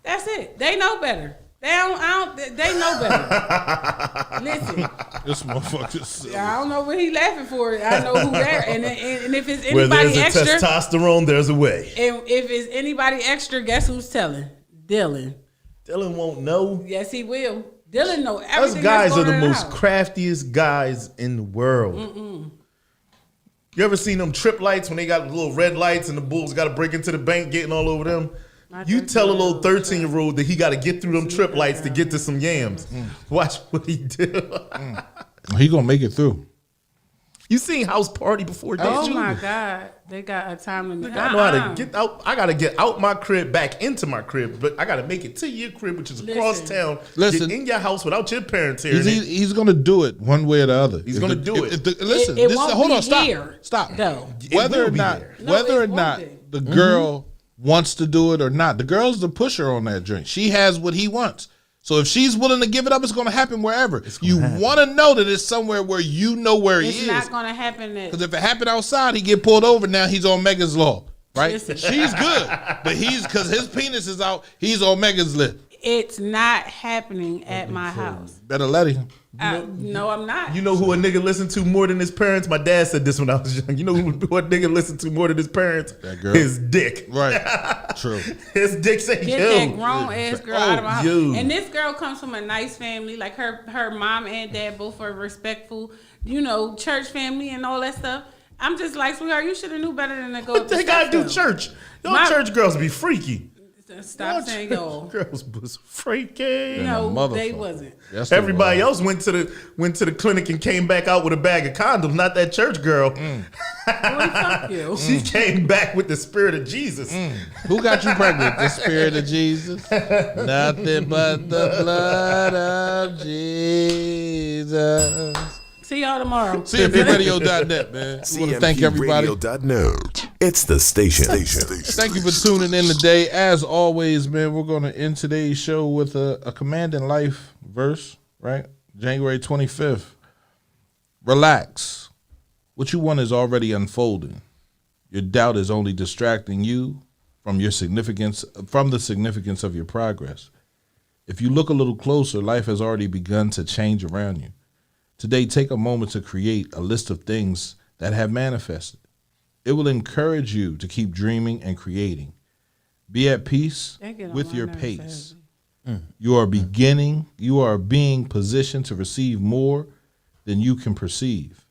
That's it. They know better. They know better. Listen, This motherfucker. I don't know what he laughing for. I know who there. And if it's Where anybody there's a extra, testosterone, there's a way. and if it's anybody extra, guess who's telling? Dylan. Dylan won't know. Yes, he will. Dylan know Us everything. guys that's are going the on in most house. craftiest guys in the world. You ever seen them trip lights when they got little red lights and the bulls got to break into the bank getting all over them? My You tell a little 13-year-old 13-year-old that he got to get through them trip lights to get to some yams. Watch what he do. He gonna make it through. You seen House Party before this? Oh my God, they got a time limit. I know how to get out. I gotta get out my crib, back into my crib, but I gotta make it to your crib, which is across town. Listen. Get in your house without your parents here. He's gonna do it one way or the other. He's gonna do it. Listen, It this, won't hold be on, stop, here, stop. though. Whether will or be not, there. No, whether it or not won't the girl wants to do it or not, the girl's the pusher on that drink. She has what he wants. So if she's willing to give it up, it's going to happen wherever. You want to know that it's somewhere where you know where he is. It's not going to happen. Because if it happened outside, he get pulled over. Now he's on Megan's law, right? Listen. She's good, but because his penis is out, he's on Megan's list. It's not happening at my house. Better let him. No, I'm not. You know who a nigga listened to more than his parents? My dad said this when I was young. You know who a nigga listened to more than his parents? That girl. His dick. Right. True. His dick said, Get yo. that grown ass girl out of my house. yo. And this girl comes from a nice family. Like her mom and dad both are respectful, church family and all that stuff. I'm just like, sweetheart, you should have knew better than to go. They gotta do church. Y'all church girls be freaky. Stop Y'all saying church y'all. girls was freaky. No, motherfucker. they wasn't. Yes, they Everybody were. else went to the clinic and came back out with a bag of condoms. Not that church girl. Boy, fuck you. She came back with the spirit of Jesus. Who got you pregnant? The spirit of Jesus? Nothing but the blood of Jesus. See y'all tomorrow. CMPRadio.net, man. We want to thank everybody. CMPRadio.net. It's the station. Thank you for tuning in today. As always, man, we're going to end today's show with a commanding life verse, right? January 25th. Relax. What you want is already unfolding. Your doubt is only distracting you from the significance of your progress. If you look a little closer, life has already begun to change around you. Today, take a moment to create a list of things that have manifested. It will encourage you to keep dreaming and creating. Be at peace with your pace. You are being positioned to receive more than you can perceive.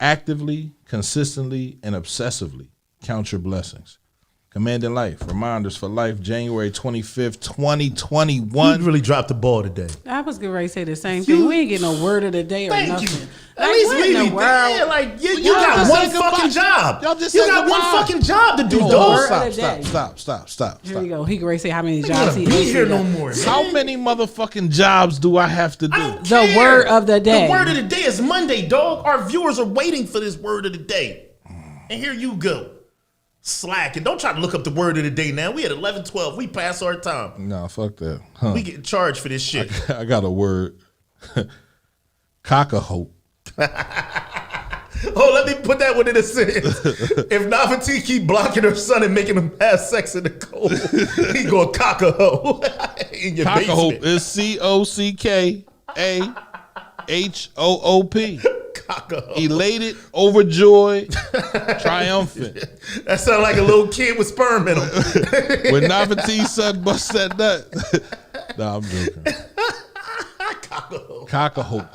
Actively, consistently, and obsessively count your blessings. Commanding Life, Reminders for Life, January 25th, 2021. You really dropped the ball today. I was getting ready to say the same thing. We ain't getting no word of the day or Thank nothing. you. Like, At least what in leave the me world? there. Like you Y'all got just one said goodbye. fucking job. Y'all just you said got one goodbye. fucking job to do, Oh, dog. word of the day. Stop. Here we go. He can ready to say how many I jobs he don't be here answered no up. more. How many motherfucking jobs do I have to do? The word of the day. The word of the day is Monday, dog. Our viewers are waiting for this word of the day. And here you go. Slack. And don't try to look up the word of the day now. We at 11:12. We pass our time. No, fuck that. Huh. We get charged for this shit. I got a word. Cock-a-hope. Oh, let me put that one in a sentence. If Navati keep blocking her son and making him have sex in the cold, he gonna cock a hoe in your Cock-a-hope basement. is COCKAHOOP. Cock a hoe. Elated, overjoyed, triumphant. That sound like a little kid with sperm in him. When Navati son bust that nut. Nah, I'm joking. Cock-a-hope.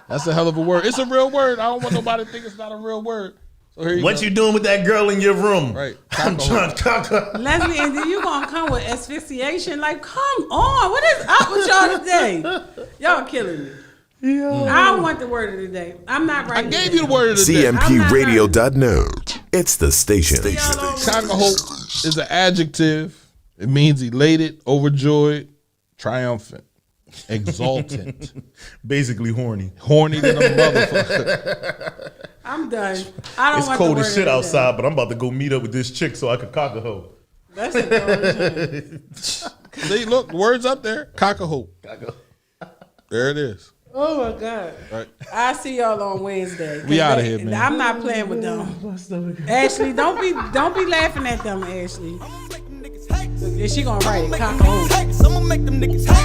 That's a hell of a word. It's a real word. I don't want nobody to think it's not a real word. So here you What go. you doing with that girl in your room? Right. I'm trying to cock a. Leslie, and then you gonna come with asphyxiation? Like, come on. What is up with y'all today? Y'all killing me. I don't want the word of the day. I'm not I writing gave it you the down. word of the day. CMPRadio.net. It's the station. Cock-a-hope is an adjective. It means elated, overjoyed, triumphant, exultant, Basically horny. horny than a motherfucker. I'm done. I don't It's want cold the as word shit of the day. outside, but I'm about to go meet up with this chick so I can cock a hoe. That's a dog. See, look, words up there. Cock-a-hope. There it is. Oh my God. Right. I see y'all on Wednesday. We outta here, man. I'm not playing with them. Ashley, don't be laughing at them, Ashley. And she gonna write it, cock a hoop. I'ma make them niggas hate.